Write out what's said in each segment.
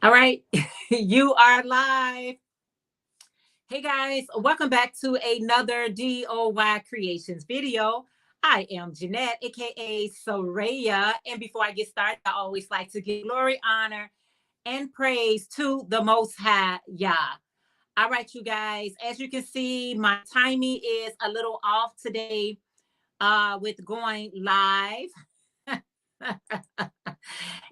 All right, you are live. Hey guys, welcome back to another DOY Creations video. I am Jeanette, aka Soraya, and before I get started, I always like to give glory, honor, and praise to the Most High Yah. All right, you guys, as you can see, my timing is a little off today with going live.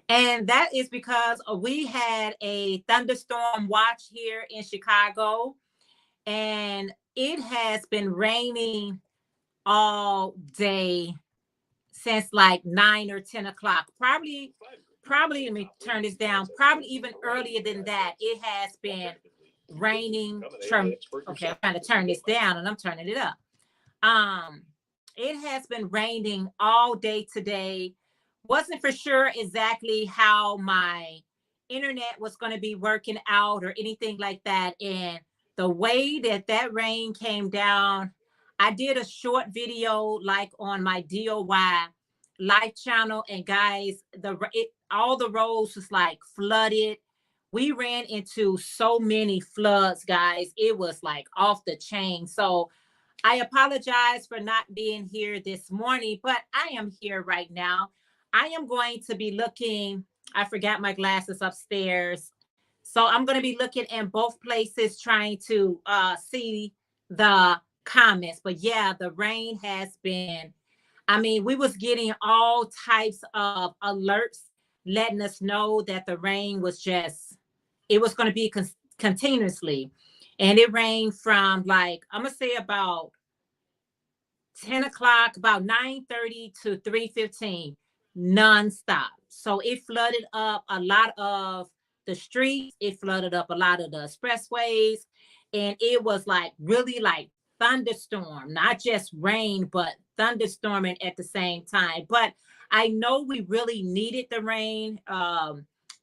And that is because we had a thunderstorm watch here in Chicago, and it has been raining all day since like 9 or 10 o'clock. Probably, let me turn this down. Probably even earlier than that. It has been raining. Okay, I'm trying to turn this down and I'm turning it up. It has been raining all day today. Wasn't for sure exactly how my internet was going to be working out or anything like that. And the way that rain came down, I did a short video like on my DOY live channel, and guys, all the roads was like flooded. We ran into so many floods, guys. It was like off the chain. So I apologize for not being here this morning, but I am here right now. I am going to be looking, I forgot my glasses upstairs. So I'm going to be looking in both places trying to see the comments. But yeah, the rain has been, I mean, we was getting all types of alerts letting us know that the rain was just, it was going to be continuously. And it rained from like, I'm going to say about 10 o'clock, about 9:30 to 3:15, nonstop. So it flooded up a lot of the streets. It flooded up a lot of the expressways. And it was like really like thunderstorm, not just rain, but thunderstorming at the same time. But I know we really needed the rain. A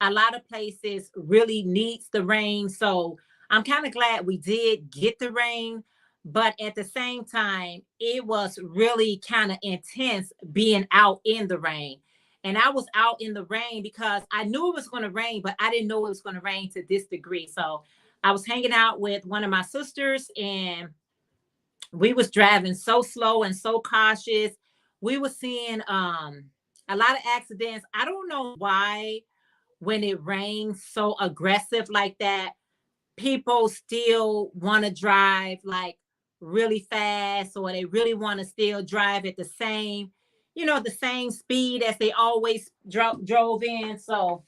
lot of places really needs the rain. So I'm kind of glad we did get the rain, but at the same time, it was really kind of intense being out in the rain. And I was out in the rain because I knew it was going to rain, but I didn't know it was going to rain to this degree. So I was hanging out with one of my sisters, and we was driving so slow and so cautious. We were seeing a lot of accidents. I don't know why when it rains so aggressive like that, people still want to drive like really fast, or they really want to still drive at the same, the same speed as they always drove in. So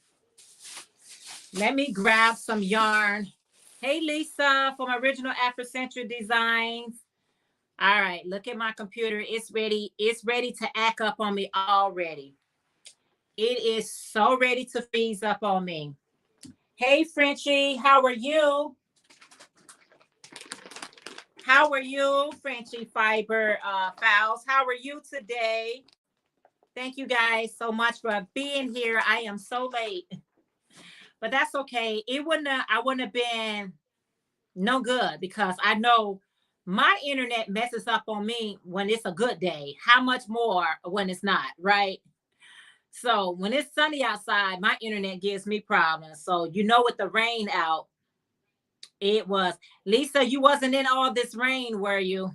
let me grab some yarn. Hey, Lisa from Original Afrocentric Designs. All right, look at my computer. It's ready. It's ready to act up on me already. It is so ready to freeze up on me. Hey, Frenchie, how are you? How are you, Frenchie Fiber Fowles? How are you today? Thank you guys so much for being here. I am so late, but that's okay. I wouldn't have been no good because I know my internet messes up on me when it's a good day. How much more when it's not, right? So when it's sunny outside, my internet gives me problems. So with the rain out, it was. Lisa, you wasn't in all this rain, were you?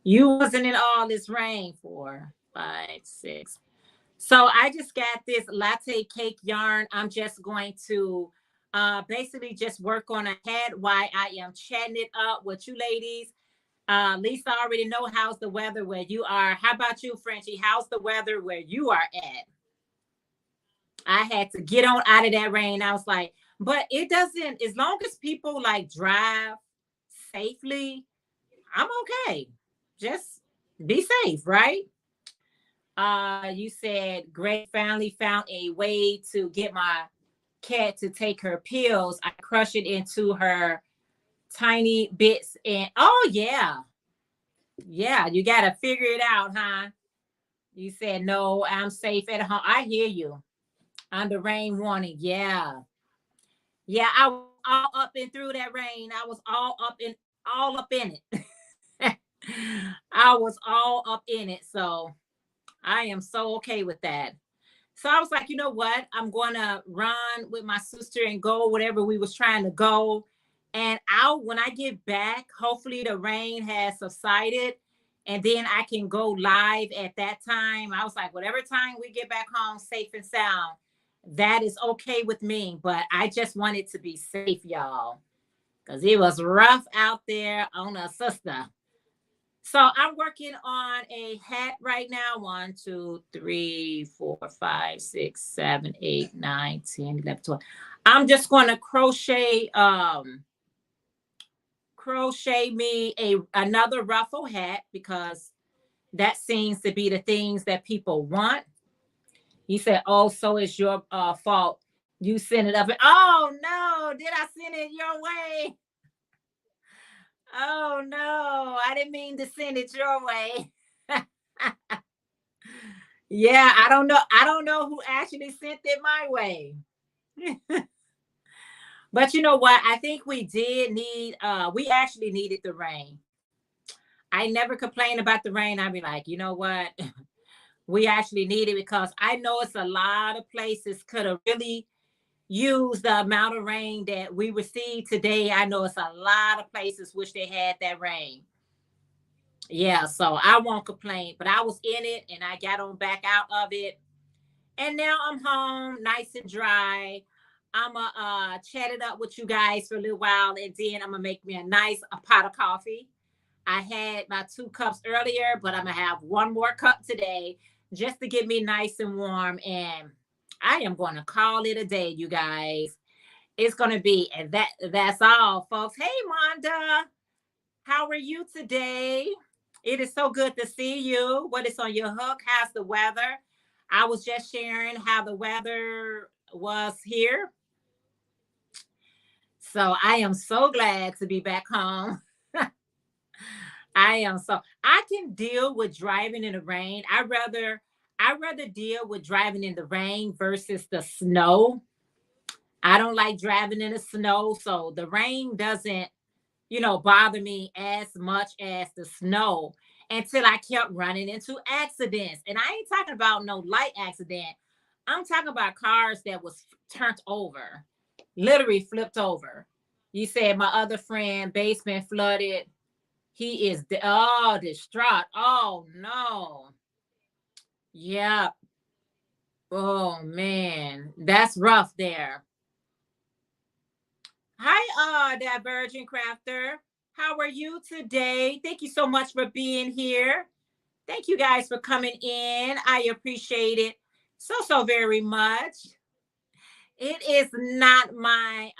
You wasn't in all this rain. 4, 5, 6. So I just got this latte cake yarn. I'm just going to basically just work on a head while I am chatting it up with you ladies. Lisa, I already know how's the weather where you are. How about you, Frenchie? How's the weather where you are at? I had to get on out of that rain. I was like, but it doesn't, as long as people like drive safely, I'm okay. Just be safe, right? You said Greg finally found a way to get my cat to take her pills. I crush it into her tiny bits, and oh yeah, you gotta figure it out, huh? You said no, I'm safe at home. I hear you. Under rain warning, yeah. I was all up and through that rain. I was all up in it. I was all up in it. So I am so okay with that. So I was like, you know what? I'm going to run with my sister and go whatever we was trying to go. And out when I get back, hopefully the rain has subsided and then I can go live at that time. I was like, whatever time we get back home safe and sound, that is okay with me. But I just wanted to be safe, y'all, because it was rough out there on a sister. So I'm working on a hat right now. 1, 2, 3, 4, 5, 6, 7, 8, 9, 10, 11, 12. I'm just going to crochet me another ruffle hat because that seems to be the things that people want. He said, "Oh, so it's your fault. You sent it up." And, oh no, did I send it your way? Oh no, I didn't mean to send it your way. Yeah, I don't know. I don't know who actually sent it my way. But you know what? I think we did need we actually needed the rain. I never complain about the rain. I'd be like, you know what? We actually need it because I know it's a lot of places could have really used the amount of rain that we received today. I know it's a lot of places wish they had that rain. Yeah, so I won't complain, but I was in it and I got on back out of it. And now I'm home, nice and dry. I'ma chat it up with you guys for a little while, and then I'm gonna make me a pot of coffee. I had my 2 cups earlier, but I'm gonna have one more cup today just to get me nice and warm. And I am gonna call it a day, you guys. It's gonna be, and that's all, folks. Hey, Monda, how are you today? It is so good to see you. What is on your hook? How's the weather? I was just sharing how the weather was here. So I am so glad to be back home. I can deal with driving in the rain. I rather deal with driving in the rain versus the snow. I don't like driving in the snow, so the rain doesn't, bother me as much as the snow until I kept running into accidents. And I ain't talking about no light accident. I'm talking about cars that was turned over, literally flipped over. You said my other friend basement flooded. He is distraught. Oh no. Yeah. Oh man. That's rough there. Hi, Divergent Crafter. How are you today? Thank you so much for being here. Thank you guys for coming in. I appreciate it so very much. It is not my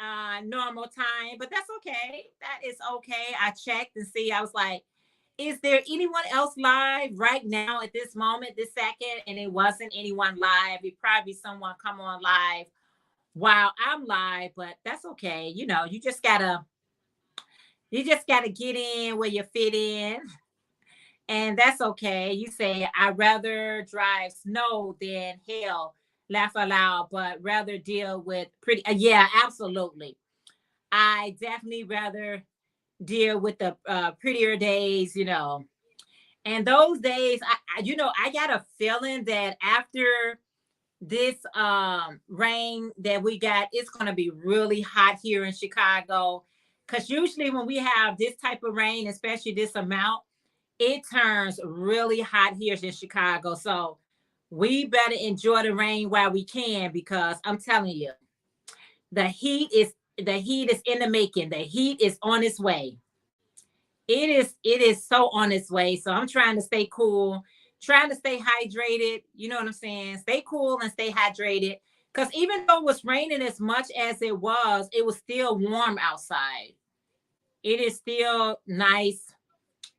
normal time, but that's okay. That is okay. I checked and see. I was like, is there anyone else live right now at this moment, this second? And it wasn't anyone live. It probably someone come on live while I'm live, but that's okay. You just gotta get in where you fit in, and that's okay. You say I'd rather drive snow than hell, laugh aloud, but rather deal with pretty. Yeah, absolutely. I definitely rather deal with the prettier days, and those days. I got a feeling that after this rain that we got, it's going to be really hot here in Chicago, because usually when we have this type of rain, especially this amount, it turns really hot here in Chicago. So we better enjoy the rain while we can, because I'm telling you, the heat is in the making. The heat is on its way. It is so on its way. So I'm trying to stay cool, trying to stay hydrated. You know what I'm saying? Stay cool and stay hydrated. Because even though it was raining as much as it was still warm outside. It is still nice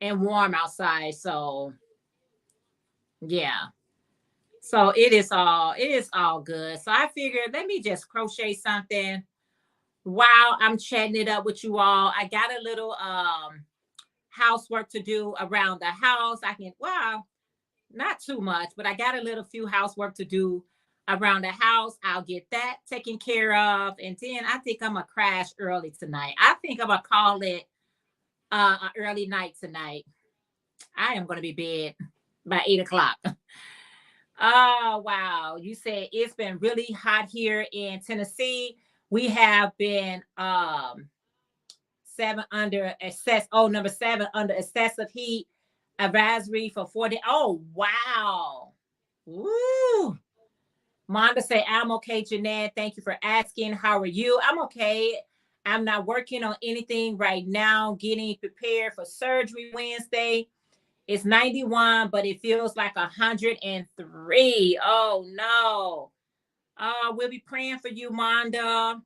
and warm outside. So yeah. So it is all good. So I figured, let me just crochet something while I'm chatting it up with you all. I got a little housework to do around the house. Not too much, but I got a little few housework to do around the house. I'll get that taken care of. And then I think I'm gonna crash early tonight. I think I'm gonna call it an early night tonight. I am gonna be bed by 8 o'clock. Oh, wow. You said it's been really hot here in Tennessee. We have been seven under excess. Oh, number seven under excessive heat advisory for 40. Oh, wow. Woo. Monda say, I'm okay, Jeanette. Thank you for asking. How are you? I'm okay. I'm not working on anything right now, getting prepared for surgery Wednesday. It's 91, but it feels like 103. Oh, no. We'll be praying for you, Monda,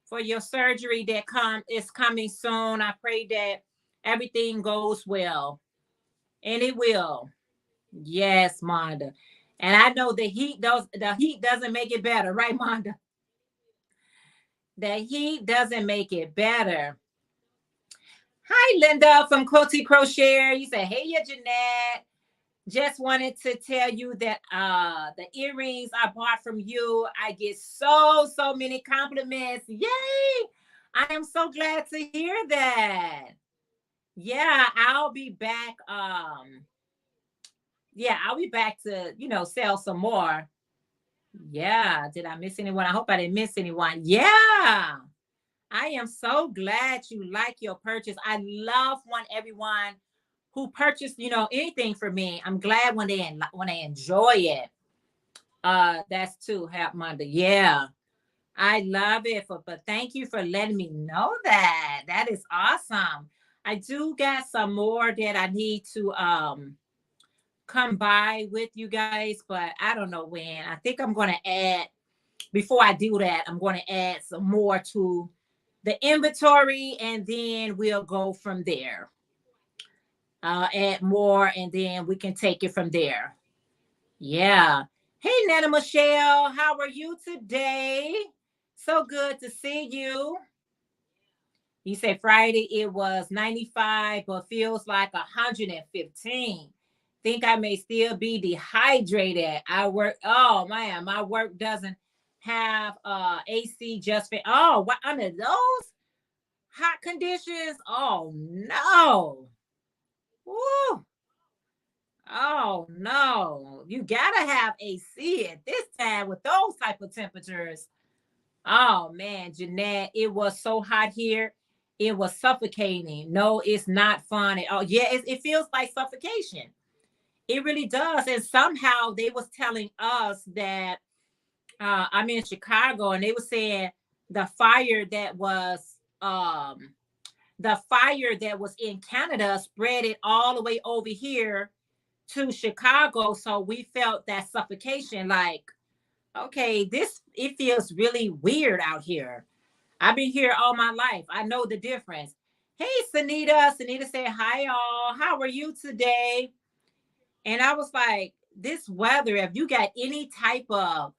for your surgery that is coming soon. I pray that everything goes well, and it will. Yes, Monda. And I know the heat doesn't make it better, right, Monda? The heat doesn't make it better. Hi, Linda from Quilty Crochet. You say, hey, yeah, Jeanette. Just wanted to tell you that the earrings I bought from you, I get so many compliments. Yay! I am so glad to hear that. Yeah, I'll be back. Yeah, I'll be back to, sell some more. Yeah, did I miss anyone? I hope I didn't miss anyone. Yeah. I am so glad you like your purchase. I love when everyone who purchased, anything for me. I'm glad when they enjoy it. That's too Hat Monday. Yeah, I love it. But thank you for letting me know that. That is awesome. I do got some more that I need to come by with you guys, but I don't know when. I think I'm gonna add before I do that. I'm gonna add some more to the inventory, and then we'll go from there. Add more, and then we can take it from there. Yeah. Hey, Nana Michelle, how are you today? So good to see you. You said Friday it was 95, but feels like 115. Think I may still be dehydrated. I work. Oh man, my work doesn't have AC just for. Oh, what under those hot conditions? Oh no. Woo. Oh no. You gotta have AC at this time with those type of temperatures. Oh man, Jeanette, it was so hot here. It was suffocating. No, it's not fun at all. Yeah, it feels like suffocation. It really does. And somehow they was telling us that I'm in Chicago, and they were saying the fire that was in Canada spread it all the way over here to Chicago. So we felt that suffocation, like, okay, it feels really weird out here. I've been here all my life. I know the difference. Hey, Sanita. Sanita said, hi, y'all. How are you today? And I was like, this weather, if you got any type of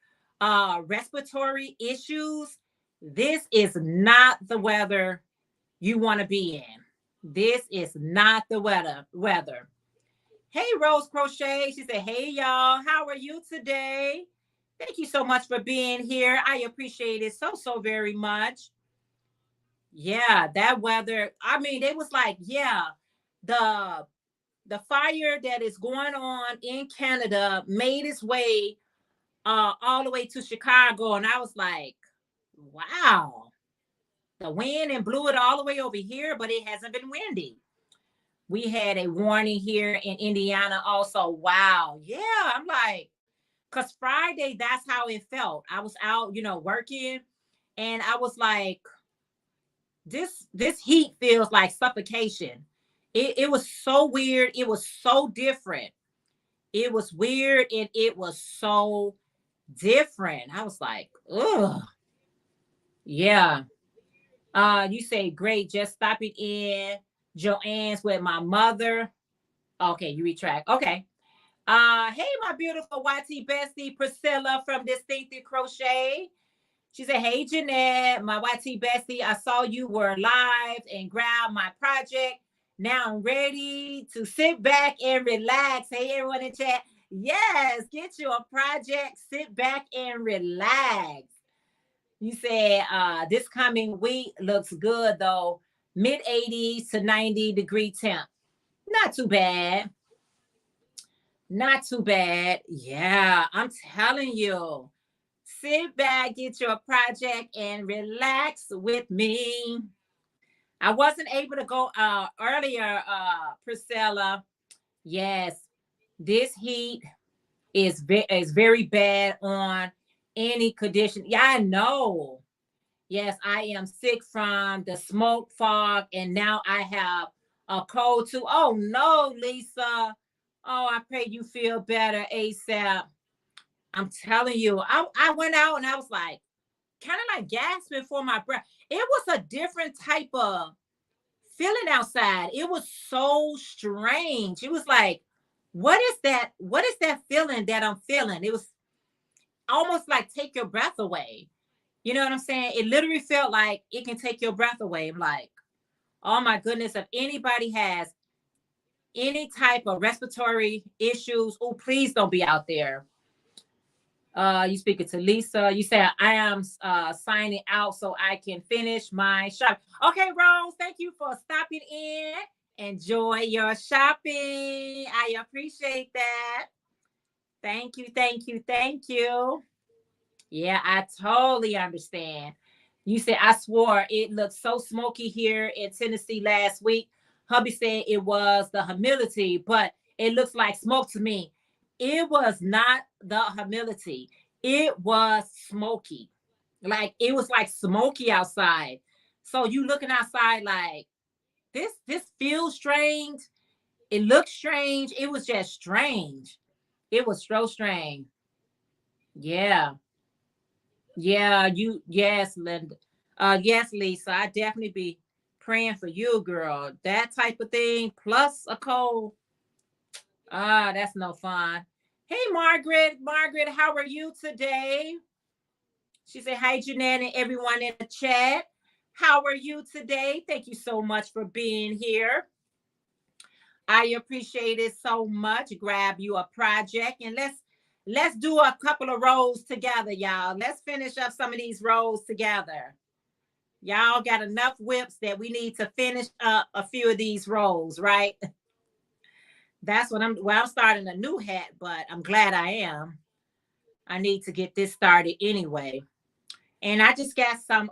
respiratory issues, this is not the weather you want to be in. This is not the weather. Hey, Rose Crochet. She said, hey, y'all. How are you today? Thank you so much for being here. I appreciate it so very much. Yeah, that weather. I mean, they was like, yeah, the fire that is going on in Canada made its way all the way to Chicago. And I was like, wow, the wind and blew it all the way over here, but it hasn't been windy. We had a warning here in Indiana also. Wow. Yeah. I'm like, because Friday, that's how it felt. I was out, working, and I was like, this heat feels like suffocation. It was so weird. It was so different. It was weird, and it was so different. I was like, ugh. Yeah. You say great, just stopping in Joanne's with my mother. Okay, you retract. Okay. Hey, my beautiful YT bestie Priscilla from Distinctive Crochet. She said, hey, Jeanette, my YT bestie, I saw you were live and grabbed my project. Now I'm ready to sit back and relax. Hey, everyone in chat. Yes, get you a project, sit back and relax. You said this coming week looks good, though. Mid 80s to 90 degree temp. Not too bad. Not too bad. Yeah, I'm telling you. Sit back, get your project, and relax with me. I wasn't able to go earlier, Priscilla. Yes, this heat is very bad on any condition. Yeah, I know. Yes, I am sick from the smoke fog, and now I have a cold too. Oh no, Lisa. Oh, I pray you feel better ASAP. I'm telling you, I went out and I was like, kind of like gasping for my breath. It was a different type of feeling outside. It was so strange. It was like, what is that? What is that feeling that I'm feeling? It was almost like take your breath away. You know what I'm saying? It literally felt like it can take your breath away. I'm like, oh my goodness, if anybody has any type of respiratory issues, oh, please don't be out there. You speaking to Lisa. You said I am signing out so I can finish my shop. Okay, Rose, thank you for stopping in. Enjoy your shopping. I appreciate that. Thank you, thank you, thank you. Yeah, I totally understand. You said I swore it looked so smoky here in Tennessee last week. Hubby said it was the humidity, but it looks like smoke to me. It was not the humidity. It was smoky. Like it was like smoky outside. So you looking outside like this feels strange. It looks strange. It was just strange. It was so strange. Yeah. Yeah, yes, Linda. Yes, Lisa. I definitely be praying for you, girl. That type of thing, plus a cold. That's no fun. Hey, Margaret. Margaret, how are you today? She said, hi, Jeanette and everyone in the chat. How are you today? Thank you so much for being here. I appreciate it so much. Grab you a project and let's do a couple of rows together, y'all. Let's finish up some of these rows together. Y'all got enough whips that we need to finish up a few of these rows, right? That's what I'm starting a new hat, but I'm glad I am. I need to get this started anyway. And I just got some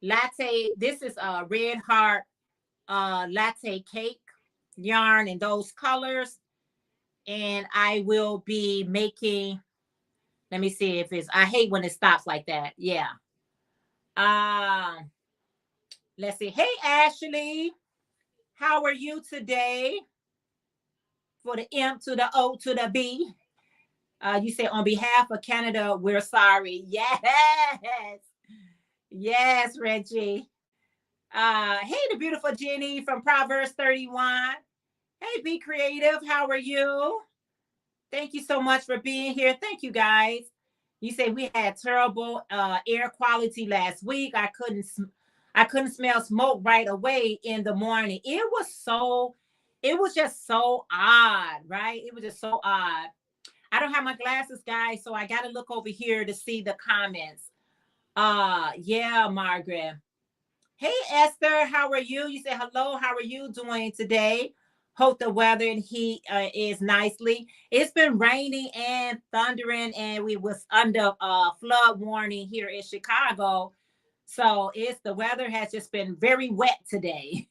latte. This is a red heart latte cake yarn in those colors. And I will be making, let me see if it's, I hate when it stops like that. Yeah. Um, let's see. Hey, Ashley, how are you today? For the M to the O to the B. You say on behalf of Canada, we're sorry. Yes. Yes, Reggie. Hey, the beautiful Jenny from Proverbs 31. Hey, Be Creative. How are you? Thank you so much for being here. Thank you, guys. You say we had terrible air quality last week. I couldn't smell smoke right away in the morning. It was just so odd, right? It was just so odd. I don't have my glasses, guys, so I got to look over here to see the comments. Yeah, Margaret. Hey, Esther, how are you? You say hello. How are you doing today? Hope the weather and heat is nicely. It's been raining and thundering, and we was under flood warning here in Chicago. So it's the weather has just been very wet today.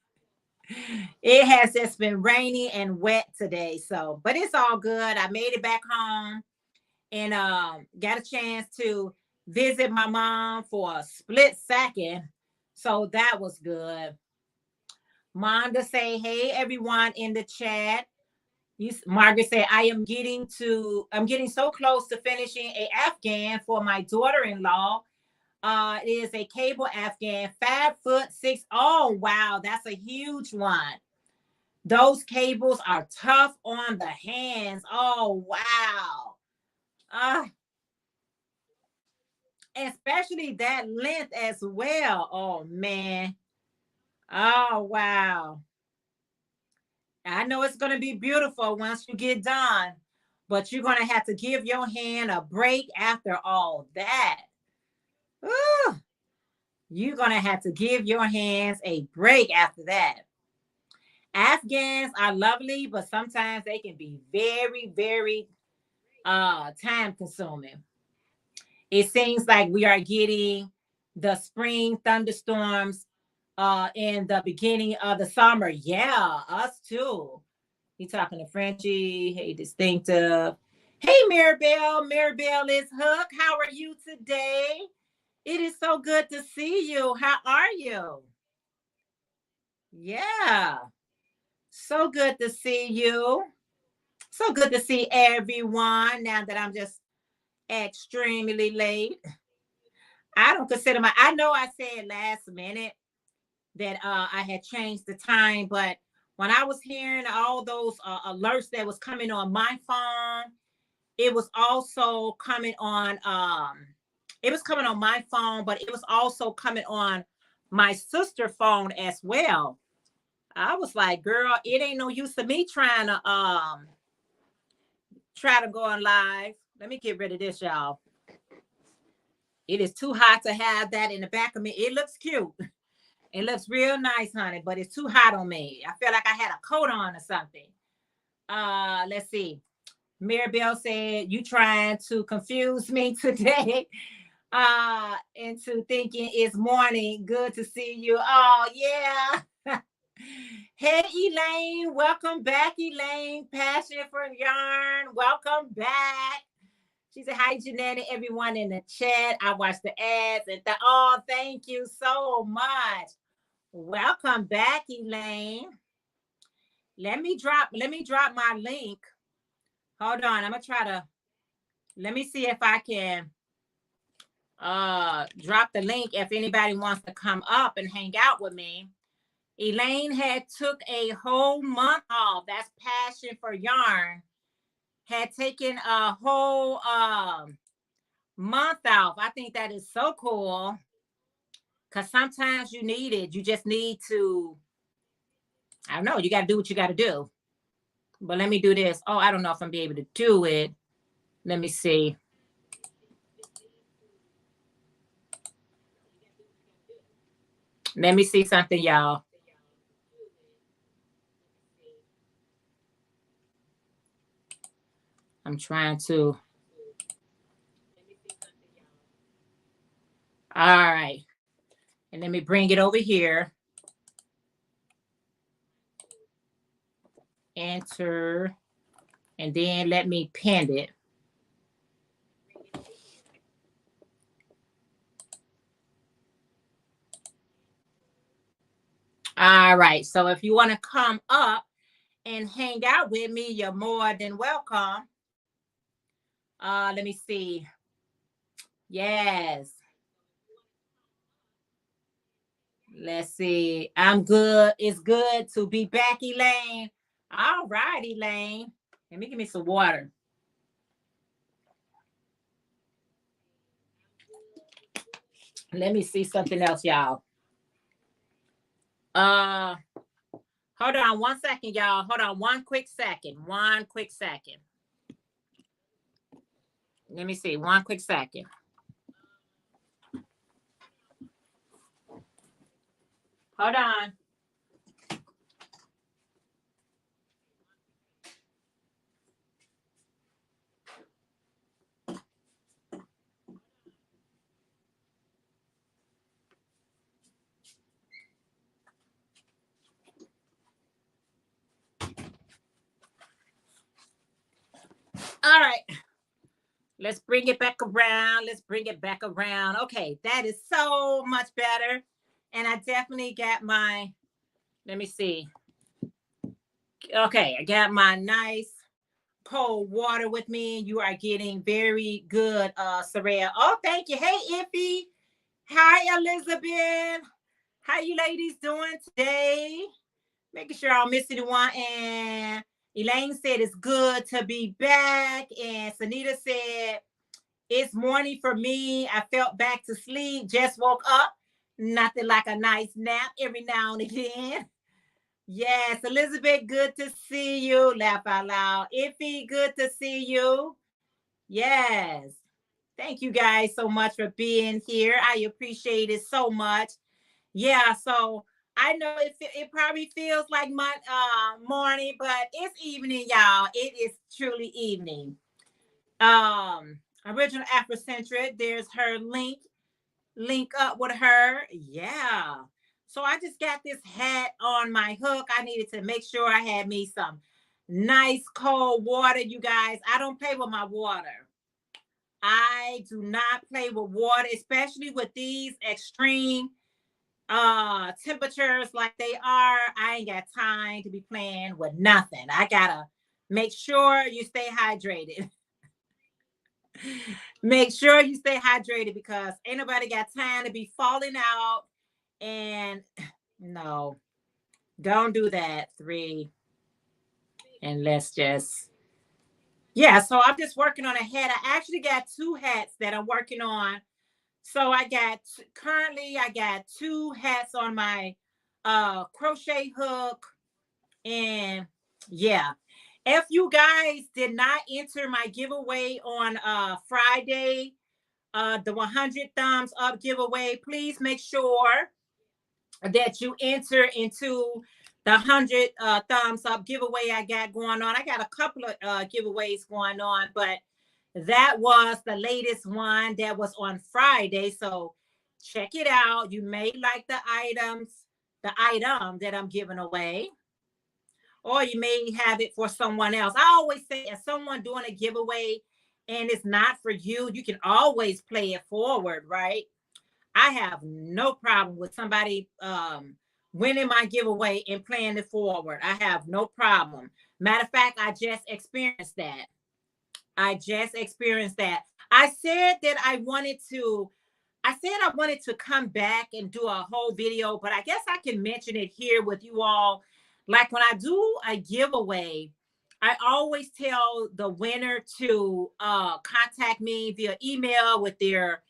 It has just been rainy and wet today. So, but it's all good. I made it back home and got a chance to visit my mom for a split second. So that was good. Monda say, hey everyone in the chat. Margaret said, I'm getting so close to finishing a Afghan for my daughter-in-law. It is a cable Afghan, 5'6". Oh wow, that's a huge one. Those cables are tough on the hands. Oh wow. Especially that length as well. Oh man. Oh wow. I know it's going to be beautiful once you get done, but you're going to have to give your hand a break after all that. Ooh, you're going to have to give your hands a break after that. Afghans are lovely, but sometimes they can be very, very time consuming. It seems like we are getting the spring thunderstorms in the beginning of the summer. Yeah, us too. You talking to Frenchie? Hey, distinctive. Hey, Maribel. Maribel is Hook. How are you today? It is so good to see you. How are you? Yeah, so good to see you. So good to see everyone now that I'm just extremely late. I don't consider I know I said last minute that I had changed the time, but when I was hearing all those alerts that was coming on my phone, it was also coming on it was coming on my phone, but it was also coming on my sister phone as well. I was like, girl, it ain't no use of me try to go on live. Let me get rid of this, y'all. It is too hot to have that in the back of me. It looks cute. It looks real nice, honey, but it's too hot on me. I feel like I had a coat on or something. Let's see. Maribel said, you trying to confuse me today into thinking it's morning. Good to see you. Oh, yeah. Hey, Elaine. Welcome back, Elaine. Passion for yarn. Welcome back. She said, hi, Jeanette, and everyone in the chat. I watched the ads and oh, thank you so much. Welcome back, Elaine. Let me drop my link. Hold on. I'm gonna try to let me see if I can drop the link if anybody wants to come up and hang out with me. Elaine had took a whole month off. That's passion for yarn. Had taken a whole month off. I think that is so cool. Because sometimes you need it. You just need to, I don't know, you got to do what you got to do. But let me do this. Oh, I don't know if I'm be able to do it. Let me see. Let me see something, y'all. I'm trying to. All right. And let me bring it over here. Enter. And then let me pin it. All right. So if you want to come up and hang out with me, you're more than welcome. Let me see. Yes. Let's see. I'm good. It's good to be back, Elaine. All right, Elaine. Let me give me some water. Let me see something else, y'all. Hold on 1 second, y'all. Hold on 1 quick second. 1 quick second. Let me see. 1 quick second. Hold on. All right. Let's bring it back around. Let's bring it back around. Okay, that is so much better. And I definitely got my, let me see. Okay, I got my nice cold water with me. You are getting very good, Soraya. Oh, thank you. Hey, Iffy. Hi, Elizabeth. How you ladies doing today? Making sure I don't miss anyone. And Elaine said it's good to be back. And Sanita said it's morning for me. I felt back to sleep. Just woke up. Nothing like a nice nap every now and again. Yes, Elizabeth, good to see you. Laugh out loud. Iffy, good to see you. Yes. Thank you guys so much for being here. I appreciate it so much. Yeah, so I know it probably feels like my morning, but it's evening, y'all. It is truly evening. Original Afrocentric. There's her link up with her. Yeah. So I just got this hat on my hook. I needed to make sure I had me some nice cold water, you guys. I don't play with my water. I do not play with water, especially with these extreme temperatures like they are. I ain't got time to be playing with nothing. I gotta make sure you stay hydrated. Make sure you stay hydrated because ain't nobody got time to be falling out. And no, don't do that. 3. And let's just, yeah. So I'm just working on a hat. I actually got 2 hats that I'm working on. So currently I got 2 hats on my crochet hook. And yeah, if you guys did not enter my giveaway on Friday, the 100 thumbs up giveaway, please make sure that you enter into the 100 thumbs up giveaway I got going on. I got a couple of giveaways going on, but that was the latest one that was on Friday. So check it out. You may like the item that I'm giving away, or you may have it for someone else. I always say, if someone doing a giveaway and it's not for you, you can always play it forward, right? I have no problem with somebody winning my giveaway and playing it forward. I have no problem. Matter of fact, I just experienced that. I said that I wanted to come back and do a whole video, but I guess I can mention it here with you all. Like when I do a giveaway, I always tell the winner to contact me via email with their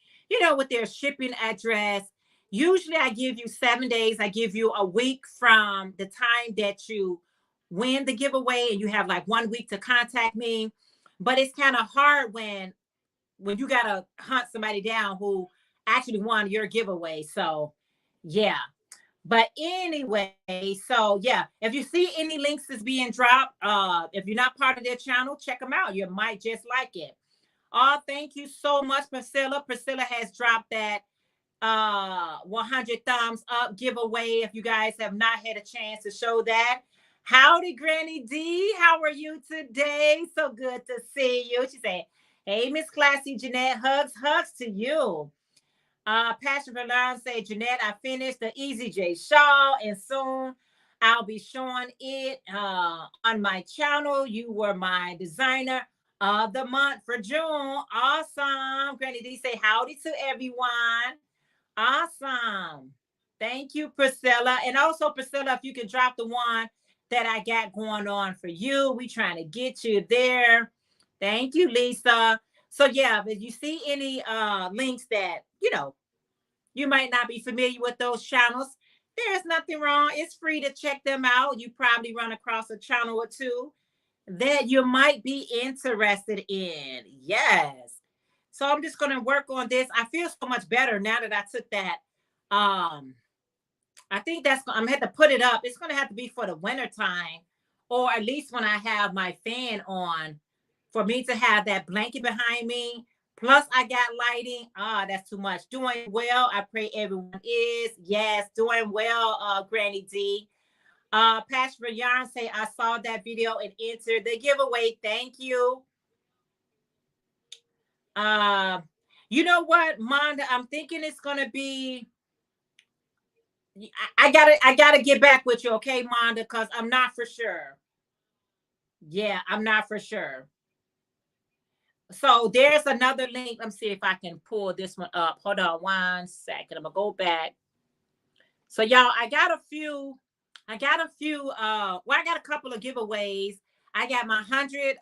shipping address. Usually I give you 7 days. I give you a week from the time that you win the giveaway, and you have like 1 week to contact me. But it's kind of hard when you gotta hunt somebody down who actually won your giveaway. So yeah. But anyway, so yeah, if you see any links that's being dropped, if you're not part of their channel, check them out. You might just like it. Oh, thank you so much, Priscilla. Priscilla has dropped that 100 thumbs up giveaway. If you guys have not had a chance to show that. Howdy, Granny D. How are you today? So good to see you. She said, hey, Miss Classy Jeanette, hugs to you. Passion for Learn say, Jeanette, I finished the Easy J shawl, and soon I'll be showing it on my channel. You were my designer of the month for June. Awesome. Granny D say, howdy to everyone. Awesome. Thank you, Priscilla. And also, Priscilla, if you can drop the one that I got going on for you. We trying to get you there. Thank you, Lisa. So yeah, if you see any links that, you might not be familiar with those channels, there's nothing wrong. It's free to check them out. You probably run across a channel or two that you might be interested in. Yes. So I'm just going to work on this. I feel so much better now that I took that. I think I'm going to have to put it up. It's going to have to be for the winter time, or at least when I have my fan on, for me to have that blanket behind me. Plus I got lighting. That's too much. Doing well. I pray everyone is. Yes, doing well, Granny D. Passion for Yarn say, I saw that video and entered the giveaway. Thank you. You know what, Monda? I'm thinking it's gonna be. I gotta get back with you, okay, Monda? Because I'm not for sure. Yeah, I'm not for sure. So there's another link. Let me see if I can pull this one up. Hold on 1 second. I'm gonna go back. So y'all, I got a few. I got a couple of giveaways. I got my 100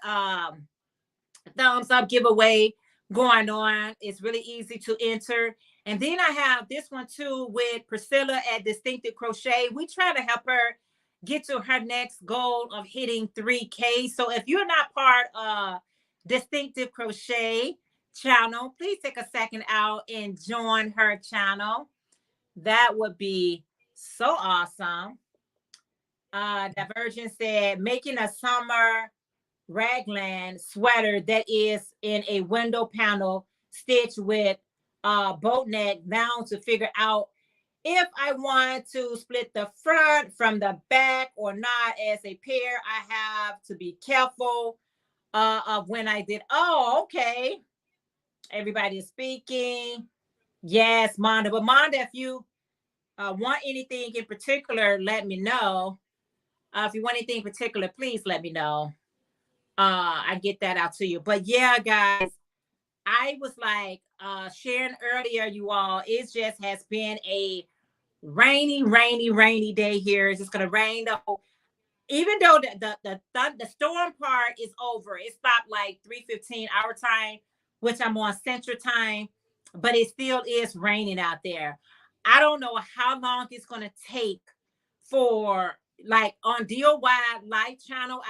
thumbs up giveaway going on. It's really easy to enter. And then I have this one too with Priscilla at Distinctive Crochet. We try to help her get to her next goal of hitting 3K. So if you're not part of Distinctive Crochet channel, please take a second out and join her channel. That would be So awesome. Divergent said making a summer raglan sweater that is in a window panel stitched with boat neck now to figure out if I want to split the front from the back or not as a pair. I have to be careful of when I did. Oh, okay. Everybody is speaking. Yes, Monda. But Monda, if you want anything in particular, let me know. If you want anything in particular, please let me know. I get that out to you. But yeah, guys, I was like sharing earlier, you all, it just has been a rainy day here. It's just gonna rain the whole, even though the storm part is over. It stopped like 3:15 our time, which I'm on Central Time, but it still is raining out there. I don't know how long it's gonna take for, like, on DOY Live channel.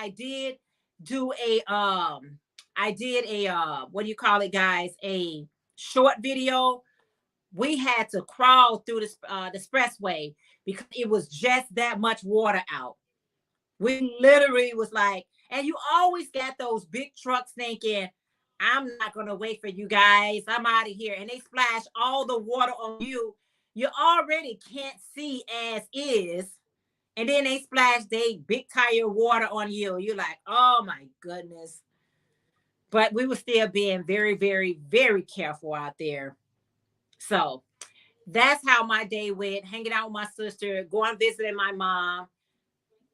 Do a I did a what do you call it, guys? A short video. We had to crawl through the expressway because it was just that much water out. We literally was like, and you always got those big trucks thinking, I'm not gonna wait for you guys. I'm out of here. And they splash all the water on you. You already can't see as is. And then they splash they big tire water on you. You're like, oh my goodness. But we were still being very, very, very careful out there. So that's how my day went, hanging out with my sister, going visiting my mom,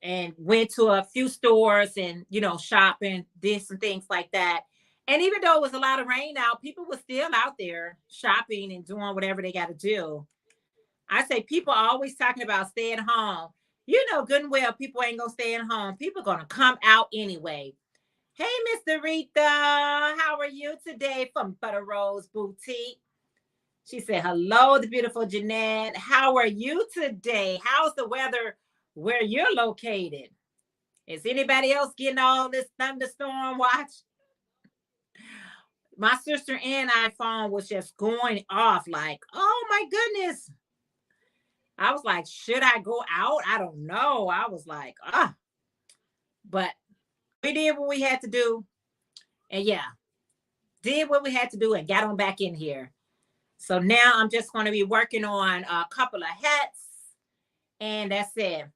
and went to a few stores and, shopping, did some things like that. And even though it was a lot of rain out, people were still out there shopping and doing whatever they got to do. I say people are always talking about staying home. You know good and well people ain't gonna stay at home. People gonna come out anyway. Hey, Mr. Rita, how are you today from Butter Rose Boutique? She said, hello, the beautiful Jeanette. How are you today? How's the weather where you're located? Is anybody else getting all this thunderstorm watch? My sister and I phone was just going off like, oh my goodness. I was like, should I go out? I don't know. I was like, but we did what we had to do. And yeah, did what we had to do and got on back in here. So now I'm just going to be working on a couple of hats. And that's it.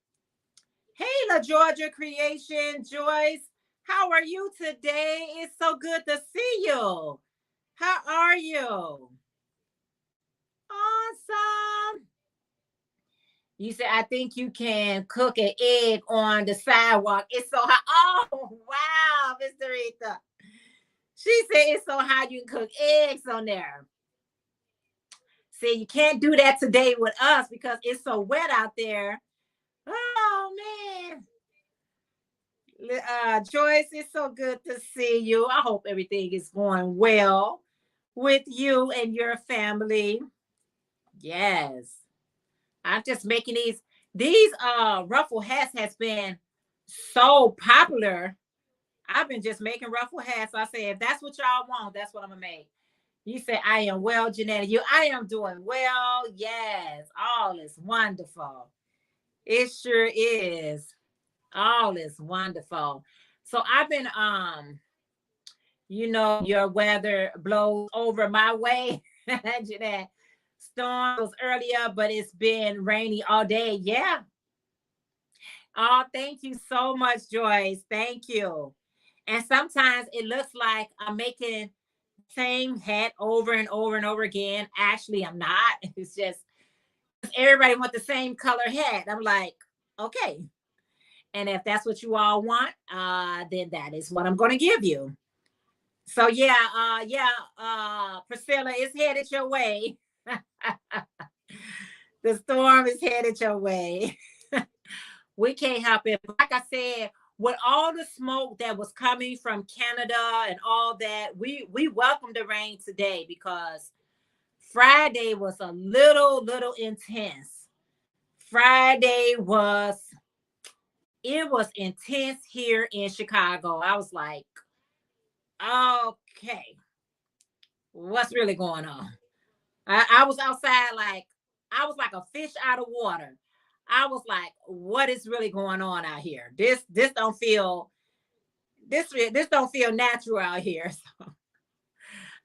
Hey, La Georgia Creation, Joyce. How are you today? It's so good to see you. How are you? Awesome. You said, I think you can cook an egg on the sidewalk. It's so hot. Oh, wow, Mr. Rita. She said it's so hot you can cook eggs on there. See, you can't do that today with us because it's so wet out there. Oh, man. Joyce, it's so good to see you. I hope everything is going well with you and your family. Yes. I'm just making these ruffle hats has been so popular. I've been just making ruffle hats. I say, if that's what y'all want, that's what I'm gonna make. You say, I am well, Jeanette. I am doing well. Yes, all is wonderful. It sure is. All is wonderful. So I've been your weather blows over my way. Jeanette, storm was earlier, but it's been rainy all day. Yeah. Oh, thank you so much, Joyce. Thank you. And sometimes it looks like I'm making the same hat over and over and over again. Actually, I'm not. It's just everybody want the same color hat. I'm like, okay. And if that's what you all want, then that is what I'm going to give you. So Priscilla, it's headed your way. The storm is headed your way. We can't help it. Like I said, with all the smoke that was coming from Canada and all that, we welcomed the rain today because Friday was a little intense. Friday was intense here in Chicago. I was like, okay, what's really going on? I was outside like I was like a fish out of water. I was like, what is really going on out here? This don't feel this don't feel natural out here. So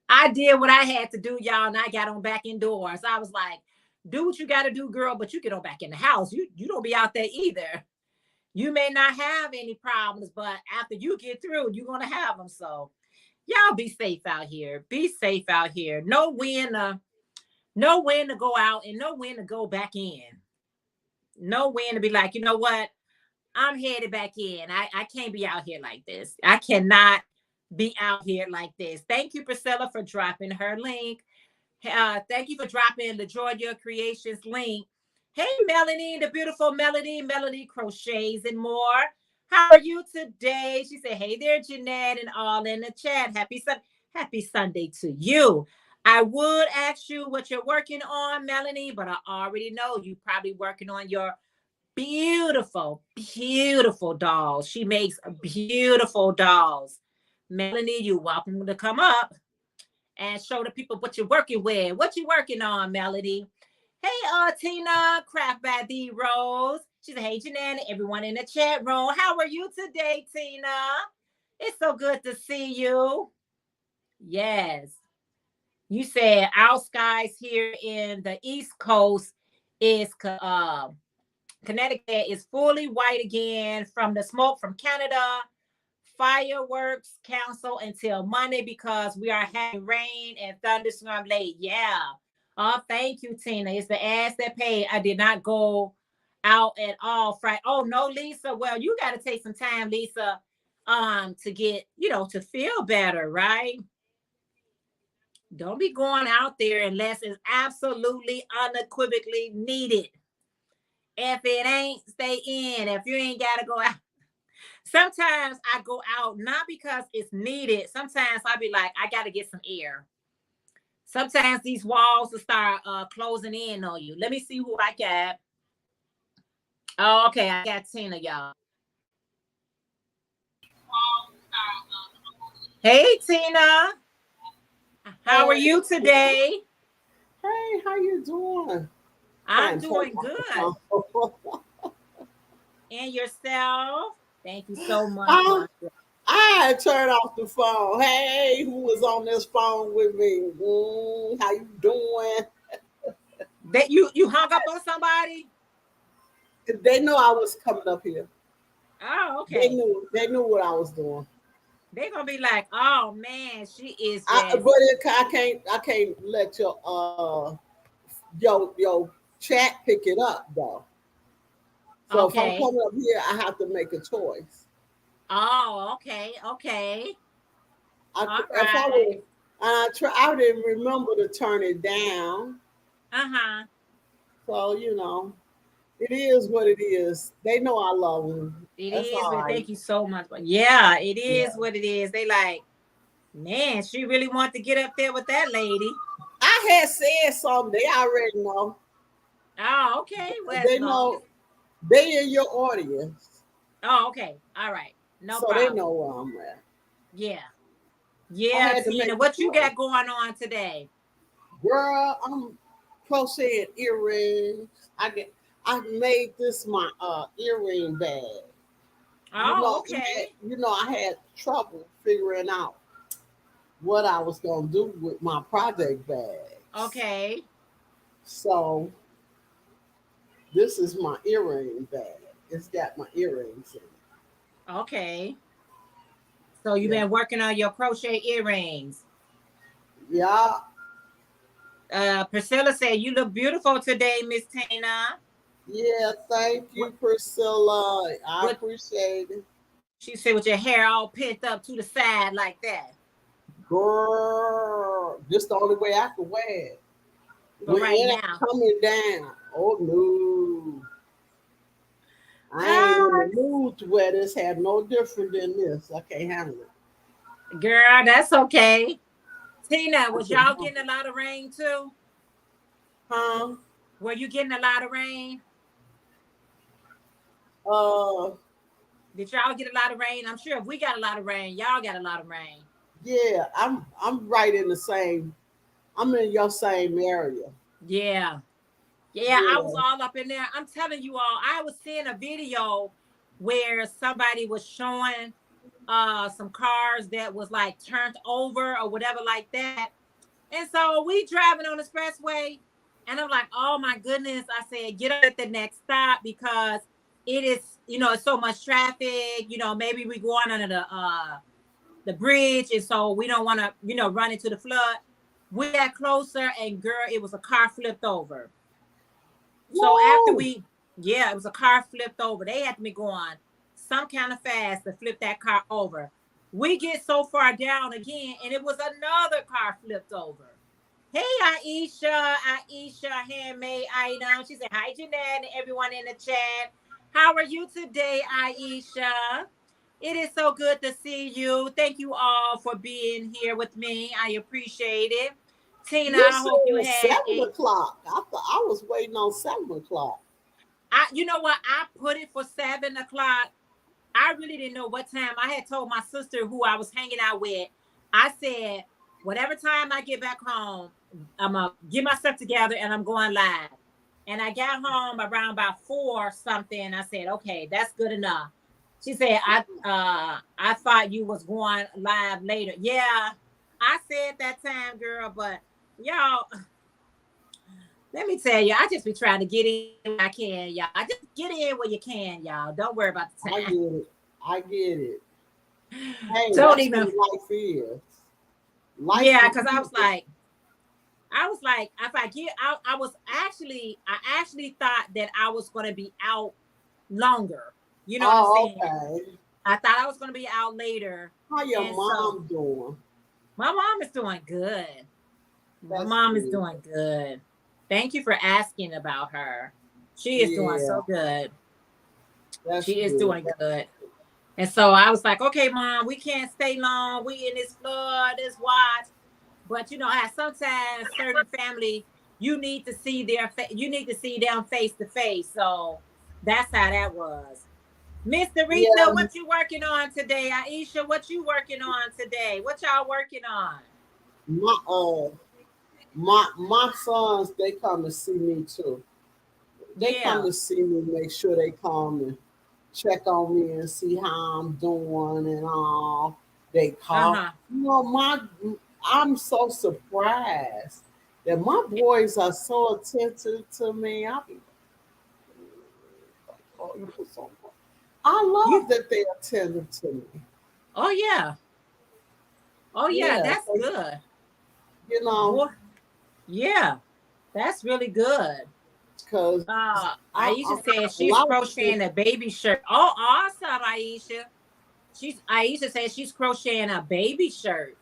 I did what I had to do, y'all, and I got on back indoors. I was like, do what you got to do, girl, but you get on back in the house. You don't be out there either. You may not have any problems, but after you get through, you're gonna have them. So y'all be safe out here. Be safe out here. Know when to go out and know when to go back in. Know when to be like, you know what? I'm headed back in. I can't be out here like this. I cannot be out here like this. Thank you, Priscilla, for dropping her link. Thank you for dropping the Georgia Creations link. Hey, Melanie, the beautiful Melody, Melody Crochets and more. How are you today? She said, hey there, Jeanette, and all in the chat. Happy Sunday to you. I would ask you what you're working on, Melanie, but I already know you probably working on your beautiful, beautiful dolls. She makes beautiful dolls. Melanie, you're welcome to come up and show the people what you're working with. What you working on, Melody? Hey, Tina, Craft by the Rose. She said, hey, Jeanette, everyone in the chat room. How are you today, Tina? It's so good to see you. Yes. You said our skies here in the East Coast is Connecticut is fully white again from the smoke from Canada. Fireworks cancel until Monday because we are having rain and thunderstorm late. Yeah. Oh, thank you, Tina. It's the ass that paid. I did not go out at all Friday. Oh no, Lisa. Well, you got to take some time, Lisa, to get, to feel better, right? Don't be going out there unless it's absolutely unequivocally needed. If it ain't, stay in. If you ain't got to go out. Sometimes I go out not because it's needed. Sometimes I be like, I got to get some air. Sometimes these walls will start closing in on you. Let me see who I got. Oh, okay. I got Tina, y'all. Hey, Tina. How are you today? Hey, how you doing? I'm doing good. And yourself? Thank you so much. I turned off the phone. Hey, who was on this phone with me? How you doing? That you hung up on somebody? They know I was coming up here. Oh, They okay. knew. They knew what I was doing. They're gonna be like, oh man, she is But just I can't let your chat pick it up though. So if I'm okay. coming up here, I have to make a choice. Oh, okay, okay. All If I right. was, I didn't remember to turn it down. Uh-huh. So it is what it is. They know I love them. It That's is, all but right. thank you so much. But yeah, it is Yeah. what it is. They like, man, she really want to get up there with that lady. I had said something. They already know. Oh, okay. Well, as They long as know they in your audience. oh, okay. All right. No So they problem. know where I'm at. Yeah. I Yeah, had to Tina. make a What you choice. got going on today? Girl, I'm crocheting earrings. I made this my earring bag. Oh, okay. I had trouble figuring out what I was gonna do with my project bags. Okay. So this is my earring bag. It's got my earrings in it. Okay. So you've Yeah. been working on your crochet earrings. Yeah. Priscilla said you look beautiful today, Miss Tina. Yeah. Thank What you, Priscilla. I what appreciate it. she said with your hair all pent up to the side like that. Girl, this the only way I can wear it. For When right it ain't now. coming down. Oh no. I ain't in Ah, the mood to wear this hair no different than this. I can't handle it. girl, that's okay. Tina, I was can y'all handle getting a it. lot of rain too? Huh? Were you getting a lot of rain? Uh Did y'all get a lot of rain? I'm sure if we got a lot of rain, y'all got a lot of rain. yeah, I'm right in the same I'm in your same area. Yeah. Yeah, I was all up in there. I'm telling you all, I was seeing a video where somebody was showing some cars that was like turned over or whatever like that. And so we driving on the expressway, and I'm like, oh my goodness. I said, get up at the next stop because it is, it's so much traffic. Maybe we going under the bridge, and so we don't want to, run into the flood. We got closer, and girl, it was a car flipped over. So after Whoa. it was a car flipped over. They had me going some kind of fast to flip that car over. We get so far down again, and it was another car flipped over. Hey, Aisha, handmade item. She said, hi, Jeanette, and everyone in the chat. How are you today, Aisha? It is so good to see you. Thank you all for being here with me. I appreciate it. Tina, You I said hope you it was had 7 o'clock. I thought I was waiting on 7 o'clock. you know what? I put it for 7 o'clock. I really didn't know what time. I had told my sister who I was hanging out with. I said, whatever time I get back home, I'm gonna get myself together and I'm going live. And I got home around about 4 something. I said, okay, that's good enough. She said, I thought you was going live later. Yeah, I said that time, girl, but y'all, let me tell you, I just be trying to get in when I can, y'all. I just get in where you can, y'all. Don't worry about the I time. get it. I get it. Hey, Don't that's even. what life is. Life Yeah, is because I was like, if I get out, I actually thought that I was going to be out longer. You know what I'm oh, saying? okay. I thought I was going to be out later. How your And so mom doing? my mom is doing good. My That's mom is good. doing good. Thank you for asking about her. She is doing Yeah, so good. that's She is good. doing good. And so I was like, okay, mom, we can't stay long. We in this flood, this watch. But at sometimes certain family, you need to see them face to face. So that's how that was. Mr. Rita, Yeah, what you working on today? Aisha, what you working on today? What y'all working on? my my sons, they come to see me too. They come Yeah. to see me, make sure they come and check on me and see how I'm doing and all. They call. Uh-huh. I'm so surprised that my boys are so attentive to me. I be like, oh, you so much. I You love that they're attentive to me. oh yeah. Oh yeah, Yeah, that's good. you know, Boy, yeah, that's really good. because Aisha said a she's lot of people. crocheting a baby shirt. Oh, awesome, Aisha. Aisha says she's crocheting a baby shirt.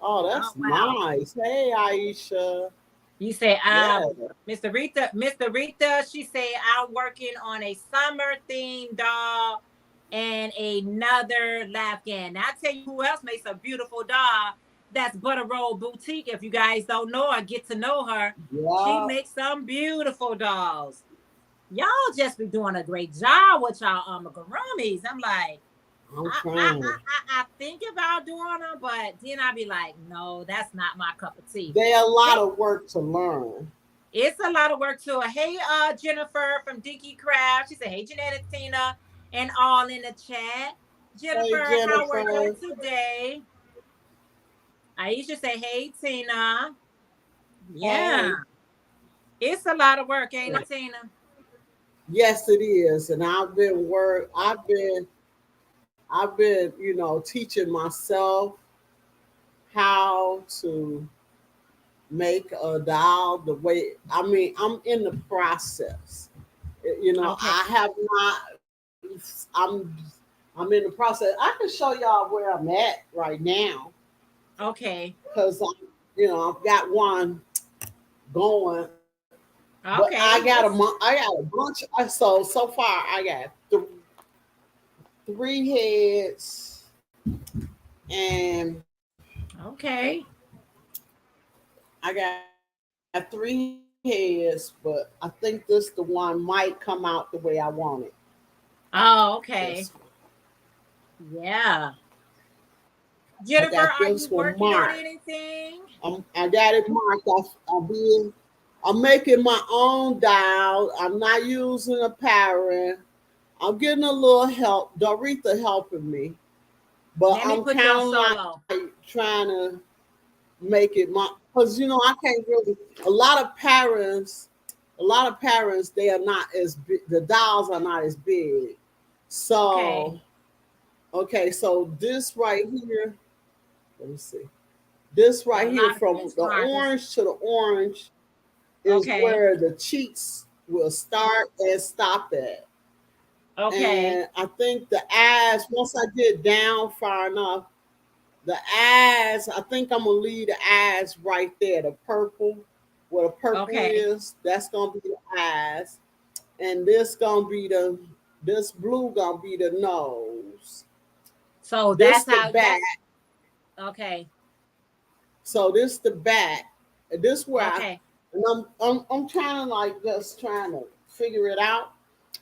Oh, Oh that's wow. nice. Hey, Aisha. You say, Yeah. Mr. Rita, she said, I'm working on a summer themed doll and another Afghan. Now, I tell you who else makes a beautiful doll. That's Butter Roll Boutique. If you guys don't know her, get to know her. She Yeah. makes some beautiful dolls. Y'all just be doing a great job with y'all amigurumis. I'm like, I'm I, I, trying. I think about doing them, but then I be like, no, that's not my cup of tea. They're a lot Hey, of work to learn. it's a lot of work to it. Hey, Jennifer from Dinky Craft. She said, hey, Jeanette and Tina, and all in the chat. Hey, Jennifer, how are you Jennifer. today? Aisha say, hey, Tina. Yeah, Hey. it's a lot of work, ain't it, Tina? Yes, it is. And I've been, teaching myself how to make a doll the way, I mean, I'm in the process. Okay. I have not, I'm in the process. I can show y'all where I'm at right now Okay. because I've got one going, but Okay. Let's. I got a bunch. So far I got 3 heads, and Okay. I got 3 heads, but I think this the one might come out the way I want it. Oh, This okay. one. Yeah. I Jennifer, got are this you one working on marked. anything? I got it marked. I did. I'm making my own dial. I'm not using a parent. I'm getting a little help. Doretha helping me, but Let me I'm put you on kind of solo. like trying to make it my, because I can't really. A lot of parents, they are not as big. The dials are not as big. Okay. So okay, so this right here. Let me see. This Got right a here, lot of from pinch the markers. orange to the orange, is Okay. where the cheeks will start and stop at. Okay. And I think the eyes, once I get down far enough, the eyes, I think I'm gonna leave the eyes right there. The purple, where the purple Okay. is, that's gonna be the eyes. And this gonna be this blue gonna be the nose. So This that's the how back. that's okay. So this the back. And this where Okay. and I'm trying to like just trying to figure it out.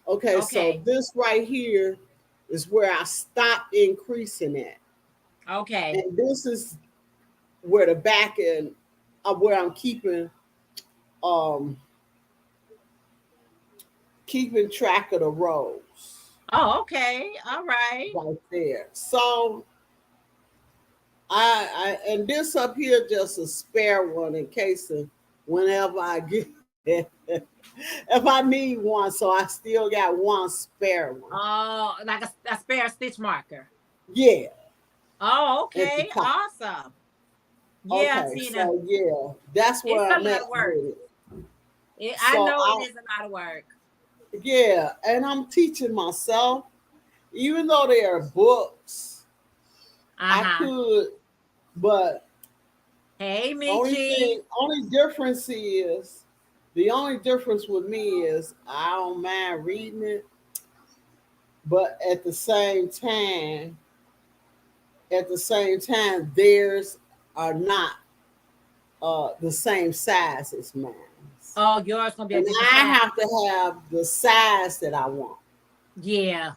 Okay, so Okay. this right here is where I stop increasing at. Okay. And this is where the back end of where I'm um keeping track of the rows Oh, okay. All right. right there. So I and this up here just a spare one in case of whenever I get if I need one, so I still got one spare one. Oh, like a spare stitch marker. Yeah, Oh, at the okay. top. Awesome. Yeah, Okay, Tina. so yeah, that's It's where a I'm lot at of work. with it. I So know it I is a lot of work. yeah, and I'm teaching myself, even though they are books, I Uh-huh. could, but Hey, Michi. the only difference with me is I don't mind reading it, but at the same time, theirs are not the same size as mine. Oh, yours gonna be a And different I size. have to have the size that I want. Yeah.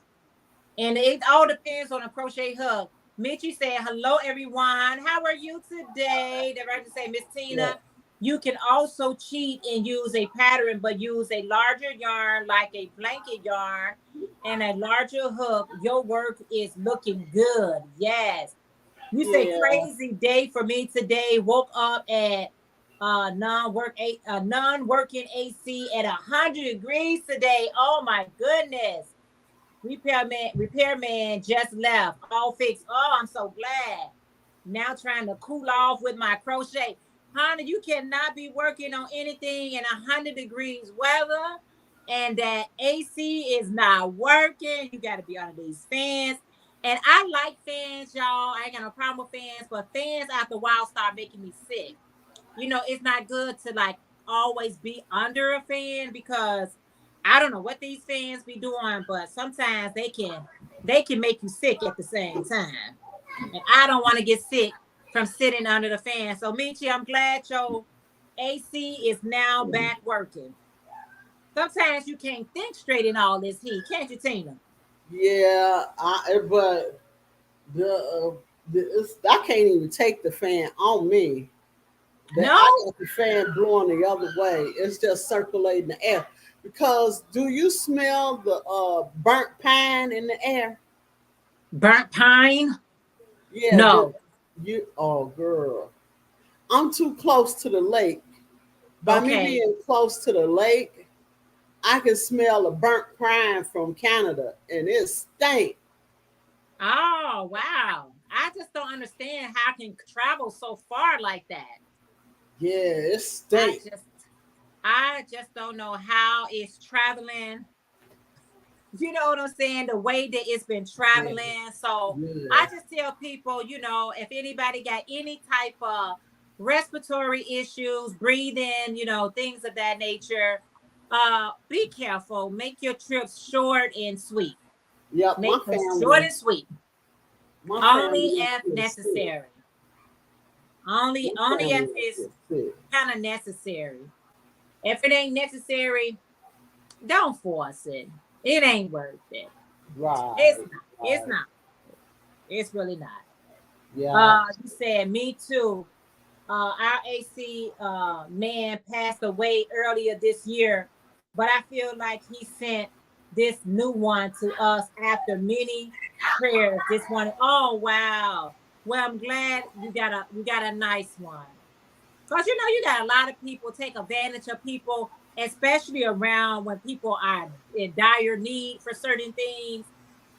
And it all depends on a crochet hook. Michi said, hello, everyone. How are you today? They're right to say, Miss Yeah. Tina, you can also cheat and use a pattern, but use a larger yarn like a blanket yarn and a larger hook. Your work is looking good. Yes. You say Yeah. crazy day for me today. Woke up at non-working AC at 100 degrees today. Oh my goodness. Repairman just left. All fixed. Oh, I'm so glad. Now trying to cool off with my crochet. Honey, you cannot be working on anything in 100 degrees weather and that AC is not working. You got to be under these fans. And I like fans, y'all. I ain't got no problem with fans, but fans after a while start making me sick. It's not good to like always be under a fan because I don't know what these fans be doing, but sometimes they can make you sick at the same time. And I don't want to get sick from sitting under the fan. So Michi, I'm glad your AC is now back working. Sometimes you can't think straight in all this heat, can't you, Tina? Yeah. But the, I can't even take the fan on me. That No? I got the fan blowing the other way. It's just circulating the air. Because do you smell the burnt pine in the air? Burnt pine? Yeah, No. you oh girl. I'm too close to the lake. By me Okay. being close to the lake, I can smell the burnt pine from Canada and it stank. Oh, wow. I just don't understand how I can travel so far like that. Yeah, it I stank. just I just don't know how it's traveling. You know what I'm saying? The way that it's been Yeah, traveling. So yeah. I just tell people, if anybody got any type of respiratory issues, breathing, things of that nature, be careful. Make your trips short and sweet. Yep, Make them short and sweet. my Only family if is sick. necessary. Only My only if family it's is sick. kind of necessary. If it ain't necessary, don't force it. It ain't worth it. It's Right, not. It's right. not. It's really not. Yeah. You said me too. our AC man passed away earlier this year, but I feel like he sent this new one to us after many prayers. This one, oh wow. Well, I'm glad you got a nice one. Because you know you got a lot of people take advantage of people, especially around when people are in dire need for certain things.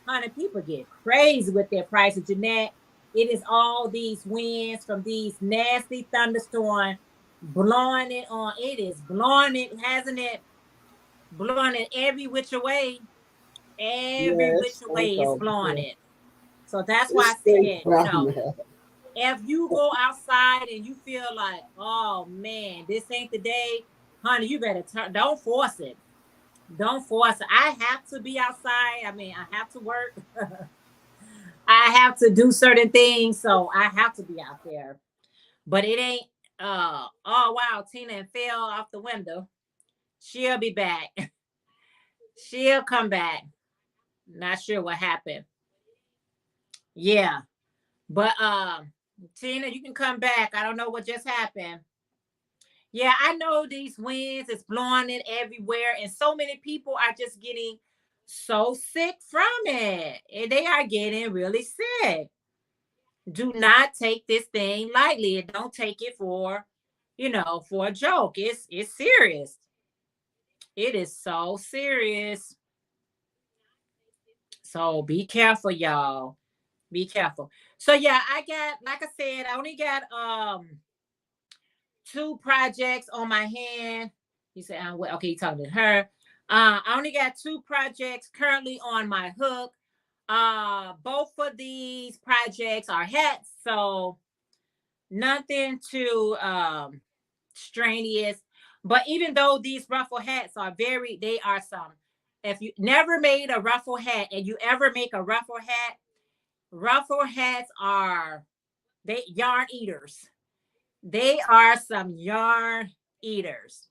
Honey, people get crazy with their prices. Jeanette, it is all these winds from these nasty thunderstorms blowing it on. It is blowing it, hasn't it? Blowing it every which way. Every which Yes, way thank is over blowing here. it. So that's why It's I stink said, you from know, there. if you go outside and you feel like, oh man, this ain't the day, honey, you better don't force it. Don't force it. I have to be outside. I mean, I have to work. I have to do certain things, so I have to be out there. But it ain't oh wow, Tina fell off the window. She'll be back. She'll come back. Not sure what happened. Yeah. But Tina, you can come back. I don't know what just happened. Yeah, I know these winds is blowing it everywhere, and so many people are just getting so sick from it. And they are getting really sick. Do not take this thing lightly, and don't take it for, for a joke. It's serious. It is so serious. So be careful, y'all. Be careful. So yeah, I got, like I said, I only got two projects on my hand. You said, okay, you talking to her. I only got two projects currently on my hook. Both of these projects are hats, so nothing too strenuous. But even though these ruffle hats are they are some. If you never made a ruffle hat and you ever make a ruffle hats are they yarn eaters. They are some yarn eaters.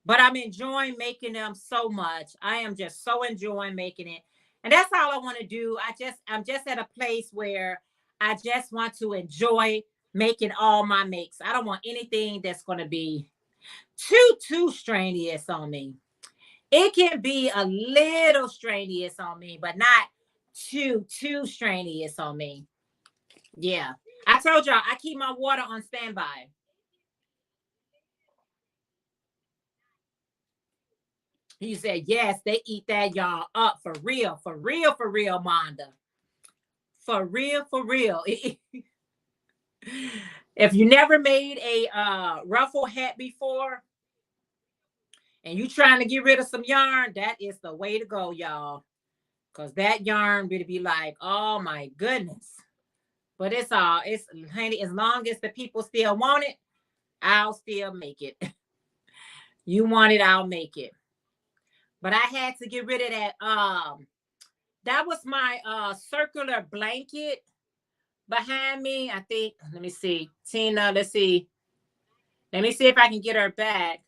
But I'm enjoying making them so much. I am just so enjoying making it. And that's all I want to do. I'm just at a place where I just want to enjoy making all my makes. I don't want anything that's going to be too strenuous on me. It can be a little strenuous on me, but not too strenuous on me. Yeah. I told y'all I keep my water on standby. He said, yes, they eat that yarn up for real, for real, for real, Monda. For real, for real. If you never made a ruffle hat before and you trying to get rid of some yarn, that is the way to go, y'all. Because that yarn would be like, oh my goodness. But it's honey, as long as the people still want it, I'll still make it. You want it, I'll make it. But I had to get rid of that was my circular blanket behind me. I think, let me see. Tina, let's see. Let me see if I can get her back.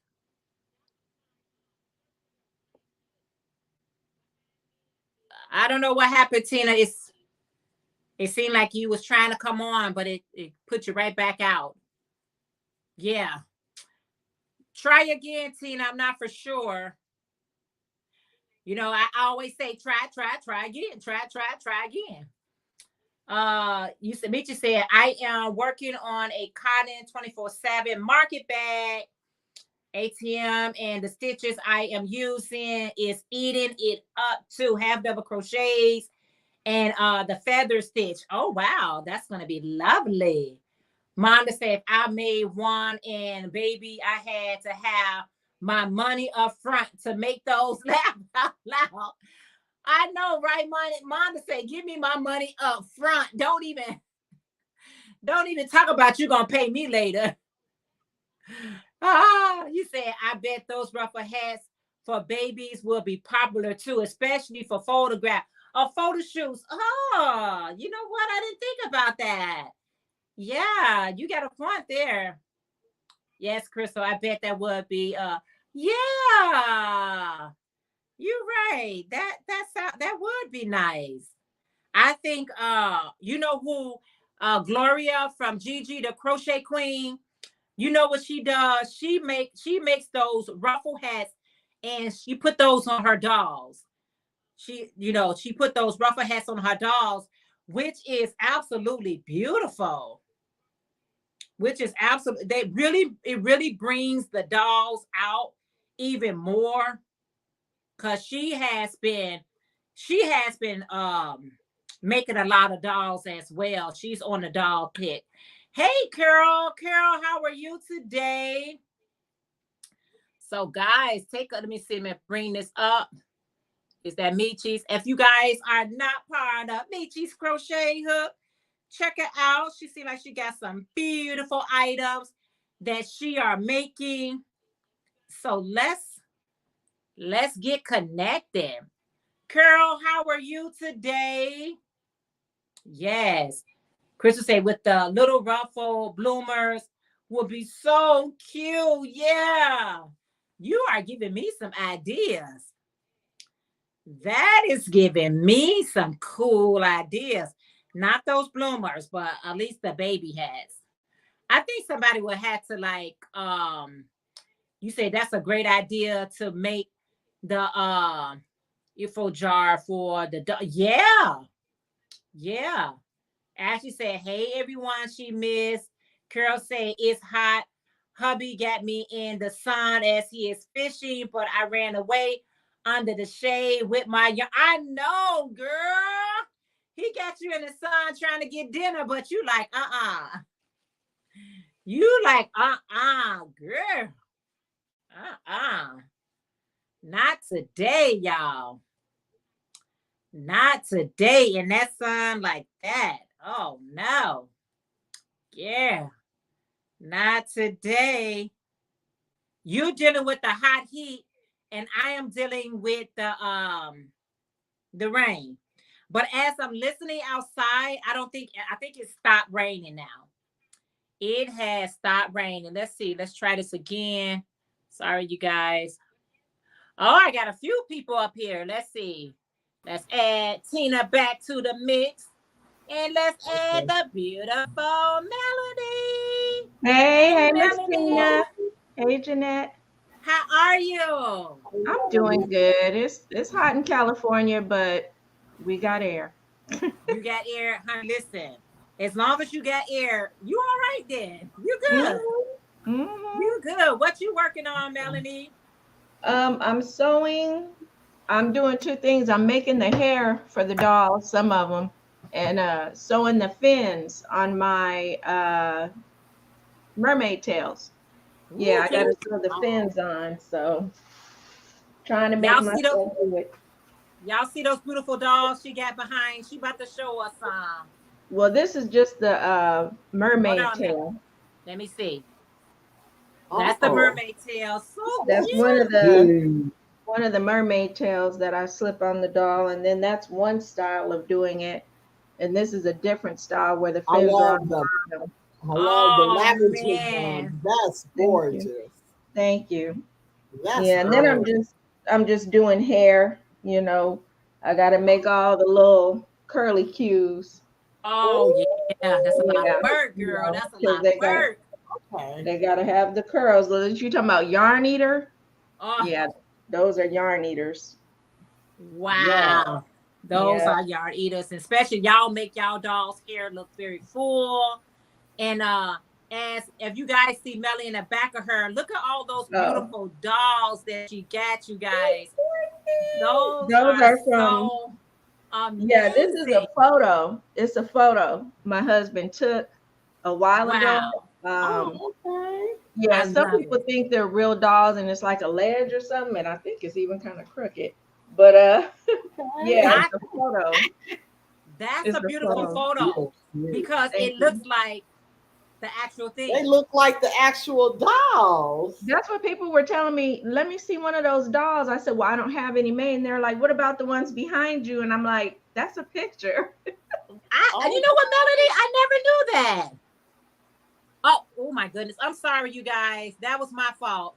I don't know what happened, Tina. It seemed like you was trying to come on, but it put you right back out. Yeah. Try again, Tina. I'm not for sure. You know, I always say try again. Try again. You said Mitchie said I am working on a cotton 24/7 market bag ATM, and the stitches I am using is eating it up too. Half double crochets and the feather stitch. Oh wow, that's gonna be lovely. Monda said if I made one and baby, I had to have my money up front to make those laugh out loud. I know, right? Monda said, give me my money up front. Don't even talk about you gonna pay me later. You said, I bet those ruffle hats for babies will be popular too, especially for photograph or photo shoots. Oh, you know what? I didn't think about that. Yeah, you got a point there. Yes, Crystal, I bet that would be yeah. You're right. That would be nice. I think you know who Gloria from Gigi the Crochet Queen. You know what she does? She makes those ruffle hats and she put those on her dolls. She put those ruffle hats on her dolls, which is absolutely beautiful. Which is absolutely it really brings the dolls out even more because she has been making a lot of dolls as well. She's on the doll pick. Hey Carol, how are you today? So guys, let me see, let me bring this up. Is that Michi's? If you guys are not part of Michi's Crochet Hook, check it out. She seems like she got some beautiful items that she are making. So let's get connected. Carol, how are you today? Yes. Crystal said with the little ruffle bloomers will be so cute. Yeah. You are giving me some ideas. That is giving me some cool ideas. Not those bloomers, but at least the baby hats. I think somebody would have to you say that's a great idea to make the info jar for the yeah. Ashley said, hey everyone, she missed. Carol said it's hot. Hubby got me in the sun as he is fishing, but I ran away under the shade with my I know, girl. He got you in the sun trying to get dinner, but you like, You like, girl. Not today, y'all. Not today in that sun like that. Oh, no. Yeah. Not today. You dealing with the hot heat, and I am dealing with the rain. But as I'm listening outside, I think it stopped raining now. It has stopped raining. Let's see. Let's try this again. Sorry, you guys. Oh, I got a few people up here. Let's see. Let's add Tina back to the mix. And let's add the beautiful Melody. Hey, Miss Tina. Hey, Jeanette. How are you? I'm doing good. It's hot in California, but we got air. You got air, honey. Listen, as long as you got air, you all right then. You good. Mm-hmm. You good. What you working on, Melanie? I'm sewing. I'm doing two things. I'm making the hair for the dolls, some of them, and sewing the fins on my mermaid tails. Yeah, I got to sew the fins on, so trying to make myself do it. Y'all see those beautiful dolls she got behind? She about to show us some. Well, this is just the mermaid tail. Let me see. That's the mermaid tail. So that's cute. One of the mermaid tails that I slip on the doll, and then that's one style of doing it. And this is a different style where the fins are on the bottom. I love the lavender one. That's gorgeous. Thank you. And then I'm just doing hair. You know, I got to make all the little curly cues. Oh yeah, that's a lot of work, girl. That's a lot of work. They got to have the curls. You talking about yarn eater? Oh. Yeah, those are yarn eaters. Wow. Those are yarn eaters, especially y'all make y'all dolls' hair look very full. And as if you guys see Melly in the back of her, look at all those beautiful dolls that she got, you guys. Those are from so amazing. Yeah, this is a photo. It's a photo my husband took a while ago. Yeah, some people think they're real dolls and it's like a ledge or something, and I think it's even kind of crooked. But yeah, it's a photo. That's a beautiful photo because it looks like the actual thing. They look like the actual dolls. That's what people were telling me. Let me see one of those dolls. I said, well, I don't have any made. And they're like, what about the ones behind you? And I'm like, that's a picture. You know what, Melody? I never knew that. Oh my goodness. I'm sorry, you guys. That was my fault.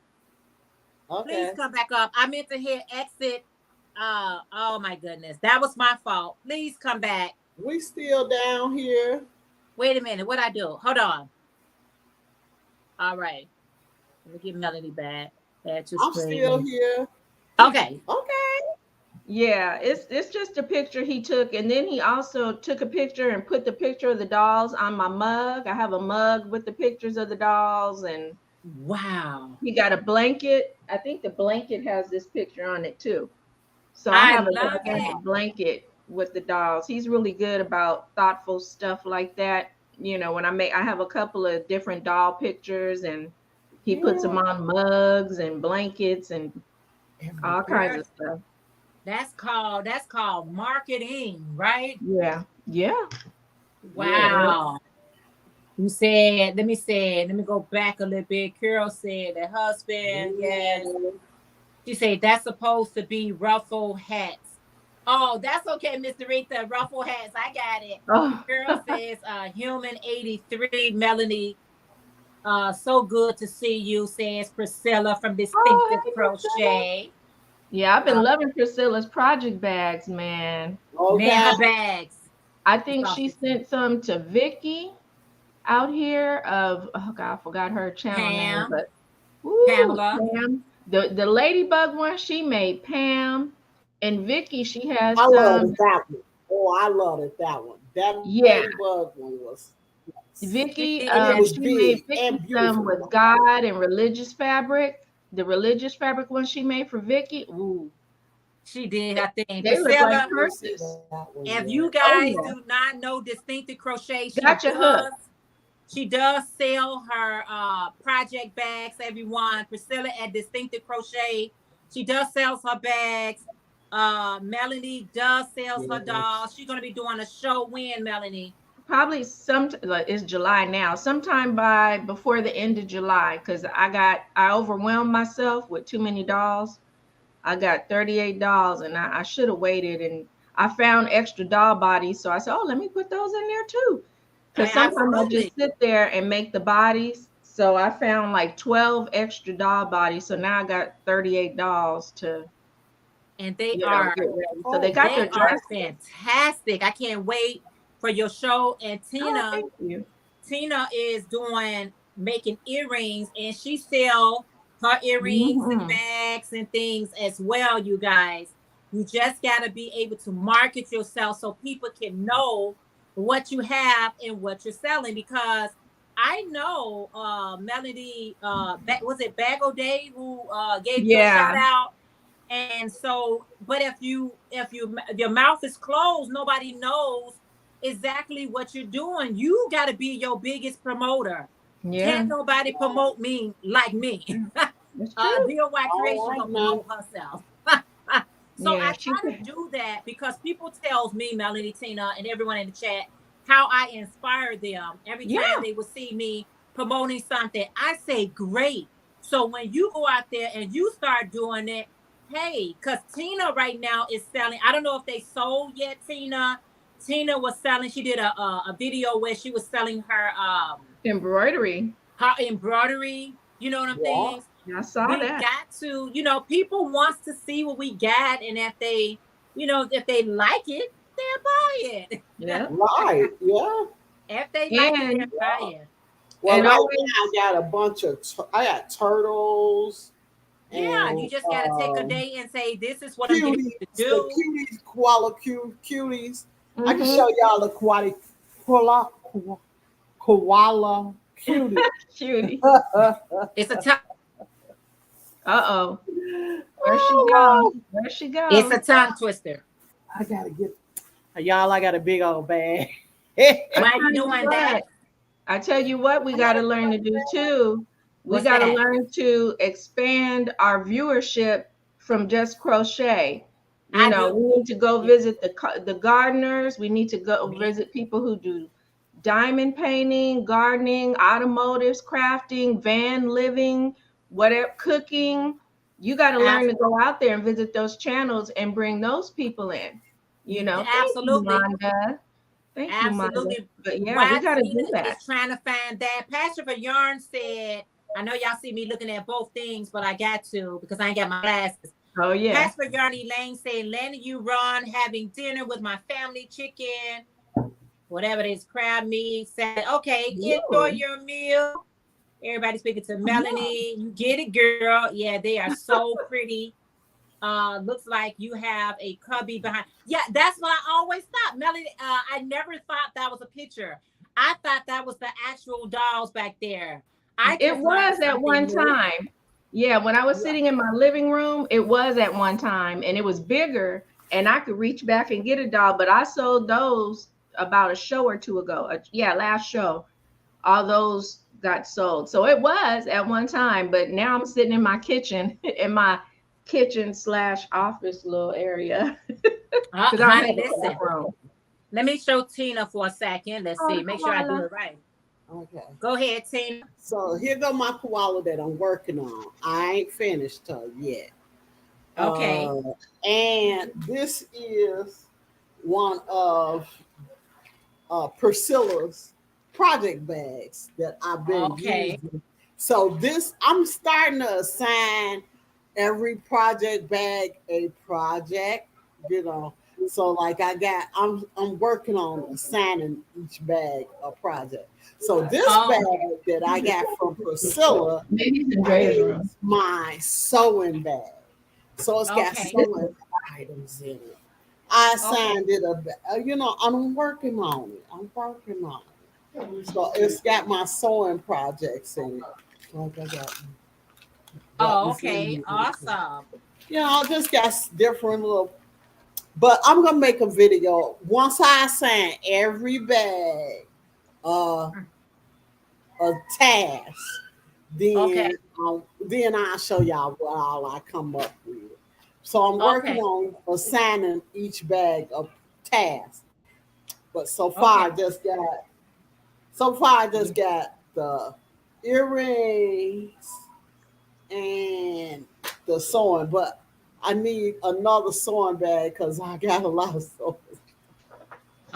Okay. Please come back up. I meant to hit exit. Oh my goodness. That was my fault. Please come back. We still down here. Wait a minute. What'd I do? Hold on. All right. Let me get Melanie back. Add to I'm still screen. here. Okay. Okay. Yeah, it's just a picture he took, and then he also took a picture and put the picture of the dolls on my mug. I have a mug with the pictures of the dolls, and Wow. he got a blanket. I think the blanket has this picture on it too. So I I have a love it. gigantic blanket with the dolls. He's really good about thoughtful stuff like that. You know, when I have a couple of different doll pictures, and he puts them Yeah. on mugs and blankets and all kinds Girl, of stuff. that's called marketing, right? Yeah, yeah, Yeah. yeah. Wow. You said, let me go back a little bit. Carol said the husband, yes. Mhm. She said that's supposed to be ruffle hats. Oh, that's okay, Mr. Rita. Ruffle hats. I got it. Oh, Carol says, human 83, Melanie. So good to see you, says Priscilla from Distinctive oh, hey, Priscilla. Crochet. Yeah, I've been Uh, loving Priscilla's project bags, man. man, Okay. her bags. I It's think off she the sent some to Vicky out here of, oh God, I forgot her channel name, Pam, but ooh, Pamela. Pam. The ladybug one she made, Pam, and Vicky, she has I love some. that one. Oh, I love it. That one. That Yeah, ladybug one was, yes. She Vicky, And it did. was she made big Vicky and some beautiful. with God and religious fabric. The religious fabric one she made for Vicky, ooh, She did her thing. they look like Priscilla, I didn't see purses. that one if yet. you Oh guys yeah, do not know Distinctive Crochet, gotcha hook. she does sell her project bags, everyone. Priscilla at Distinctive Crochet. She does sells her bags. Melanie does sells her Yes. dolls. She's gonna be doing a show when, Melanie. Probably some like it's July now, sometime by before the end of July, because I overwhelmed myself with too many dolls. I got 38 dolls, and I should have waited, and I found extra doll bodies, so I said, oh, let me put those in there too, because sometimes I Absolutely. just sit there and make the bodies. So I found like 12 extra doll bodies, so now I got 38 dolls to And they get are ready. So they Oh, got their they are dresses. fantastic. I can't wait for your show. And Oh, Tina, thank you. Tina is doing making earrings, and she sell her earrings and Mhm. bags and things as well. You guys, you just got to be able to market yourself so people can know what you have and what you're selling. Because I know Melody, was it Bago Day who gave you a shout Yeah, out? And so, but if your mouth is closed, nobody knows exactly what you're doing. You got to be your biggest promoter. yeah, Can't nobody promote me like me. that's true. DIY all Creation right gonna now. promote herself. So Yeah, I she. try to do that because people tells me, Melanie, Tina, and everyone in the chat, how I inspire them every Yeah, time they will see me promoting something. I say, great. So when you go out there and you start doing it, hey, because Tina right now is selling. I don't know if they sold yet, Tina. Tina was selling. She did a video where she was selling embroidery. her embroidery. You know what I'm Yeah. saying? I saw We that. got to, people wants to see what we got, and if they like it, they'll buy it. Yeah, Right. Yeah. If they like it, they'll and buy it. Well, and right always, now I got a bunch of I got turtles Yeah, you and just got to take a day and say, this is what I'm getting cuties, to the do. cuties, koala cuties. I can mm-hmm, show y'all the koala, koala cutie. cutie. It's a tongue. Uh-oh, where she go? Oh, Lord. Where she It's go? a tongue twister. I gotta get y'all. I got a big old bag. I While you tell you doing that, what. I tell you what, we got to learn to do too. We what's got to that? learn to expand our viewership from just crochet. You I know, do. we need to go Yeah. visit the gardeners. We need to go visit people who do diamond painting, gardening, automotives, crafting, van living, whatever, cooking. You got to learn to go out there and visit those channels and bring those people in. You know, thank you, Absolutely. Wanda. Thank you, Maya. Absolutely. But yeah, we Why got to Tina do that. is trying to find that. Pastor for Yarn said, I know y'all see me looking at both things, but I got to because I ain't got my glasses. Oh yeah. Pastor Yarn Elaine said, letting you run, having dinner with my family, chicken, whatever it is, crab meat. Said, okay, enjoy Ooh, your meal. Everybody speaking to Melanie. You get it, girl. Yeah, they are so pretty. Looks like you have a cubby behind. Yeah, that's what I always thought. Melanie, I never thought that was a picture. I thought that was the actual dolls back there. I It just learned was at something one new. time. Yeah, when I was Yeah. sitting in my living room, it was at one time, and it was bigger, and I could reach back and get a doll. But I sold those about a show or two ago. Yeah, last show, all those got sold. So it was at one time, but now I'm sitting in my kitchen, in my kitchen / office little area, because I don't Honey, have listen. enough room. Let me show Tina for a second. Let's see. Make sure I do it right. Okay. Go ahead, Tina. So here go my koala that I'm working on. I ain't finished her yet. Okay. And this is one of Priscilla's project bags that I've been Okay. using. So this, I'm starting to assign every project bag a project, you know. So like I'm working on assigning each bag a project. So this Oh, bag that I got from Priscilla Maybe it's in Dre's room. is my sewing bag. So it's got Okay. sewing items in it. I okay. assigned it you know, I'm working on it. I'm working on it. So it's got my sewing projects in it. Like I got Oh, buttons in okay. it. Awesome. You know, I just got different little, but I'm gonna make a video once I assign every bag a task. Okay. Then I'll show y'all what all I come up with. So I'm working Okay. on assigning each bag a task. But so far Okay. I just got the earrings and the sewing, but I need another sewing bag because I got a lot of sewing.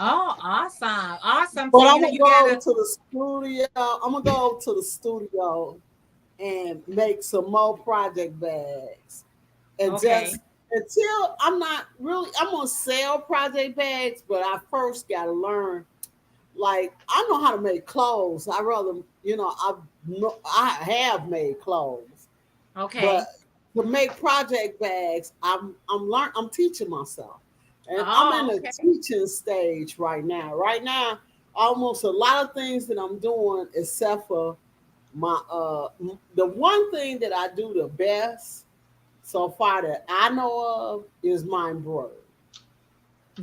Oh, awesome. Awesome, But I'm Tina. gonna You go gotta to the studio. I'm gonna go to the studio and make some more project bags. And okay. just until I'm gonna sell project bags, but I first gotta learn. Like I know how to make clothes. I rather, you know, I have made clothes, Okay. but to make project bags, I'm teaching myself, and I'm Oh, in the okay. teaching stage right now. Right now, almost a lot of things that I'm doing, except for my the one thing that I do the best so far that I know of is my embroidery.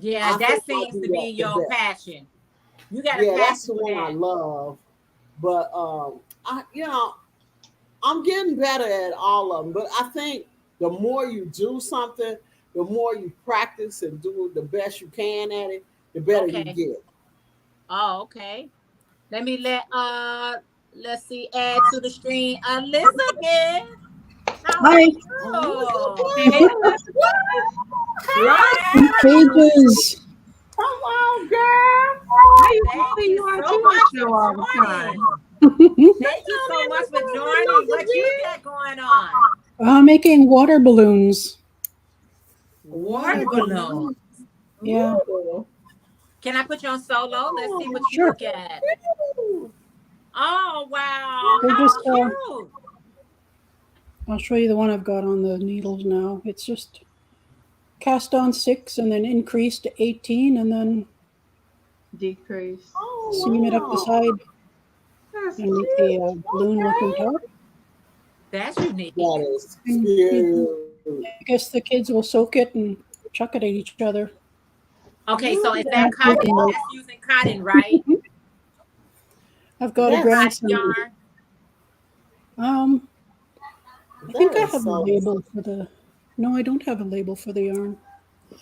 Yeah, I think that I seems do to that be the your best. passion. You got a Yeah, that's passion the for one I that. love. But I'm getting better at all of them. But I think the more you do something, the more you practice and do the best you can at it, the better you Okay. get. Oh, okay. Let me let's see, add to the stream. Elizabeth, how are Hi, you? Hey, Hi, pages. come on, girl. why you Thank calling you you on so too much show for all the time? joining. Thank you so much for joining. What you got going on? Making water balloons. Water Water balloon. balloon. Yeah, Ooh. Can I put you on solo? Let's see what you sure. look at. Oh wow, They're how just, cute. I'll show you the one I've got on the needles now. It's just cast on 6 and then increase to 18 and then Decrease. seam it up the Oh, side That's and make the cute. balloon looking wow. top. That's unique. That is And I guess the kids will soak it and chuck it at each other. Okay, so is that Not cotton? taking That's using cotton, right? I've Is got a that That's cotton grandson. yarn? Um, I that think I is have a so. label for the. No, I don't have a label for the yarn.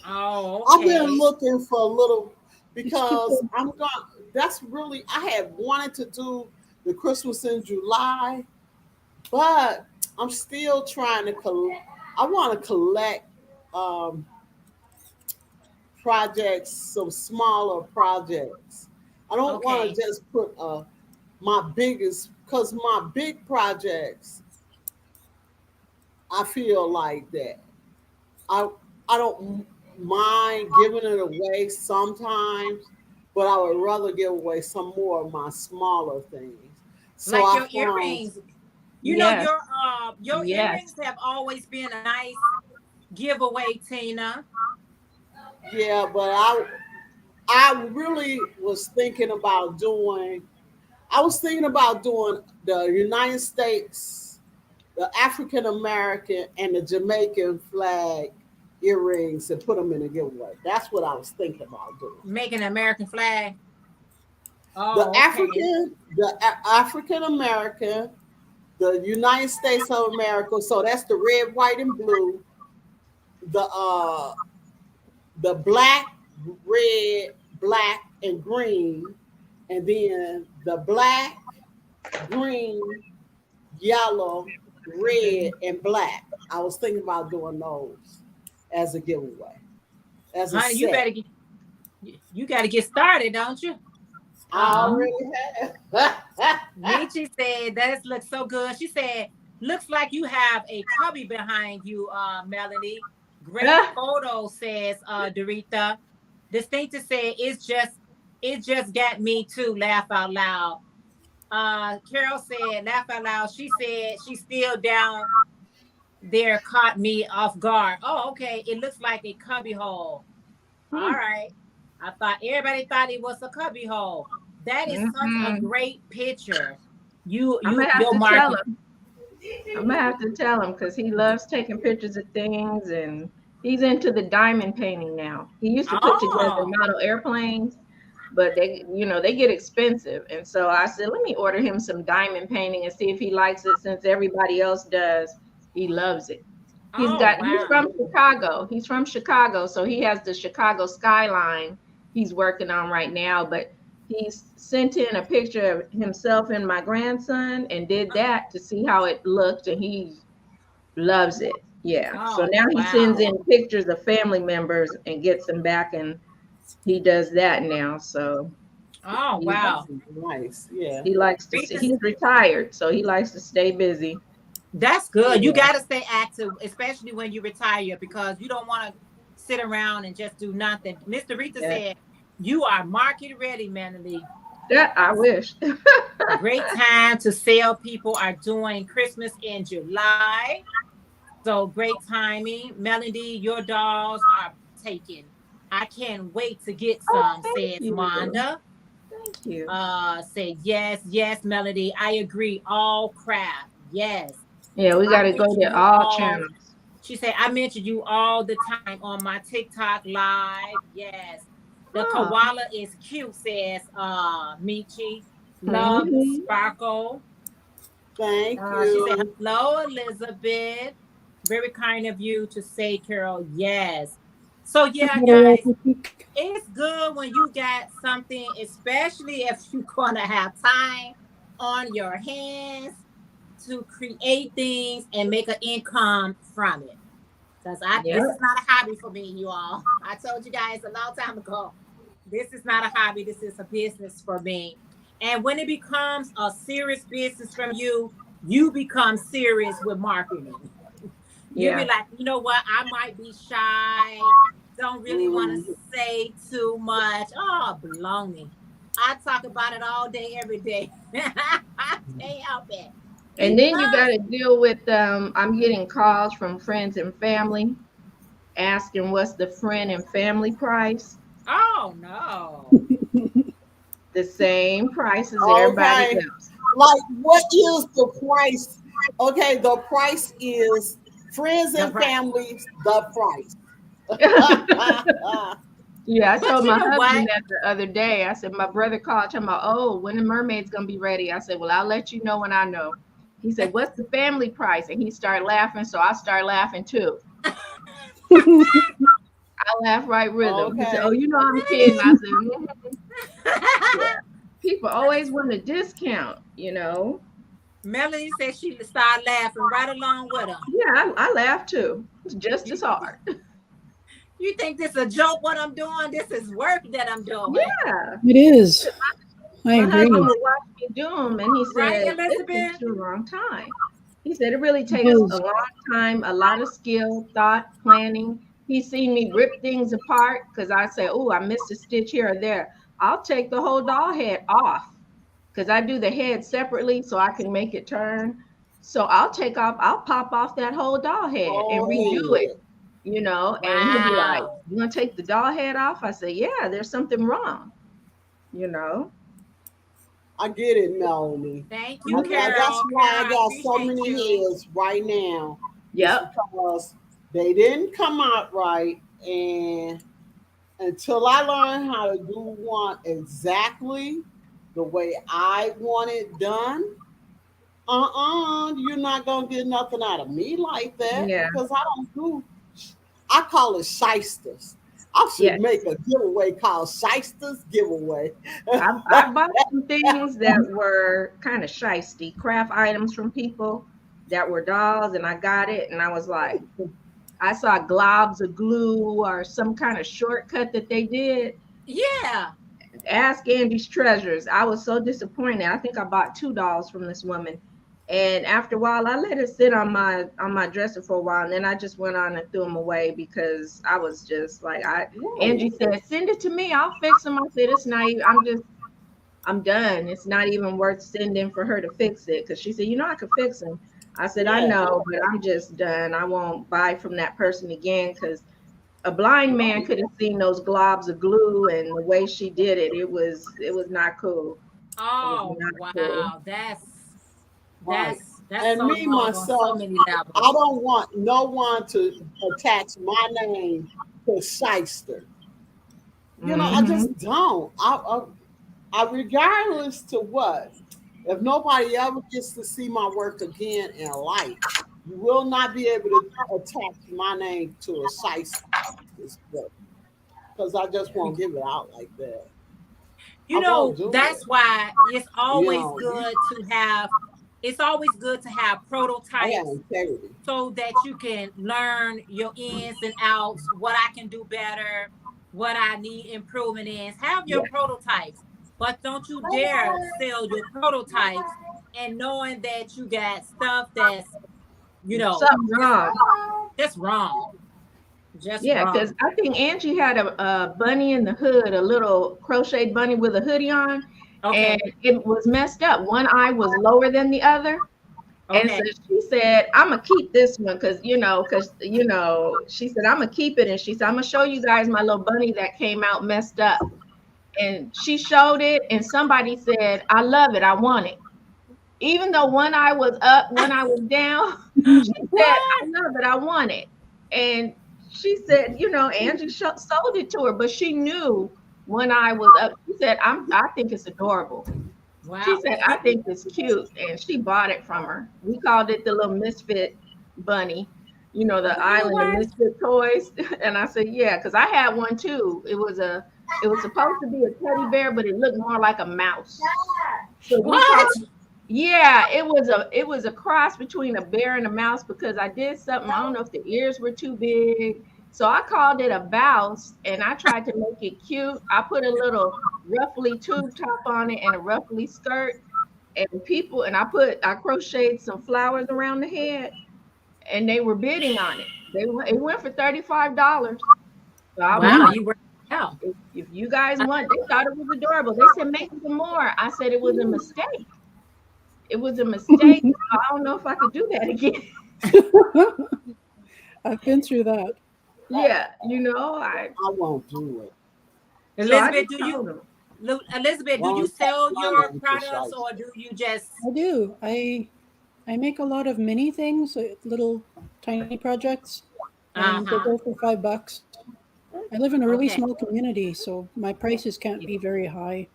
Oh, I've been okay. looking for a little It's just because I'm going. That's really I had wanted to do the Christmas in July, but I'm still trying to I want to collect um, projects, some smaller projects. I don't want Okay. to just put my biggest because my big projects. I feel like that. I I don't mind giving it away sometimes, but I would rather give away some more of my smaller things. So Like I your found, earrings. You know, Yes. your Yes. earrings have always been a nice giveaway, Tina. yeah, but I really was thinking about doing. I was thinking about doing the United States, the African American, and the Jamaican flag earrings and put them in a giveaway. That's what I was thinking about doing. Making an American flag. The Oh, okay. African, African American, the United States of America. So that's the red, white, and blue. The the black, red, black, and green, and then the black, green, yellow, red, and black. I was thinking about doing those as a giveaway, as a Honey, set. you gotta get started, don't you? I Uh, already have. Nietzsche said that looks so good. She said, looks like you have a cubby behind you, Melanie. Great photo, says Dorita. Distinctive said it just got me too. Laugh out loud. Carol said, laugh out loud. She said she's still down there, caught me off guard. Oh, okay. It looks like a cubby hole. All right. I thought everybody thought it was a cubby hole. That is such a great picture. I'm gonna have to tell him. I'm gonna have to tell him because he loves taking pictures of things and he's into the diamond painting now. He used to put together model airplanes, but they get expensive. And so I said, let me order him some diamond painting and see if he likes it since everybody else does. He loves it. He's from Chicago. He's from Chicago, so he has the Chicago skyline he's working on right now, but he's sent in a picture of himself and my grandson and did that to see how it looked, and he loves it. Yeah. So now he sends in pictures of family members and gets them back, and he does that now. So nice. Yeah. He likes to see. He's retired, so he likes to stay busy. That's good. You got to stay active, especially when you retire, because you don't want to sit around and just do nothing. Mr. Rita said, you are market ready, Melanie. Yeah, I wish. Great time to sell. People are doing Christmas in July. So great timing. Melody, your dolls are taken. I can't wait to get some, says Wanda. Thank you. Said, yes, Melody. I agree. All craft. Yes. Yeah, we got to go to all channels. She said, I mentioned you all the time on my TikTok live. Yes. The koala is cute, says Michi. Love Sparkle. Thank you. She said, hello, Elizabeth. Very kind of you to say, Carol. Yes. So, yeah, guys, it's good when you got something, especially if you're going to have time on your hands to create things and make an income from it. Because this is not a hobby for me, you all. I told you guys a long time ago, this is not a hobby. This is a business for me. And when it becomes a serious business from you, you become serious with marketing. You'll be like, you know what? I might be shy. Don't really want to say too much. Oh, baloney. I talk about it all day, every day. I can't help it. And then you got to deal with, I'm getting calls from friends and family asking what's the friend and family price. Oh, no. The same price as everybody else. Like, what is the price? Okay, the price is friends and family, the price. Yeah, I told my husband that the other day. I said, my brother called talking about, when the mermaid's going to be ready. I said, well, I'll let you know when I know. He said, what's the family price? And he started laughing, so I started laughing too. I laughed right with him. He said, I'm kidding. I said, yeah. People always want a discount, Melanie said she started laughing right along with him. Yeah, I laughed too. It's just as hard. You think this is a joke what I'm doing? This is work that I'm doing. Yeah. It is. I agree. My husband would watch me do them, and he said, right, Elizabeth? This is the wrong time. He said, it really takes a long time, a lot of skill, thought, planning. He's seen me rip things apart because I say, I missed a stitch here or there. I'll take the whole doll head off because I do the head separately so I can make it turn. So I'll pop off that whole doll head and redo it, you know, and he'll be like, Wow. "You gonna take the doll head off?" I say, "Yeah, there's something wrong," you know. I get it, Melanie. Thank you, Okay. Carol. That's why Carol, I got so appreciate many you. heads right now. Yep. Because they didn't come out right, and until I learn how to do one exactly the way I want it done, you're not gonna get nothing out of me like that Yeah. because I don't do. I call it shysters. I should Yes. make a giveaway called Shysters Giveaway. I bought some things that were kind of shisty, craft items from people that were dolls, and I got it, and I was like, I saw globs of glue or some kind of shortcut that they did. Yeah. Ask Angie's Treasures. I was so disappointed. I think I bought 2 dolls from this woman. And after a while, I let it sit on my dresser for a while, and then I just went on and threw them away because I was just like, Angie said, "Send it to me. I'll fix them." I said, "It's not. I'm done. It's not even worth sending for her to fix it." Because she said, "You know, I could fix them." I said, "I Yeah. know, but I'm just done. I won't buy from that person again because a blind man could have seen those globs of glue and the way she did it. It was not cool. It was Oh, not cool. wow. Right. That's And so me wrong on so myself, many I levels. don't want no one to attach my name to shyster. You know, I Mhm. just don't. I regardless to what, if nobody ever gets to see my work again in life, you will not be able to attach my name to a shyster because I just won't give it out like that. You I won't know, do it. that's why You know, it's always good to have I got prototypes integrity. so that you can learn your ins and outs, what I can do better, what I need improvement in. Have Yeah. your prototypes, but don't you dare sell your prototypes and knowing that you got stuff that's, Something's wrong. just wrong. Just Yeah, because wrong. I think Angie had a bunny in the hood, a little crocheted bunny with a hoodie on, and Okay. it was messed up. One eye was lower than the other. And so Okay. she said, "I'm gonna keep this one because she said I'm gonna keep it." And she said, "I'm gonna show you guys my little bunny that came out messed up." And she showed it, and somebody said, "I love it. I want it." Even though one eye was up, one eye was down, she said, "I What? love it. I want it." And she said, Angie sold it to her, but she knew one eye was up. She said, I think it's adorable." She Wow. said, "I think it's cute," and she bought it from her. We called it the little misfit bunny, the You know island of what? misfit toys. And I said, "Yeah," because I had one too. It was supposed to be a teddy bear, but it looked more like a mouse. So we What? called, yeah, it was a cross between a bear and a mouse because I did something. I don't know if the ears were too big. So I called it a bouse and I tried to make it cute. I put a little ruffly tube top on it and a ruffly skirt and I crocheted some flowers around the head and they were bidding on it. It went for $35. So I was Wow, like, you were out. if you guys want, they thought it was adorable. They said make some more. I said it was a mistake. It was a mistake. I don't know if I could do that again. I've been through that. Yeah, I won't do it. so I Elizabeth, just told them. Elizabeth, do you Won't sell touch my your name to products shyster. or do you just I do. I make a lot of mini things, little tiny projects, and they uh-huh. go for $5. I live in a really Okay. small community, so my prices can't be very high.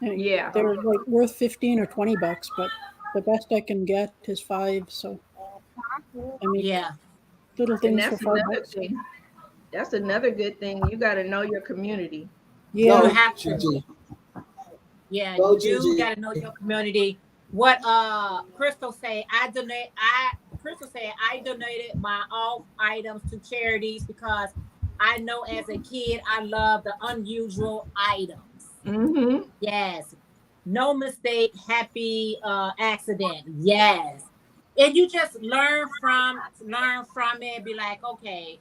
Yeah. They're like worth 15 or $20, but the best I can get is 5. So I make Yeah. little And things for that's another $5. thing. That's another good thing. You got to know your community. You Yeah, Go, have to. Gigi. Yeah, Go, you do Gigi. gotta know your community. What Crystal say, Crystal said I donated my all items to charities because I know as a kid I love the unusual items. Mm-hmm. Yes. No mistake, happy accident. Yes. And you just learn from it, be like, okay,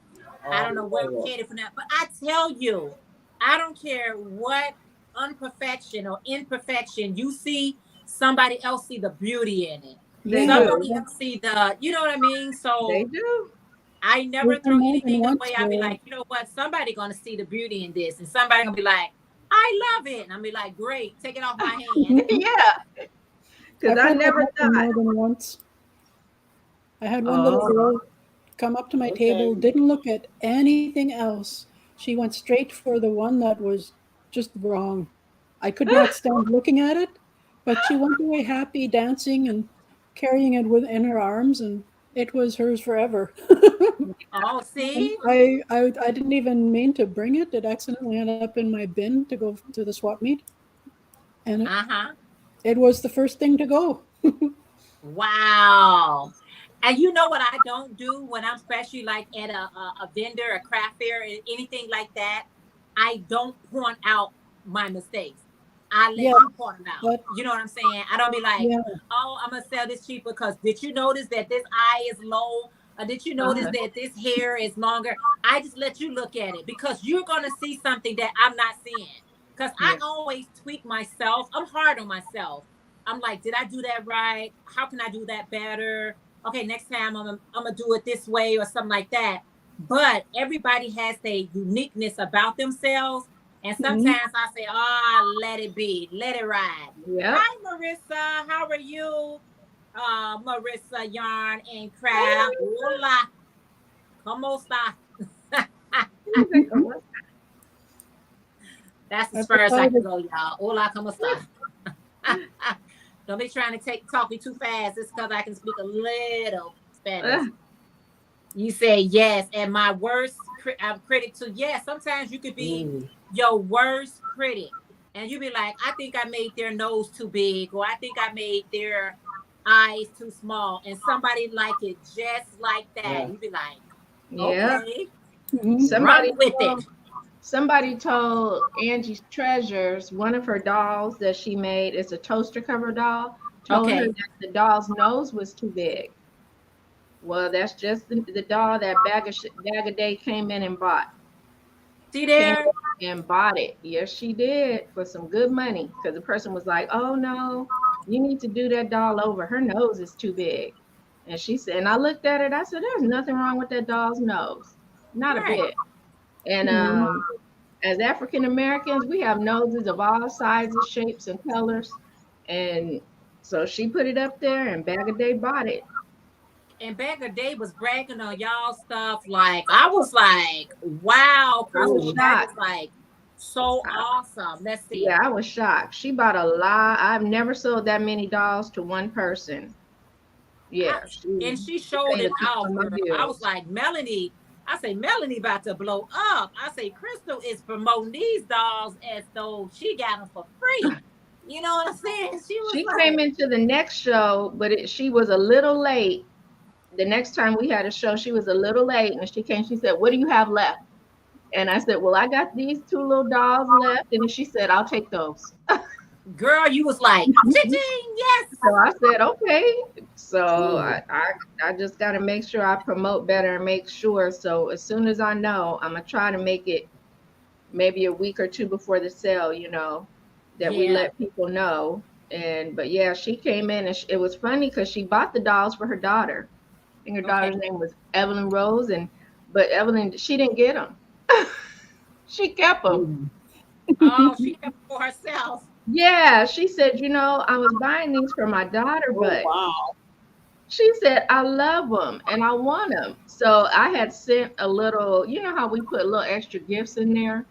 I don't know where I'm headed for that. But I tell you, I don't care what unperfection or imperfection you see, somebody else see the beauty in it. They Yeah. Somebody do. else see the, you know what I mean? They So do. I never We've throw done more than anything once away. I'll be where like, you know what? Somebody gonna see the beauty in this, and somebody gonna be like, I love it. And I'll be like, great, take it off my hand. Yeah, because I've I had that never happen thought. more than once. I had one little Oh, girl come up to my table, Okay. didn't look at anything else. She went straight for the one that was just wrong. I could not stand looking at it, but she went away happy, dancing and carrying it within her arms, and it was hers forever. Oh, And see? I didn't even mean to bring it. It accidentally ended up in my bin to go to the swap meet, and Uh-huh. it was the first thing to go. Wow. And you know what I don't do when I'm especially like at a vendor, a craft fair, anything like that? I don't point out my mistakes. I let Yeah, you point them out. but You know what I'm saying? I don't be like, yeah, oh, I'm gonna sell this cheaper because did you notice that this eye is low? Or did you notice uh-huh. that this hair is longer? I just let you look at it because you're gonna see something that I'm not seeing. Because I Yeah. always tweak myself. I'm hard on myself. I'm like, did I do that right? How can I do that better? Okay, next time I'm gonna do it this way or something like that. But everybody has their uniqueness about themselves. And mhm. sometimes I say, oh, let it be, let it ride. Yep. Hi, Marissa. How are you? Marissa Yarn and Craft. Hola. ¿Cómo está? That's as I've far as I can decided, go, y'all. Hola, ¿cómo está? Don't be trying to talk me too fast. It's because I can speak a little Spanish. You say yes, and my worst critic too. Yes, sometimes you could be Mm. your worst critic, and you be like, I think I made their nose too big, or I think I made their eyes too small, and somebody like it just like that. Yeah. You be like, Yeah. okay, mhm. Somebody run with it. told somebody told Angie's Treasures, one of her dolls that she made is a toaster cover doll, told her Okay, that the doll's nose was too big. Well, that's just the doll that Bag of Day came in and bought. see Came there. and bought it. Yes, she did for some good money because the person was like, "Oh no, you need to do that doll over. Her nose is too big." And she said, and I looked at it. I said, "There's nothing wrong with that doll's nose, not a Right. bit." And Mhm. as African Americans, we have noses of all sizes, shapes, and colors. And so she put it up there, and Bag of Day bought it. And Bagger Day was bragging on y'all stuff. Like I was like, wow, I was Crystal, Mm. that is shocked. like so I, awesome. Let's see. yeah, I was shocked. She bought a lot. I've never sold that many dolls to one person. I, Yeah, and she she showed paid it attention off, on my girl. I was bills. like, Melanie. I say Melanie about to blow up. I say Crystal is promoting these dolls as though she got them for free. You know what I'm saying? She was She came like, into the next show, but she was a little late. The next time we had a show, she was a little late, and she came. She said, "What do you have left?" And I said, "Well, I got these two little dolls left." And she said, "I'll take those." girl, you was like, ching, yes. So I said, "Okay." So Mm. I just got to make sure I promote better and make sure. So as soon as I know, I'm gonna try to make it maybe a week or two before the sale. That we Yeah. let people know. And but yeah, she came in and it was funny because she bought the dolls for her daughter. I think her Okay. daughter's name was Evelyn Rose, but Evelyn, she didn't get them. She kept them. Mm. Oh, she kept it for herself. Yeah, she said, I was buying these for my daughter, Oh but wow. she said, I love them and I want them. So I had sent a little, how we put little extra gifts in there?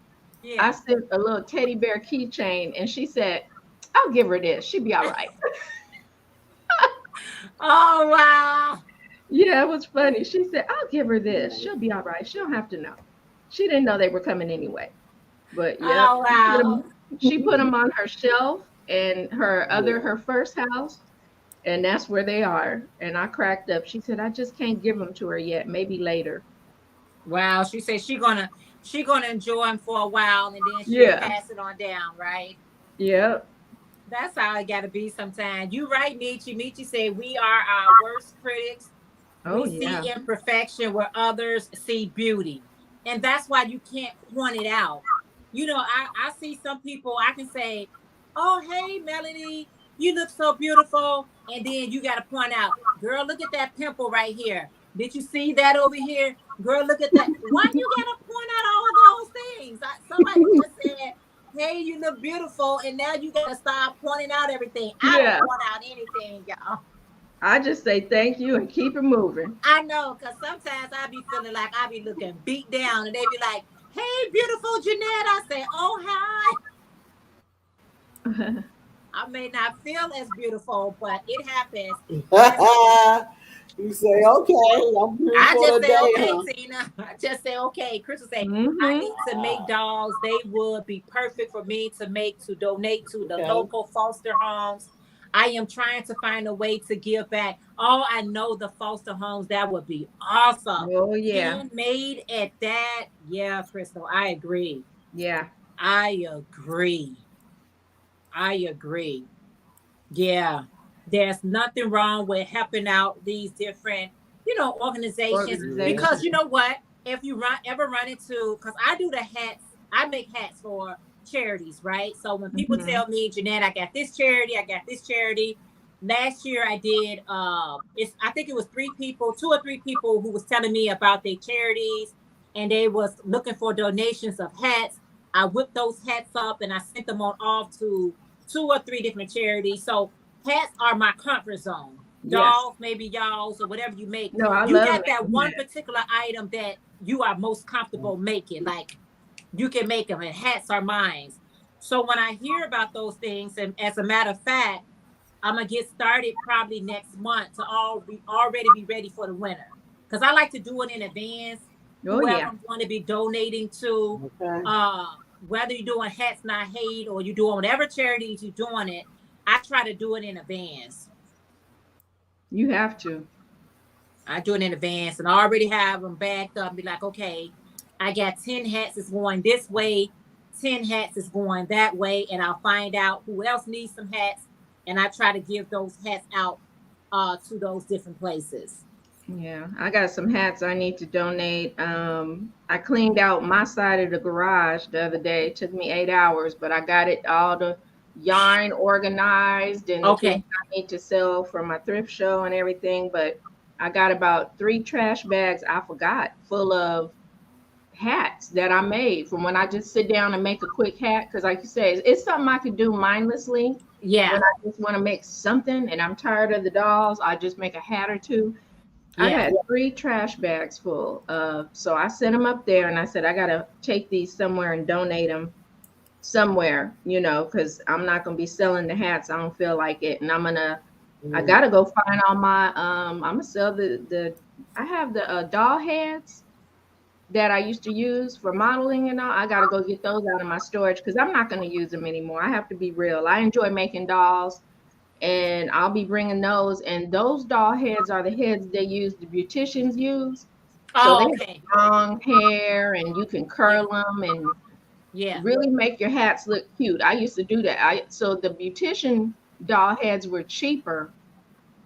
I Yeah. sent a little teddy bear keychain and she said, I'll give her this. She'll be all right. Oh wow. Yeah, it was funny. She said, I'll give her this. She'll be all right. She don't have to know. She didn't know they were coming anyway. But yep, Oh wow. she put them on her shelf in Yeah. her first house, and that's where they are. And I cracked up. She said, I just can't give them to her yet. Maybe later. Wow. She said she gonna enjoy him for a while and then she'll Yeah. pass it on down, right? Yep. That's how it gotta be sometimes. You right, Michi. Michi said we are our worst critics. Oh We yeah. see imperfection where others see beauty. And that's why you can't point it out. I see some people I can say, oh hey Melanie, you look so beautiful. And then you got to point out, girl, look at that pimple right here. Did you see that over here? Girl, look at that. Why you got to point out all those things? Somebody just said, hey, you look beautiful. And now you got to start pointing out everything. I Yeah. don't point out anything, y'all. I just say thank you and keep it moving. I know, because sometimes I be feeling like I be looking beat down. And they be like, hey, beautiful Jeanette. I say, oh, hi. I may not feel as beautiful, but it happens. You say, okay, I'm beautiful I just today. say, okay, Huh? Tina. I just say, okay. Crystal say, I Mhm. need to make dolls. They would be perfect for me to donate to the Okay. local foster homes. I am trying to find a way to give back. Oh, I know the foster homes. That would be awesome. Oh yeah. Handmade at that. Yeah, Crystal, I agree. Yeah. I agree. I agree. Yeah. There's nothing wrong with helping out these different, organizations. Because Organizations. you know what? If you ever run into, because I do the hats, I make hats for charities, right? So when people Mhm. tell me, Jeanette, I got this charity, I got this charity. Last year I did I think it was 2 or 3 people who was telling me about their charities, and they was looking for donations of hats. I whipped those hats up and I sent them on off to 2 or 3 different charities. So hats are my comfort zone. Yes. Dolls, maybe y'alls, or whatever you make. No, I You love got that making one that. particular item that you are most comfortable making. Like you can make them, and hats are mine. So when I hear about those things, and as a matter of fact, I'm gonna get started probably next month to already be ready for the winter. Because I like to do it in advance. Oh Whoever yeah. I'm going to be donating to, Okay. whether you're doing Hats Not Hate or you're doing whatever charities you're doing it, I try to do it in advance. You have to. I do it in advance and I already have them backed up and be like, okay, I got 10 hats is going this way, 10 hats is going that way, and I'll find out who else needs some hats, and I try to give those hats out to those different places. Yeah, I got some hats I need to donate. I cleaned out my side of the garage the other day. It took me 8 hours, but I got it all the yarn organized and the Okay. things I need to sell for my thrift show and everything. But I got about 3 trash bags I forgot full of hats that I made from when I just sit down and make a quick hat. Because, like you said, it's something I could do mindlessly Yeah. when I just want to make something and I'm tired of the dolls. I just make a hat or two. I Yeah. had 3 trash bags full of, so I sent them up there and I said, I got to take these somewhere and donate them somewhere, because I'm not going to be selling the hats. I don't feel like it. And I got to go find all my, I'm going to sell I have the doll heads that I used to use for modeling and all. I got to go get those out of my storage because I'm not going to use them anymore. I have to be real. I enjoy making dolls. And I'll be bringing those. And those doll heads are the heads the beauticians use. So they Oh, have okay. long hair and you can curl them and Yeah. really make your hats look cute. I used to do that. So the beautician doll heads were cheaper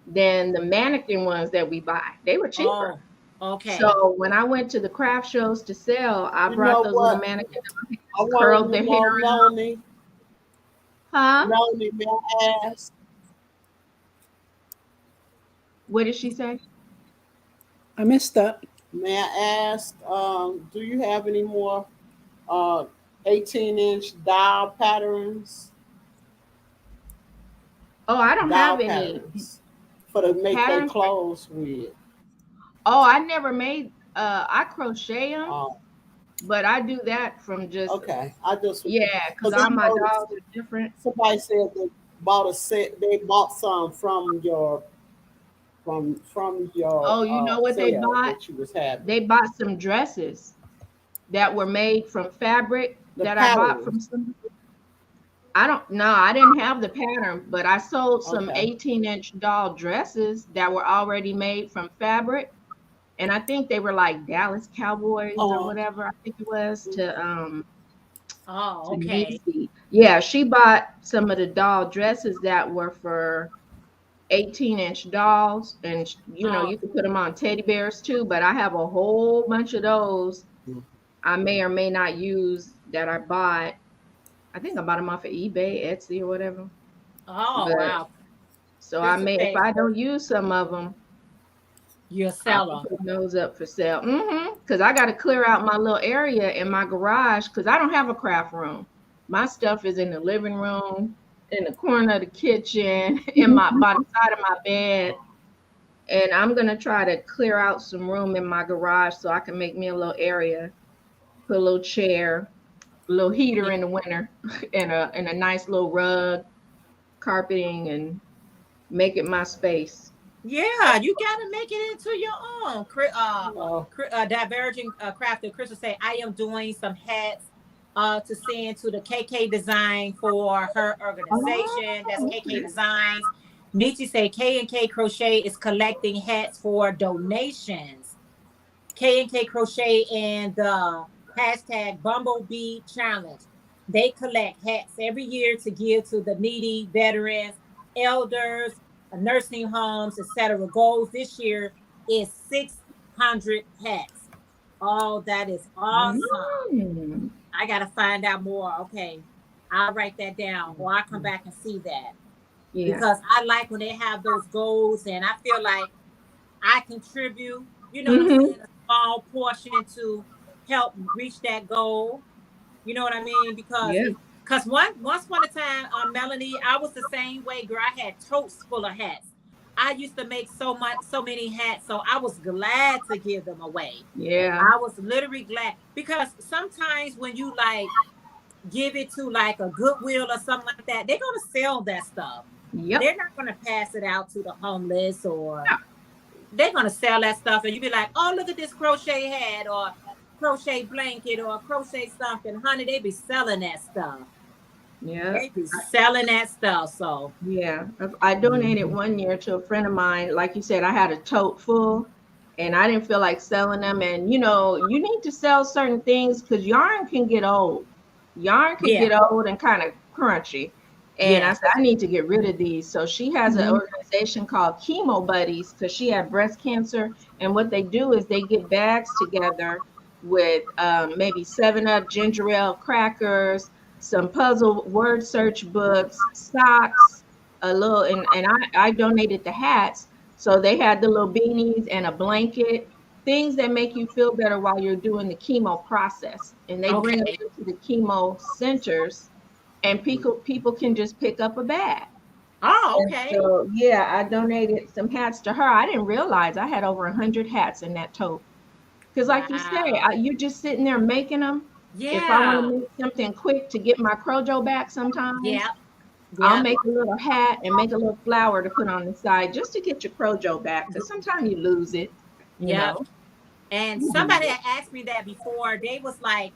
than the mannequin ones that we buy. They were cheaper. Oh, okay. So when I went to the craft shows to sell, I You brought know those what? little mannequins, I curled wanted their to hair know, in. Melanie. Huh? Melanie, may I ask? What did she say? I missed that. May I ask? Do you have any more 18-inch dial patterns? Oh, I don't Dial have any patterns for to make their patterns. clothes with. Oh, I never made. I crochet them, Oh, but I do that from just okay. I just yeah, because because I all my noticed dolls are different. somebody said they bought a set. They bought some from your Oh, you know what they sale bought? that you was having. They bought some dresses that were made from fabric The that I bought from patterns. some. I don't know. I didn't have the pattern, but I sold some Okay. 18-inch doll dresses that were already made from fabric. And I think they were like Dallas Cowboys or Oh, whatever I think it was Oh, to okay. Yeezy. Yeah, she bought some of the doll dresses that were for 18-inch dolls, and Oh, you can put them on teddy bears too. But I have a whole bunch of those I may or may not use that I bought. I think I bought them off of eBay, Etsy, or whatever. Oh, But wow. so This I is may, if a I don't use some of them, you're a I'll be seller. putting those up for sale. Because I got to clear out my little area in my garage because I don't have a craft room. My stuff is in the living room, in the corner of the kitchen, in my by the side of my bed. And I'm gonna try to clear out some room in my garage so I can make me a little area, put a little chair, a little heater in the winter, and a nice little rug, carpeting, and make it my space. Yeah, you gotta make it into your own. Uh, Diverging crafter Crystal say, I am doing some hats to send to the KK Design for her organization. That's Oh, KK okay. Designs. Nietzsche say K&K Crochet is collecting hats for donations. K&K Crochet and the hashtag Bumblebee Challenge. They collect hats every year to give to the needy veterans, elders, nursing homes, etc. Goals this year is 600 hats. Oh, that is awesome. Mm, I got to find out more. Okay. I'll write that down or I'll come back and see that yeah. because I like when they have those goals and I feel like I contribute, you know what I'm Hmm. saying, a small portion to help reach that goal. You know what I mean? Yeah. Because once upon a time, Melanie, I was the same way, girl. I had totes full of hats. I used to make so many hats, so I was glad to give them away. Yeah. I was literally glad because sometimes when you like give it to like a Goodwill or something like that, they're gonna sell that stuff. Yep. They're not gonna pass it out to the homeless or they're gonna sell that stuff and you be like, oh, look at this crochet hat or crochet blanket or crochet something. Honey, they be selling that stuff. Yeah. They be selling that stuff. So Yeah, I donated mhm. one year to a friend of mine. Like you said, I had a tote full and I didn't feel like selling them. And you need to sell certain things because yarn can get old. Yarn could yeah, get old and kind of crunchy. And I yeah. said, I need to get rid of these. So she has an Mhm. organization called Chemo Buddies because she had breast cancer. And what they do is they get bags together with maybe 7 Up ginger ale crackers, some puzzle word search books, socks, a little, and I donated the hats. So they had the little beanies and a blanket, things that make you feel better while you're doing the chemo process. And they bring them Okay. into the chemo centers, and people can just pick up a bag. Oh, And okay. so, yeah, I donated some hats to her. I didn't realize I had over 100 hats in that tote. Because, like you say, Wow. you're just sitting there making them. If I want to Yeah. make something quick to get my Crojo back Yeah. sometimes, I'll Yeah. make a little hat and make a little flower to put on the side just to get your Crojo back. Because sometimes you lose it, you Yeah. know. And Mhm. somebody had asked me that before. They was like,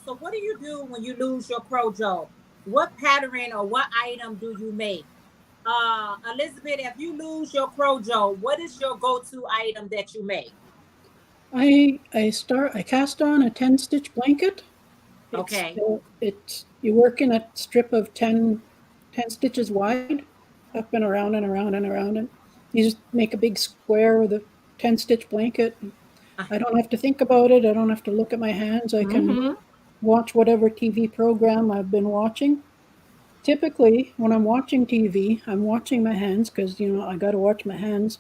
so what do you do when you lose your Crojo? What pattern or what item do you make? Elizabeth, if you lose your Crojo, what is your go-to item that you make? I cast on a 10 stitch blanket. Okay. It's you work in a strip of 10 stitches wide, up and around and around and around, and you just make a big square with a 10 stitch blanket. Uh, I don't have to think about it. I don't have to look at my hands. I can Mhm. watch whatever TV program I've been watching. Typically, when I'm watching TV, I'm watching my hands because I got to watch my hands.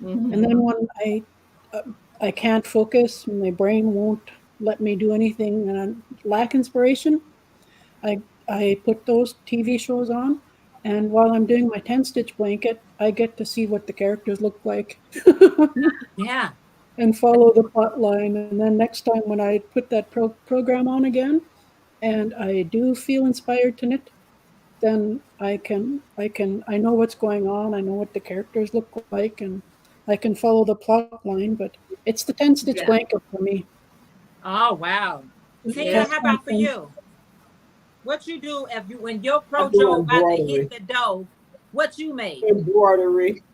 And Mhm. then when uh, I can't focus, my brain won't let me do anything, and I lack inspiration. I put those TV shows on, and while I'm doing my 10 stitch blanket, I get to see what the characters look like yeah. and follow the plot line. And then next time when I put that program on again, and I do feel inspired to knit, then I know what's going on. I know what the characters look like, and I can follow the plot line. But it's the 10 stitch Yeah. blanket for me. Oh wow. Just Tina, Yeah. cast how on about for 10. you? What you do if you when your I do Crojo about to hit embroidery, the dough? What you make? embroidery,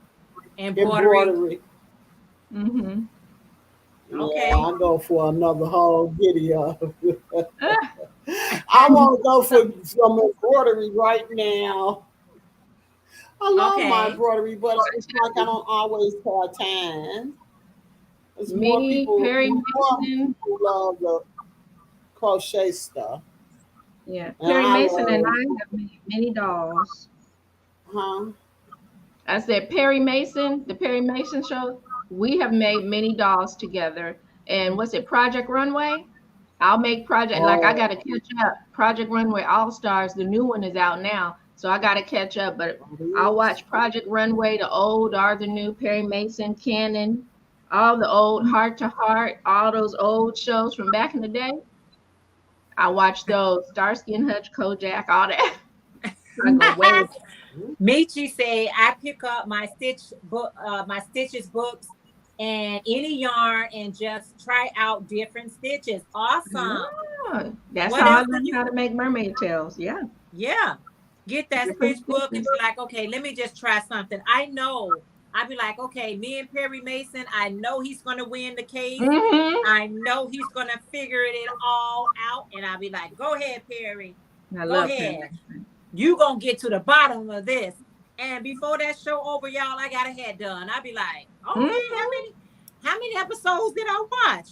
Embroidery. embroidery. Mhm. Yeah, Okay. I go for another whole video. Ah, I want to go So for some embroidery right now. I love my okay. embroidery, but it's like I don't always have time. There's me, Perry more Mason. people love the crochet stuff, Yeah, and Perry I Mason and love. I have made many dolls. Huh? I said Perry Mason, the Perry Mason show. We have made many dolls together. And what's it, Project Runway? I'll make Project, like I Oh, gotta catch up. Project Runway All Stars, the new one is out now. So I gotta catch up. But it I'll is. watch Project Runway, the old or the new, Perry Mason, Cannon, all the old Heart to Heart, all those old shows from back in the day. I watch those. Starsky and Hutch, Kojak, all that. I go way. Michi say I pick up my my stitches books and any yarn and just try out different stitches. Awesome. Yeah, that's What how I else do learned you? how to make mermaid tails. Yeah, Yeah. Get that different stitch book and stitches. be like, okay, let me just try something. I know. I'd be like, okay, me and Perry Mason, I know he's gonna win the case. Mm-hmm. I know he's gonna figure it all out. And I'll be like, go ahead, Perry. I Go love Perry ahead. Mason. You gonna get to the bottom of this. And before that show over, y'all, I got a head done. I'd be like, okay, Mm-hmm. how many episodes did I watch?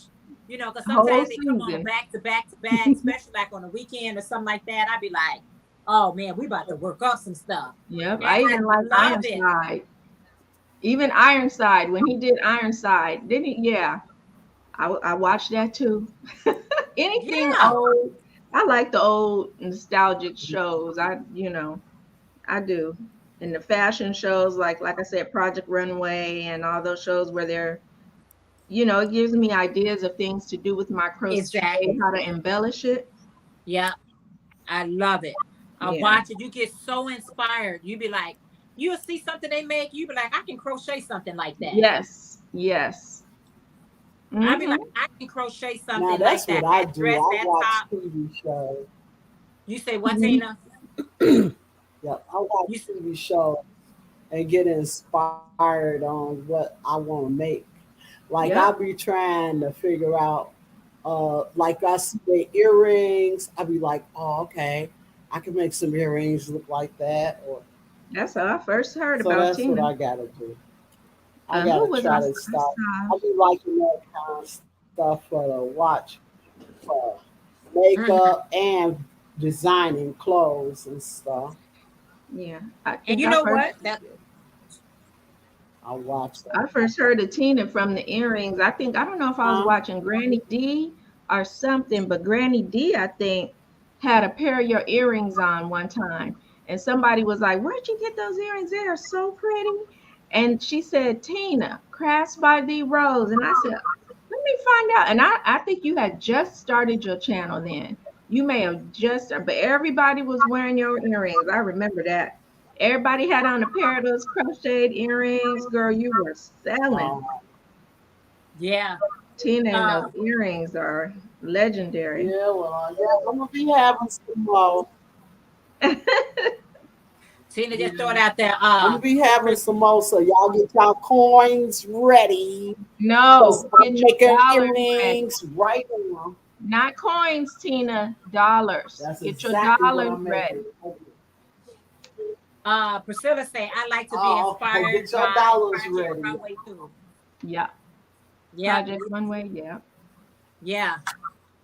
You know, because Whole sometimes they come on season. back to back to back, especially like on the weekend or something like that. I'd be like, oh man, we about to work up some stuff. Yep. And I I even like love it. Ironside. Even Ironside, when he did Ironside, didn't he? Yeah. I watched that too. Anything Yeah. old. I like the old nostalgic shows. I do. And the fashion shows, like I said, Project Runway and all those shows where they're, it gives me ideas of things to do with my crochet, Exactly. how to embellish it. Yeah. I love it. I Yeah. watch it. You get so inspired. You be like, you'll see something they make. You be like, I can crochet something like that. Yes. Yes. I'd be Hmm. like, I can crochet Now something like that's what that. I That do. dress, I that watch top. TV shows. You say what, Mhm. Tina? Yep, I watch You TV shows and get inspired on what I want to make. Like Yep. I'll be trying to figure out, like I see the earrings. I'll be like, oh, okay, I can make some earrings look like that. Or That's how I first heard so about that's what Tina. I gotta do. I Who gotta was try I? to I start. saw? I be liking that kind of stuff for the watch, for Mhm. makeup and designing clothes and stuff. Yeah. I And think you I know first what? That I watch that. I first heard of Tina from the earrings. I don't know if I was Huh? watching Granny D or something, but Granny D, I think, had a pair of your earrings on one time. And somebody was like, where'd you get those earrings? They are so pretty. And she said, Tina, Crafts by D Rose. And I said, let me find out. And I think you had just started your channel then. You may have just, but everybody was wearing your earrings. I remember that. Everybody had on a pair of those crocheted earrings. Girl, you were selling. Um, yeah. Tina and Uh those earrings are legendary. yeah, well, yeah, I'm gonna be having some more. Tina just throw it Yeah. out there. I'm gonna be having some more, so y'all get y'all coins ready. No, 'Cause I'm get your making dollars ready. earrings right now. Not coins, Tina, dollars. That's Get your exactly what dollars I'm ready. making. Priscilla say I like to be Oh, inspired get your by dollars Project ready. Runway too. Yeah. Yeah, Project Runway, yeah. yeah.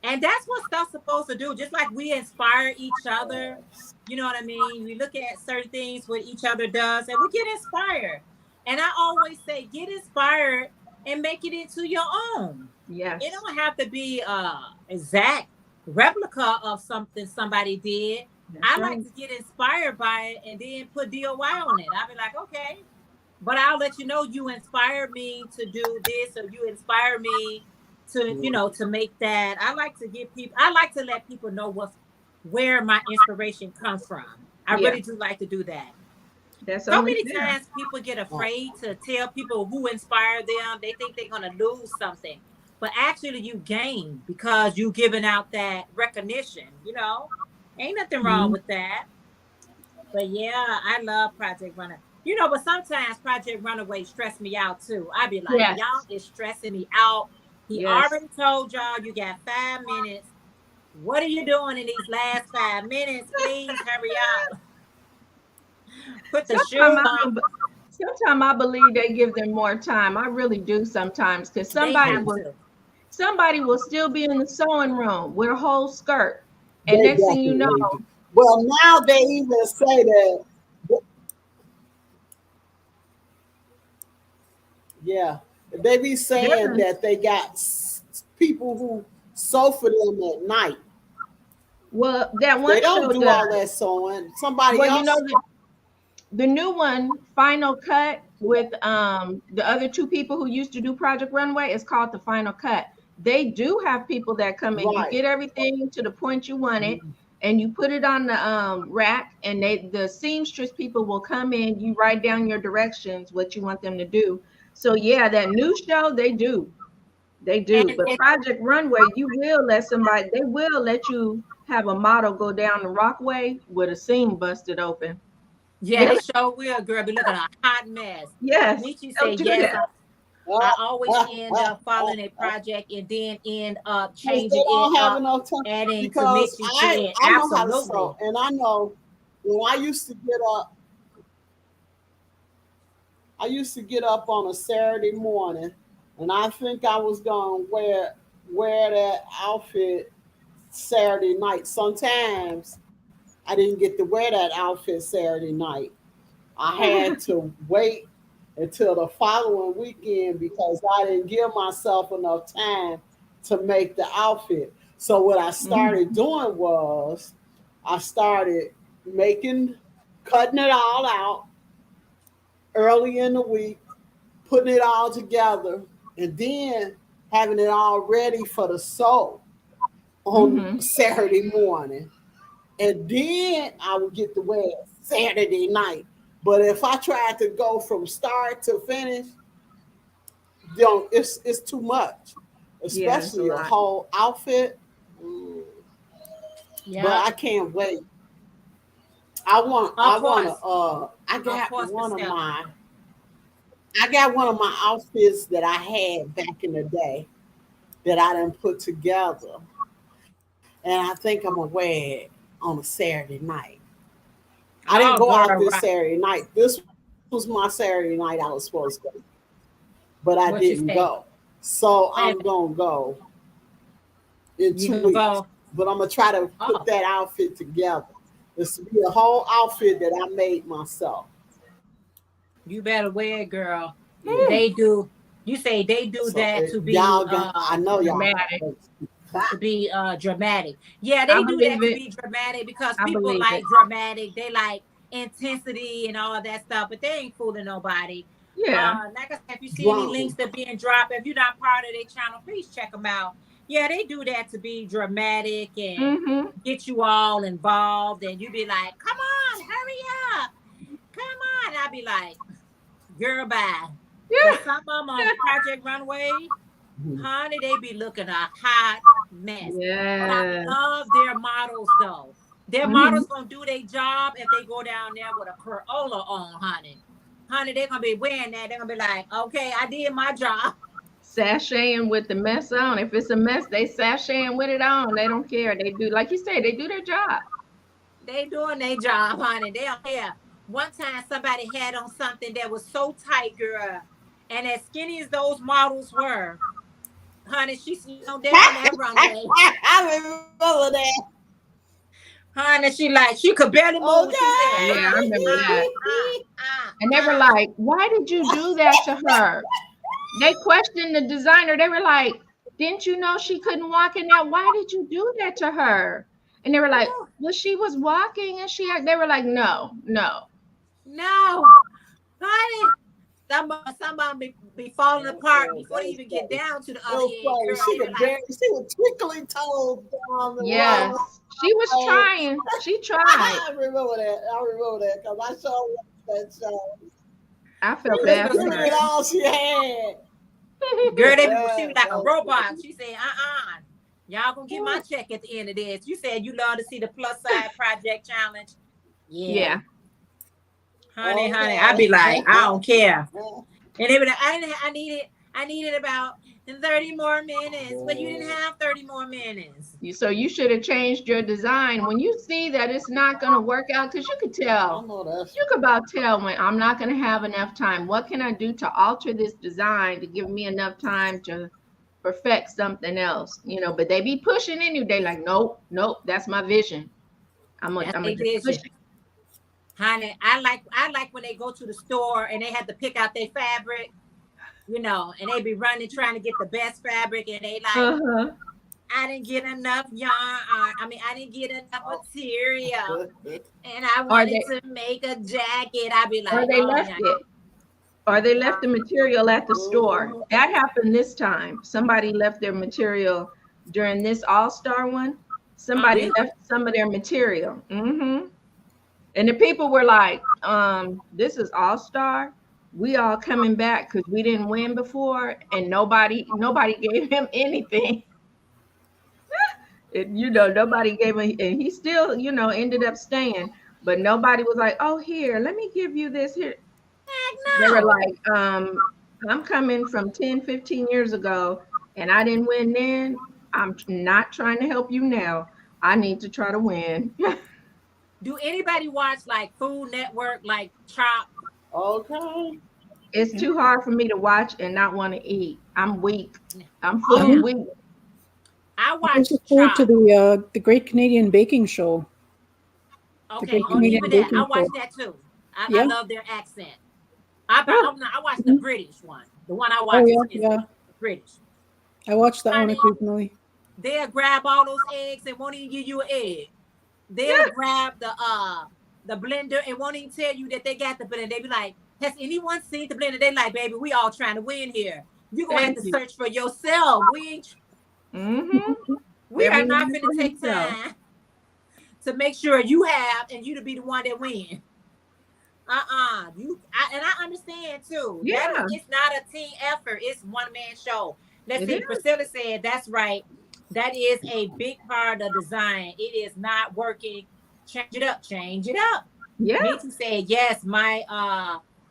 And that's what stuff's supposed to do. Just like we inspire each other, Yes. you know what I mean? We look at certain things what each other does and we get inspired. And I always say, get inspired and make it into your own. Yes. It don't have to be exact replica of something somebody did. That's I right. like to get inspired by it and then put DOY on it. I'll be like, okay, but I'll let you know you inspired me to do this, or you inspire me to, to make that. I like to give people, I like to let people know where my inspiration comes from. I Yeah. really do like to do that. That's So only many fair. times people get afraid to tell people who inspired them. They think they're going to lose something. But actually you gain because you giving out that recognition, Ain't nothing wrong Mhm. with that. But yeah, I love Project Runner. But sometimes Project Runaway stress me out too. I be like, Yes. y'all is stressing me out. He Yes. already told y'all you got 5 minutes. What are you doing in these last 5 minutes? Please hurry up. Put the shoe on. Sometimes I believe they give them more time. I really do sometimes, because They have to. somebody will still be in the sewing room with a whole skirt. And They next thing you know, definitely do. Well, now they even say that. Yeah, they be saying that they got people who sew for them at night. Well, that They one don't show do does. all that sewing. Somebody Well, you else. know, the new one, Final Cut, with the other two people who used to do Project Runway, is called the Final Cut. They do have people that come in. You Right. get everything to the point you want it, and you put it on the rack, and the seamstress people will come in. You write down your directions, what you want them to do. So yeah, that new show, they do. They do. And, But Project Runway, you will let somebody, they will let you have a model go down the Rockway with a seam busted open. yeah, Yeah. they sure will, girl. Be looking a hot mess. Yes, Michi they'll said, do yes, that. I always end up following a project and then end up Because they changing it don't have up, enough time. adding to Because Michi to it. I know how to Absolutely. sew, and I know when I used to get up on a Saturday morning, and I think I was gonna wear that outfit Saturday night. Sometimes I didn't get to wear that outfit Saturday night. I had to wait until the following weekend because I didn't give myself enough time to make the outfit. So what I started doing was I started cutting it all out early in the week, putting it all together, and then having it all ready for the sew on Saturday morning. And then I would get to wear it Saturday night. But if I tried to go from start to finish, it's too much, Yeah, it's especially a a lot. whole outfit. Yeah. But I can't wait. I got one of my outfits that I had back in the day that I didn't put together, and I think I'm gonna wear it on a Saturday night. I didn't go out this Saturday night. This was my Saturday night I was supposed to go, but I didn't go. So I'm gonna go in 2 weeks. But I'm gonna try to put that outfit together. This will be a whole outfit that I made myself. You better wear it, girl. They do. You say they do So that to be I know y'all dramatic. to be dramatic. Yeah, they do that to be dramatic because people like dramatic. They like intensity and all that stuff, but they ain't fooling nobody. Yeah. Like I said, if you see any links that being dropped, if you're not part of their channel, please check them out. Yeah, they do that to be dramatic and get you all involved, and you be like, "Come on, hurry up, come on!" I'll be like, "Girl, bye." Yeah. But some of them on Project Runway, honey, they be looking a hot mess. Yeah. But I love their models though. Their models gonna do their job if they go down there with a Corolla on, honey. Honey, they're gonna be wearing that. They're gonna be like, "Okay, I did my job." Sashaying with the mess on. If it's a mess, they sashaying with it on. They don't care. They do, like you say, they do their job. They doing their job, honey. They don't care. One time somebody had on something that was so tight, girl, and as skinny as those models were, honey, she slowed down that runway. I remember that. Honey, she could barely move. Okay. Yeah, I remember that. And they were like, "Why did you do that to her?" They questioned the designer. They were like, "Didn't you know she couldn't walk in that? Why did you do that to her?" And they were like, "Well, she was walking and they were like, no, honey. Some of them be falling apart before they even get down to the other end. Girl, she was twinkling toes down the yes, road. she was trying. She tried. I remember that because I saw that show. I felt bad for Look her. at all she had. Girl, she was like a robot. She said, y'all gonna get my check at the end of this. You said you love to see the plus side project challenge. Yeah. Honey, I'd be like, I don't care. And they be like, I needed about 30 more minutes, but you didn't have 30 more minutes. So you should have changed your design when you see that it's not going to work out, because you could tell. You could about tell when I'm not going to have enough time. What can I do to alter this design to give me enough time to perfect something else? But they be pushing in you. They like, nope, that's my vision. I'm gonna just push it. Honey, I like when they go to the store and they have to pick out their fabric. you know, and they be running trying to get the best fabric, and they like, Uh-huh. I didn't get enough yarn. I didn't get enough material, and I Or wanted they to make a jacket. I'd be or like, they oh left yeah, it. Or they left the material at the store. Mhm. That happened this time. Somebody left their material during this All-Star one. Somebody really? left some of their material. And the people were like, this is All-Star. We all coming back because we didn't win before, and nobody gave him anything. Nobody gave him, and he still, ended up staying. But nobody was like, oh, here, let me give you this here. They Heck were no. like, I'm coming from 10, 15 years ago, and I didn't win then. I'm not trying to help you now. I need to try to win. Do anybody watch like Food Network, like Chop? Okay. It's too hard for me to watch and not want to eat. I'm weak. I'm Oh, food weak. I I watch look forward to Chop. the Great Canadian Baking Show. The Okay, Great oh, even Canadian that. I Baking watch Show. that too. I Yeah. love their accent. I watch the Mhm. British one. The one I Oh watch yeah, is yeah. British. I watch that one Honey, occasionally. they'll grab all those eggs and won't even give you an egg. They'll grab the blender and won't even tell you that they got the blender. They be like, has anyone seen the blender? They like, baby, we all trying to win here. You're gonna have Thank to you. search for yourself. We are not Everyone finna for take himself. time to make sure you have and you to be the one that win. And I understand too. Yeah, It's not a team effort. It's one man show. Let's it is. see. Priscilla said that's right. That is a big part of design. It is not working. Change it up. Change it up. Yeah, Nietzsche said yes. My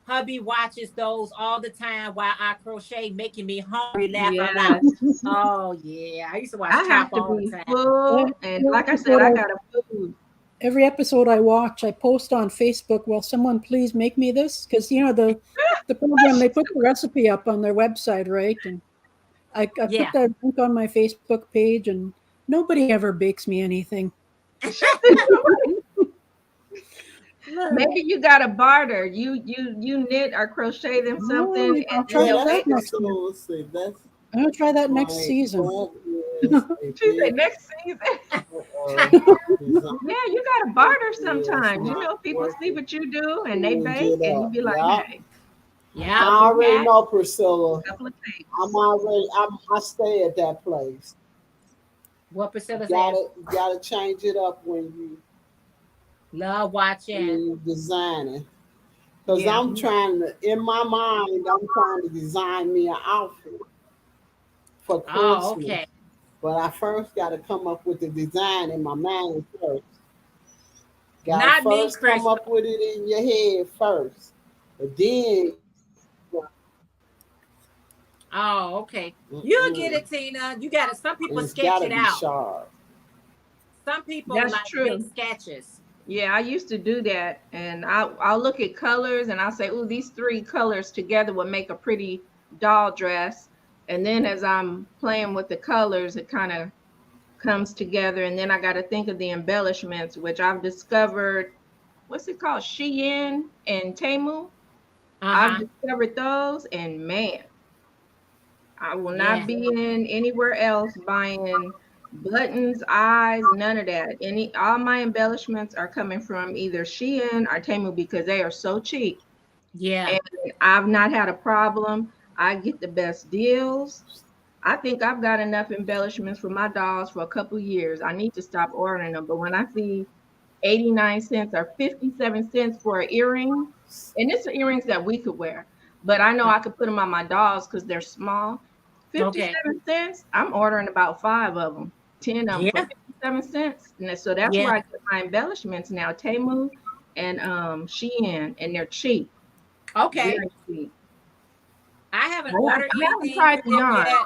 hubby watches those all the time while I crochet, making me hungry. Laugh out loud. yes. Oh yeah, I used to watch I Chop have to all the be time. full, and like I said, I got a food. Every episode I watch, I post on Facebook. Will someone please make me this? Because the program, they put the recipe up on their website, right? And I Yeah. put that link on my Facebook page, and nobody ever bakes me anything. Maybe you got to barter. You knit or crochet them something, I'll and try they'll Yeah, that make that's next year. so. See, that's I'm gonna try that next like season. that is a She said big next season. design. Yeah, you got to barter It's sometimes. not People see working. what you do and they Change bake, it and you up. be like, Yeah. hey, Yeah. I already cat, know, Priscilla. couple of cakes. I stay at that place. What Priscilla said. Gotta change it up when Love watching. you designing. Because Yeah. in my mind, I'm trying to design me an outfit for Christmas. Oh, okay. But I first got to come up with the design in my mind first. Got Not to me, first come Crystal. up with it in your head first. But then, Oh, okay. You'll get it, Tina. You got it. Some people it's sketch got to it be out. sharp. Some people That's like true. make sketches. Yeah, I used to do that, and I'll look at colors and I'll say, "Ooh, these three colors together would make a pretty doll dress." And then as I'm playing with the colors, it kind of comes together. And then I got to think of the embellishments, which I've discovered. What's it called? Shein and Temu. I've discovered those, and man, I will not Yeah. be in anywhere else buying buttons, eyes, none of that. All my embellishments are coming from either Shein or Temu because they are so cheap. Yeah. And I've not had a problem. I get the best deals. I think I've got enough embellishments for my dolls for a couple years. I need to stop ordering them. But when I see 89 cents or 57 cents for an earring, and it's the earrings that we could wear, but I know I could put them on my dolls because they're small. 57 cents, I'm ordering about 5 of them, 10 of them for 57 cents. And so that's where I get my embellishments now, Temu and Shein, and they're cheap. Okay. Very cheap. I haven't ordered anything tried from them yarn. yet.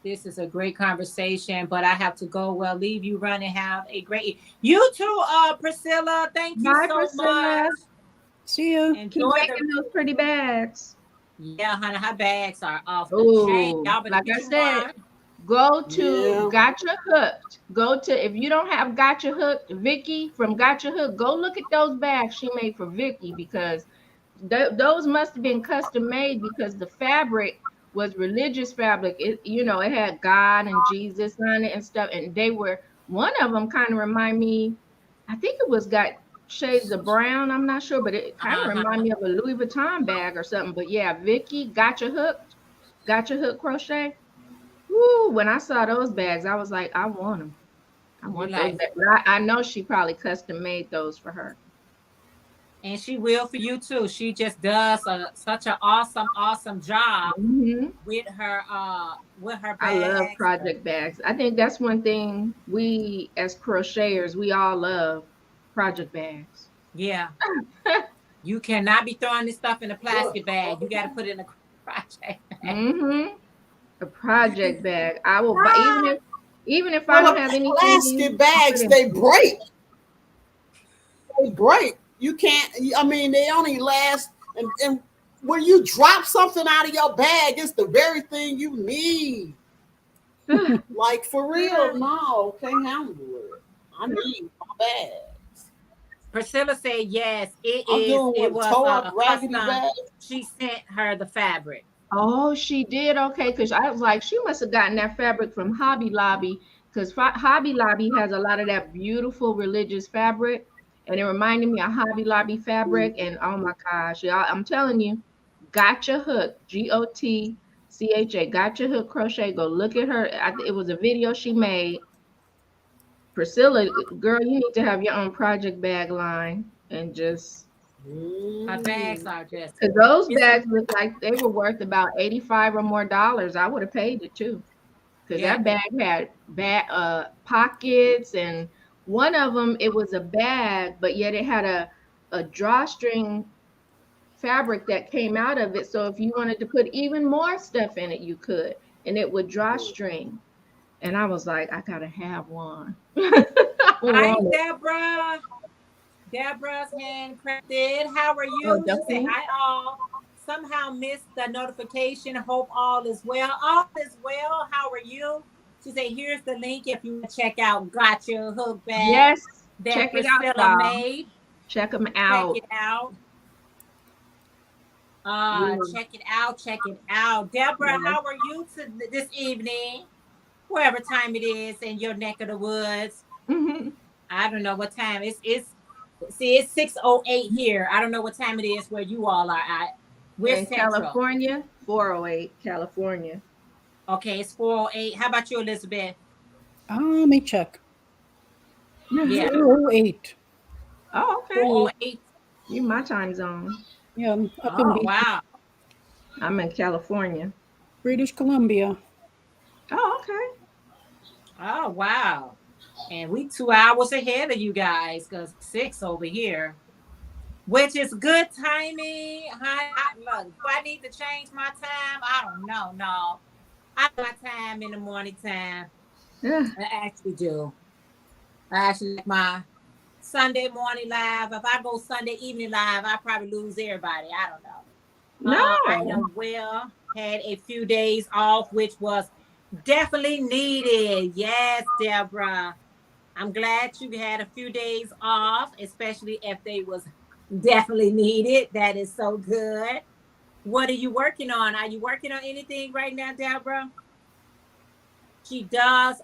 This is a great conversation, but I have to go. Well, leave you run and have a great. You too, Priscilla. Thank you Bye, so Priscilla. much. See you. Keep Enjoy making those pretty bags. Yeah, honey, her bags are off the Ooh, chain. Y'all better like get I you said, one. go to Yeah. Gotcha Hooked. If you don't have Gotcha Hooked, Vicky from Gotcha Hook, go look at those bags she made for Vicky because those must have been custom made because the fabric was religious fabric. It, you know, it had God and Jesus on it and stuff. And they were, one of them kind of remind me, I think it was got shades of brown. I'm not sure, but it kind of remind me of a Louis Vuitton bag or something. But yeah, Vicky, got your hook crochet. Woo, when I saw those bags, I was like, I want them. I want those bags. I know she probably custom made those for her. And she will for you too. She just does such an awesome job with her bags. I love project bags. I think that's one thing we as crocheters, we all love project bags. Yeah. You cannot be throwing this stuff in a plastic bag. You got to put it in a project bag. A project bag. I will buy, even if I don't have any plastic bags, they break. They break. You can't, I mean, they only last, and when you drop something out of your bag, it's the very thing you need. Like, for real, no, can't handle it. I need my bags. Priscilla said yes, it was a custom. Bag. She sent her the fabric. Oh, she did? Okay, because I was like, she must have gotten that fabric from Hobby Lobby, because Hobby Lobby has a lot of that beautiful religious fabric. And it reminded me of Hobby Lobby fabric. And oh my gosh, y'all, I'm telling you, Gotcha Hook, Gotcha, Gotcha Hook Crochet. Go look at her. It was a video she made. Priscilla, girl, you need to have your own project bag line and just. My bags are just. Because those bags look like they were worth about $85 or more. I would have paid it too. Because that bag had pockets, and one of them, it was a bag, but yet it had a drawstring fabric that came out of it. So if you wanted to put even more stuff in it, you could, and it would drawstring. And I was like, I gotta have one. Hi, Deborah. Deborah's handcrafted. How are you? She said, hi all. Somehow missed the notification. Hope all is well. All is well. How are you? She said, here's the link if you want to check out Gotcha Hook Bag. Yes, that check it Priscilla out. made. Check them out. Check it out. Check it out. Check it out. Deborah, how are you this evening? Whatever time it is in your neck of the woods. I don't know what time. It's 6:08 here. I don't know what time it is where you all are at. We're in California, 4:08, California. Okay, it's 4:08. How about you, Elizabeth? Let me check. Yeah. 4:08. Oh, okay. 4:08. You my time zone. Yeah, I'm up in wow. I'm in California. British Columbia. Oh, okay. Oh, wow. And we 2 hours ahead of you guys, because 6 over here, which is good timing. Look, do I need to change my time? I don't know. No. I got time in the morning time. Yeah. I actually do. I actually like my Sunday morning live. If I go Sunday evening live, I probably lose everybody. I don't know. No. I am well. Had a few days off, which was definitely needed. Yes, Deborah. I'm glad you had a few days off, especially if they was definitely needed. That is so good. What are you working on? Are you working on anything right now, Deborah? She does.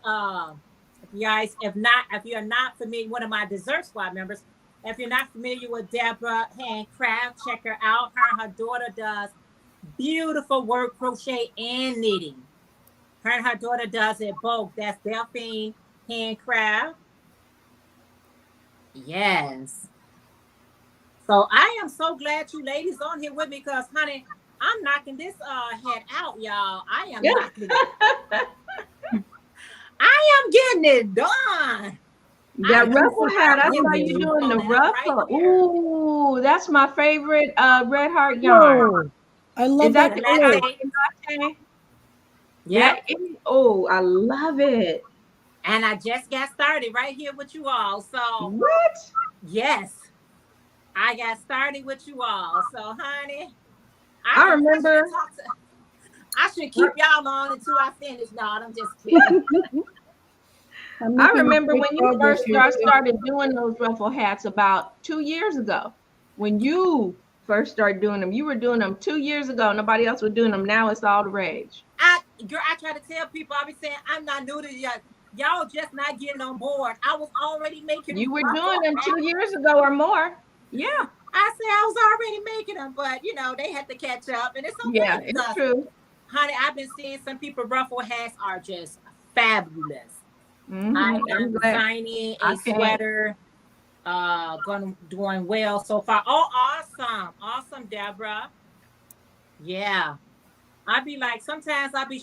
If you're not familiar, one of my Dessert Squad members, if you're not familiar with Deborah Handcraft, check her out. Her and her daughter does beautiful work, crochet and knitting. Her and her daughter does it both. That's Delphine Handcraft. Yes. So I am so glad you ladies on here with me, because, honey, I'm knocking this head out, y'all. I am knocking it. I am getting it done. That ruffle hat, I saw you doing the ruffle. Right. Ooh, that's my favorite Red Heart yarn. I love that. Yeah. Oh, I love it. And I just got started right here with you all. So what? Yes. I got started with you all. So, honey, I remember. I should keep y'all on until I finish. No, I'm just kidding. I remember when you first started doing those ruffle hats about 2 years ago, when you first started doing them? You were doing them 2 years ago. Nobody else was doing them. Now it's all the rage. Girl, I try to tell people, I be saying I'm not new to y'all. Y'all just not getting on board. I was already making. You were doing them 2 years ago or more. Yeah. I said I was already making them, but you know they had to catch up, and it's okay. Yeah, it's true. Honey, I've been seeing some people ruffle hats are just fabulous. Mm-hmm. I am designing a sweater, doing well so far. Oh, awesome, Deborah. Yeah, I'd be like, sometimes I be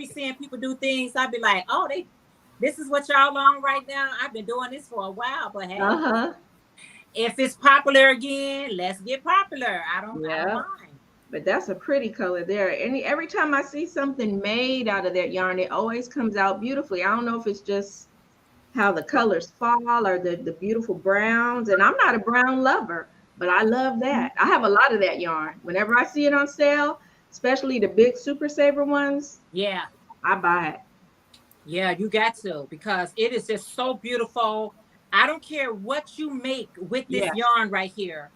seeing people do things. I'd be like, oh, this is what y'all on right now. I've been doing this for a while, but hey, if it's popular again, let's get popular. I don't mind. But that's a pretty color there. And every time I see something made out of that yarn, it always comes out beautifully. I don't know if it's just how the colors fall or the beautiful browns. And I'm not a brown lover, but I love that. I have a lot of that yarn. Whenever I see it on sale, especially the big Super Saver ones, yeah, I buy it. Yeah, you got to, because it is just so beautiful. I don't care what you make with this yarn right here.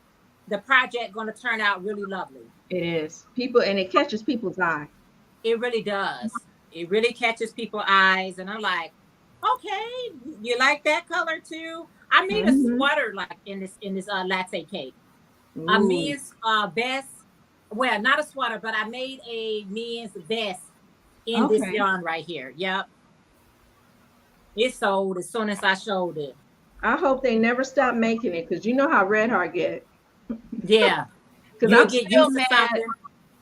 The project going to turn out really lovely. It is. And it catches people's eye. It really does. It really catches people's eyes. And I'm like, okay, you like that color too? I made a sweater like in this latte cake. A men's vest. Well, not a sweater, but I made a men's vest in this yarn right here. Yep. It sold as soon as I showed it. I hope they never stop making it, because you know how Red Heart get. Yeah. Because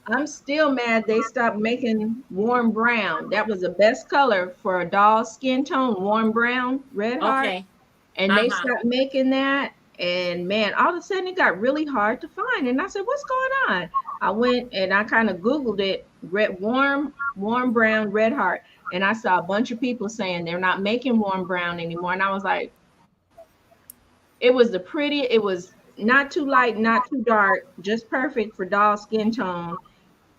I'm still mad they stopped making warm brown. That was the best color for a doll's skin tone, warm brown, Red Heart. Okay. And they stopped making that. And man, all of a sudden it got really hard to find. And I said, what's going on? I went and I kind of Googled it, warm brown, Red Heart. And I saw a bunch of people saying they're not making warm brown anymore. And I was like, it was not too light, not too dark, just perfect for doll skin tone.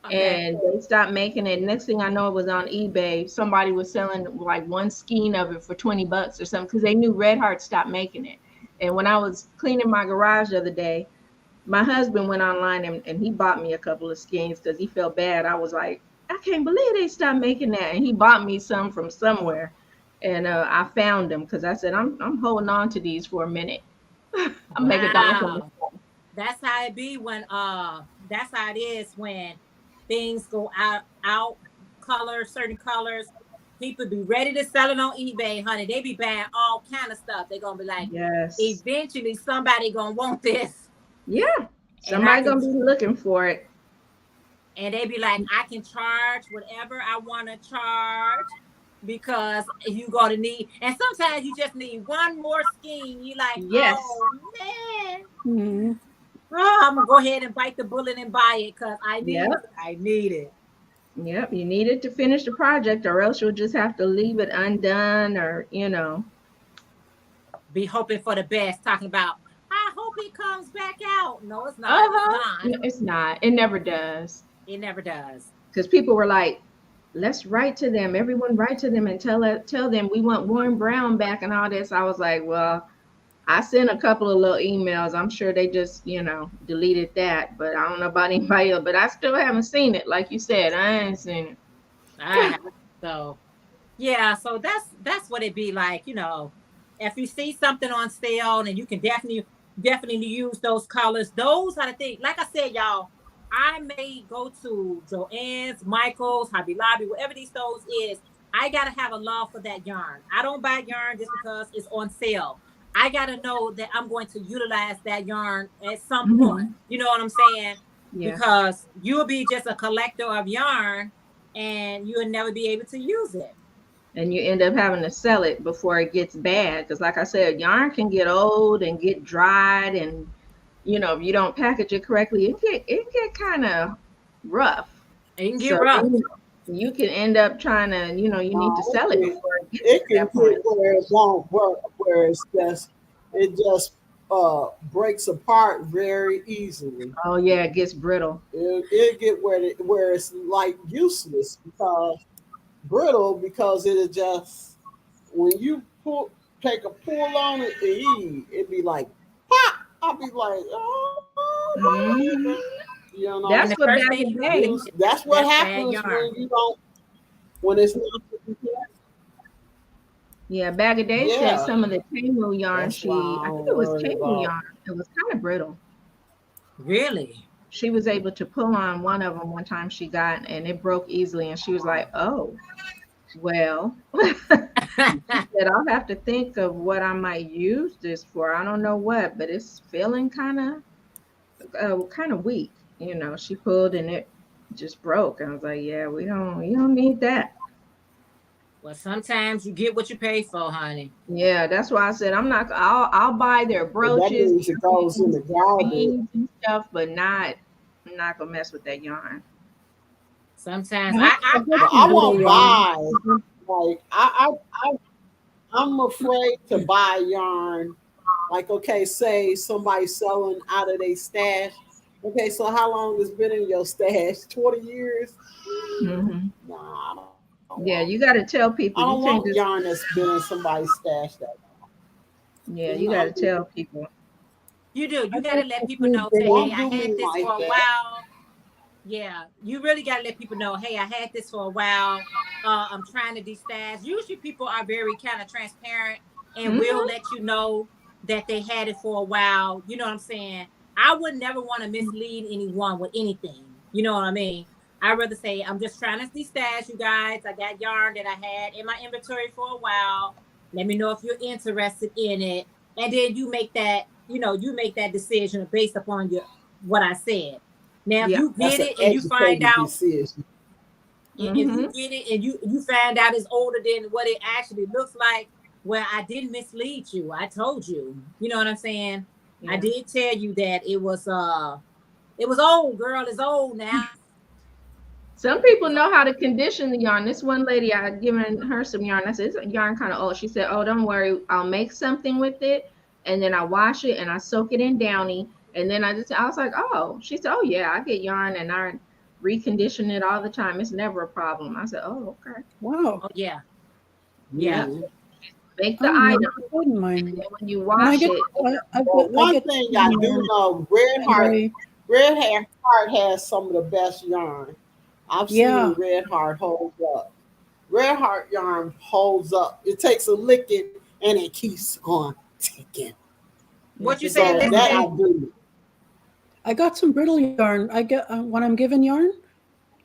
Okay. And they stopped making it. Next thing I know, it was on eBay. Somebody was selling like one skein of it for $20 or something, because they knew Red Heart stopped making it. And when I was cleaning my garage the other day, my husband went online and he bought me a couple of skeins because he felt bad. I was like, I can't believe they stopped making that. And he bought me some from somewhere. And I found them because I said, I'm holding on to these for a minute. I'm making $1. That's how it be when that's how it is when things go out certain colors. People be ready to sell it on eBay, honey. They be buying all kind of stuff. They're gonna be like, eventually somebody gonna want this. Yeah. Somebody gonna be looking for it. And they be like, I can charge whatever I want to charge, because you gonna need, and sometimes you just need one more skein. You like, oh man. Mm-hmm. Oh, I'm gonna go ahead and bite the bullet and buy it because I need it. I need it. Yep, you need it to finish the project, or else you'll just have to leave it undone, or be hoping for the best. Talking about, I hope it comes back out. No, it's not. It's not. It never does. It never does. Because people were like, let's write to them. Everyone write to them and tell them we want warm brown back and all this. I was like, well, I sent a couple of little emails. I'm sure they just, deleted that. But I don't know about anybody else. But I still haven't seen it. Like you said, I ain't seen it. So that's what it be like. If you see something on sale and you can definitely use those colors. Those are the things. Like I said, y'all, I may go to Joann's, Michael's, Hobby Lobby, whatever these stores is. I gotta have a love for that yarn. I don't buy yarn just because it's on sale. I gotta know that I'm going to utilize that yarn at some point. You know what I'm saying? Yeah. Because you'll be just a collector of yarn and you'll never be able to use it. And you end up having to sell it before it gets bad. Because like I said, yarn can get old and get dried, and if you don't package it correctly, it get kind of rough. It can get rough. You can end up trying to, you need to sell it before it gets to that point. Where it won't work, where it just breaks apart very easily. Oh yeah, it gets brittle. It get where it's like useless because it'll just, when you take a pull on it, it'd be like pop. I'll be like, oh. Mhm. You know, And That's the what first back thing in you the day. use, that's what that's bad happens yarn. when you don't, when it's not. Yeah, Bag of Day said Yeah, some of the Temu yarn that's why I I think don't it was worry Temu about. yarn. It was kind of brittle. Really? She was able to pull on one of them one time she got, and it broke easily. And she was like, "Oh, well," she said, "I'll have to think of what I might use this for. I don't know what, but it's feeling kind of weak." You know, she pulled and it just broke. I was like, "Yeah, you don't need that." Well, sometimes you get what you pay for, honey. Yeah, that's why I said I'll buy their But that brooches, means it goes in earrings, the garbage. beads and stuff, but I'm not gonna mess with that yarn. Sometimes I got But I some I know brittle won't people. yarn. buy. Like I'm afraid to buy yarn. Like, okay, say somebody selling out of their stash. Okay, so how long has been in your stash? 20 years? Hmm. Nah, don't Yeah, want. you got to tell I people. You don't can't want just yarn that's been in somebody's stash. That yeah, it's you got to not. tell people. You do. I You got got to let a people few know, say, brittle. hey, Don't I do had me this like for a that. while. Yeah, you really got to let people know, hey, I had this for a while. I'm trying to destash. Usually people are very kind of transparent and will Hmm. let you know that they had it for a while. You know what I'm saying? I would never want to mislead anyone with anything. You know what I mean? I'd rather say, I'm just trying to destash, you guys. I got yarn that I had in my inventory for a while. Let me know if you're interested in it. And then you make that, you make that decision based upon what I said. Now, if Yeah. you That's get an it and you find educated out, decision. if you Hmm. get it and you find out it's older than what it actually looks like, well, I didn't mislead you. I told you. You know what I'm saying? I Yeah. did tell you that it was old, girl. It's old now. Some people know how to condition the yarn. This one lady, I had given her some yarn. I said, "It's yarn kind of old." She said, "Oh, don't worry. I'll make something with it, and then I wash it and I soak it in Downy, and then I was like, "Oh." She said, "Oh yeah, I get yarn and I recondition it all the time. It's never a problem." I said, "Oh, okay." Wow. Oh yeah, yeah. Yep. Mhm. Make the I'm never item, gotten and mine. then when you And wash it, Well, I one get thing I some do yarn, know, and Red Heart has some of the best yarn. I've yeah, seen Red Heart hold up. Red Heart yarn holds up. It takes a licking and it keeps on ticking. What yes, you it saying, So does. that Leslie? I do. I got some brittle yarn. I get when I'm given yarn.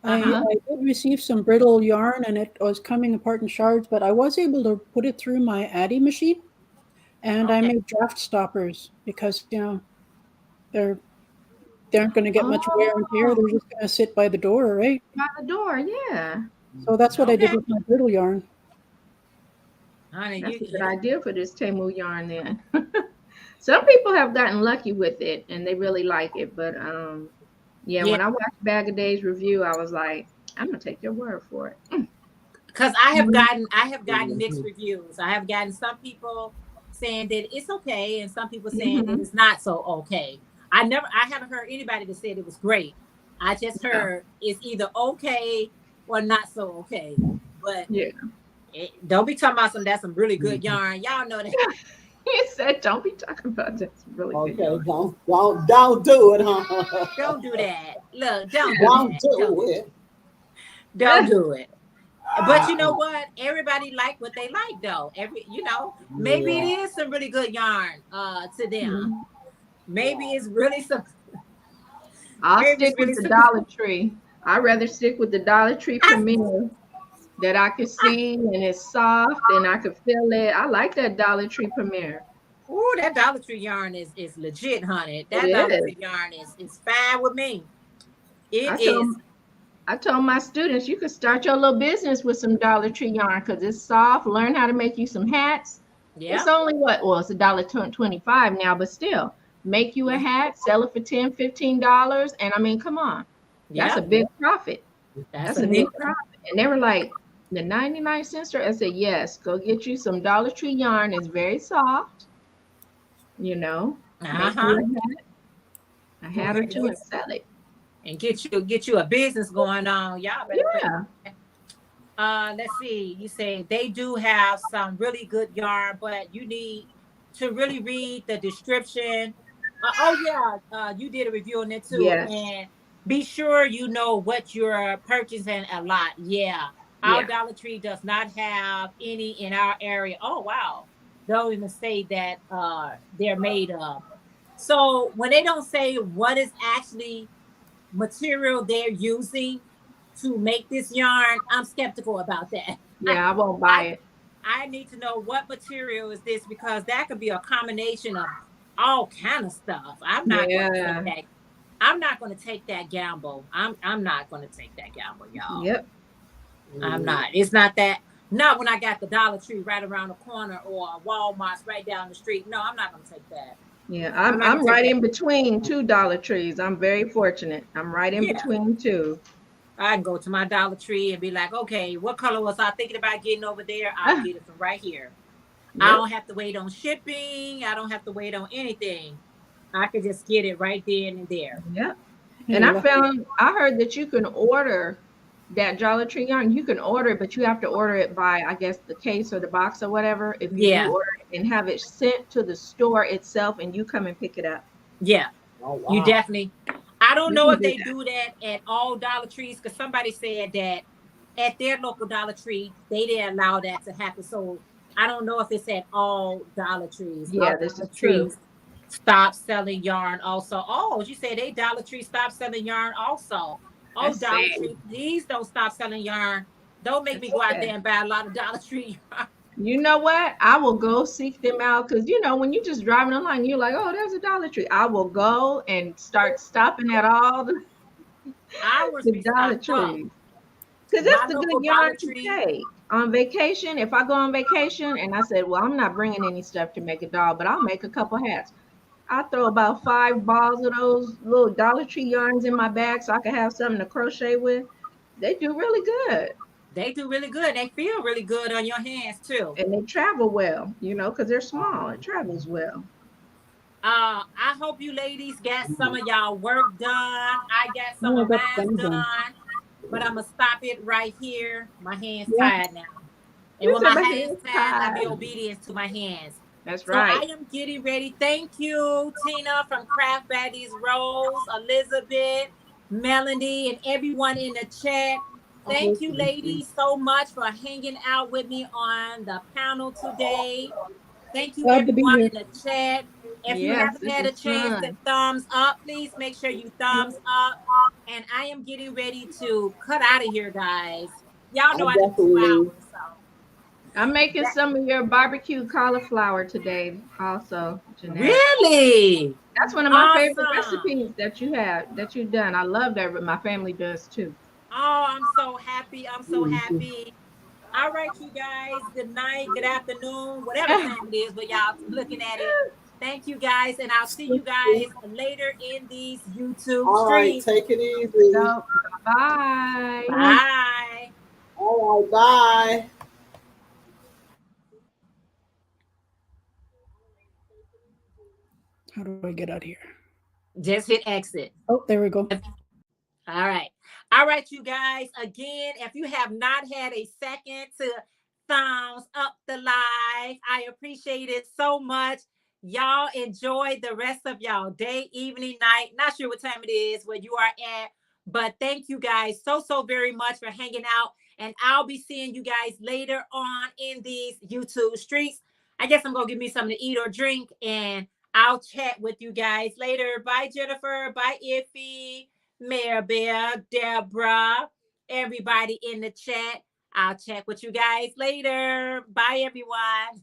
Uh-huh. Uh-huh. I did receive some brittle yarn, and it was coming apart in shards. But I was able to put it through my Addy machine, and I Okay. made draft stoppers because they're they aren't going to get much wear and tear. Oh, They're just going to sit by the door, right? by the door. Yeah, So that's what I did Okay. with my brittle yarn. Honey, that's a good you idea for this Temu yarn then. Some people have gotten lucky with it and they really like it, but yeah, yeah, when I watched Bag of Days review, I was like, I'm gonna take your word for it. because Mhm. I have gotten mixed Mhm. reviews. I have gotten some people saying that it's okay and some people saying that Mhm. it's not so okay. I haven't heard anybody that said it was great. I just Yeah, heard it's either okay or not so okay. But yeah. don't be talking about that's some really good Mhm. yarn. Y'all know that. He said, "Don't be talking about that. It's really good Okay, yarn." don't do it, huh? Don't do that. Look, don't do Don't that. do it. Don't do it. But you know Uh-uh. what? Everybody like what they like though. Maybe it Yeah. is some really good yarn to them. Mhm. Maybe it's really some I'll maybe it's stick with really the some Dollar Tree. I'd rather stick with the Dollar Tree Premier that I could see and it's soft and I could feel it. I like that Dollar Tree Premier. Ooh, that Dollar Tree yarn is legit, honey. It That Dollar is. Tree yarn is fine with me. I It is. told I told my students you could start your little business with some Dollar Tree yarn because it's soft. Learn how to make you some hats. It's Yeah. only what? Well, it's $1.25 now, but still, make you a Yeah. hat, sell it for $10, $15, and I mean, come on, that's Yeah. a big profit. That's That's a a big big profit. And they were like, the 99 cent store. I said, yes, go get you some Dollar Tree yarn. It's very soft. You know, make you uh-huh. a hat or And two and sell it. get you a business going on. Y'all better pay. Yeah. Let's see. You say they do have some really good yarn, but you need to really read the description Oh yeah, you did a review on it too, Yes. and be sure you know what you're purchasing a lot. Yeah, our Yeah. Dollar Tree does not have any in our area. Oh wow, don't even say that they're made of. So when they don't say what is actually material they're using to make this yarn, I'm skeptical about that. Yeah, I won't buy I it. I need to know what material is this because that could be a combination of all kind of stuff. I'm not going to take Yeah. that. I'm not going to take that gamble. I'm not going to take that gamble, y'all. Yep. I'm not. It's not that. Not when I got the Dollar Tree right around the corner or Walmart's right down the street. No, I'm not going to take that. Yeah, I'm not going I'm to take right that. in between two Dollar Trees. I'm very fortunate. I'm right in Yeah. between two. I can go to my Dollar Tree and be like, okay, what color was I thinking about getting over there? I'll get it from right here. I Yep. don't have to wait on shipping. I don't have to wait on anything. I could just get it right then and there. Yep. You're And lucky. I heard that you can order that Dollar Tree yarn. You can order it, but you have to order it by, I guess, the case or the box or whatever. If you do Yeah, order it and have it sent to the store itself and you come and pick it up. yeah. Oh You wow. definitely. I don't You know can if do they that. do that at all Dollar Trees because somebody said that at their local Dollar Tree they didn't allow that to happen. So I don't know if it's at all Dollar Trees. Yeah, All this Dollar is true. Trees stop selling yarn also. Oh, you said they Dollar Tree stop selling yarn also. Oh, That's Dollar sad. Tree, please don't stop selling yarn. Don't make me That's go out sad. there and buy a lot of Dollar Tree yarn. You know what? I will go seek them out because when you're just driving along, you're like, oh, there's a Dollar Tree. I will go and start stopping at all Ours the be Dollar stocked up. Trees. Because My that's the local good Dollar yarn to Tree. take on vacation. If I go on vacation and I said, well, I'm not bringing any stuff to make a doll, but I'll make a couple hats. I throw about 5 balls of those little Dollar Tree yarns in my bag so I can have something to crochet with. They do really good. They do really good. They feel really good on your hands too. And they travel well, because they're small. It travels well. I hope you ladies got some of y'all work done. I got some Oh, I of got mine some done. done, but I'm gonna stop it right here. My hands Yeah. tied now. And You when said my my hands hands tied, I be tied. obedient to my hands. That's So I right. am getting ready. Thank you, Tina from Craft Baddies, Rose, Elizabeth, Melanie, and everyone in the chat. Thank you, ladies, so much for hanging out with me on the panel today. Thank you, Glad to be everyone here. in the chat. If you Yes, haven't this had a is chance to fun. thumbs up, please make sure you thumbs up. And I am getting ready to cut out of here, guys. Y'all know I I do 2 definitely. hours, so I'm making that, some of your barbecue cauliflower today, also, Jeanette. really That's one of my favorite awesome. recipes that you've done. I love that. My family does too. Oh, I'm so happy. I'm so happy. All right, you guys. Good night, good afternoon, whatever time it is, but y'all looking at it. Thank you guys, and I'll see you guys later in these YouTube All right, streams. take it easy. So, bye. Bye. All right, bye. How do I get out of here? Just hit exit. Oh, there we go. All right. All right, you guys. Again, if you have not had a second to thumbs up the live, I appreciate it so much. Y'all enjoy the rest of y'all day, evening, night. Not sure what time it is where you are at, but thank you guys so very much for hanging out. And I'll be seeing you guys later on in these YouTube streets. I guess I'm going to give me something to eat or drink, and I'll chat with you guys later. Bye, Jennifer. Bye, Iffy. Maribel, Deborah, everybody in the chat. I'll check with you guys later. Bye, everyone.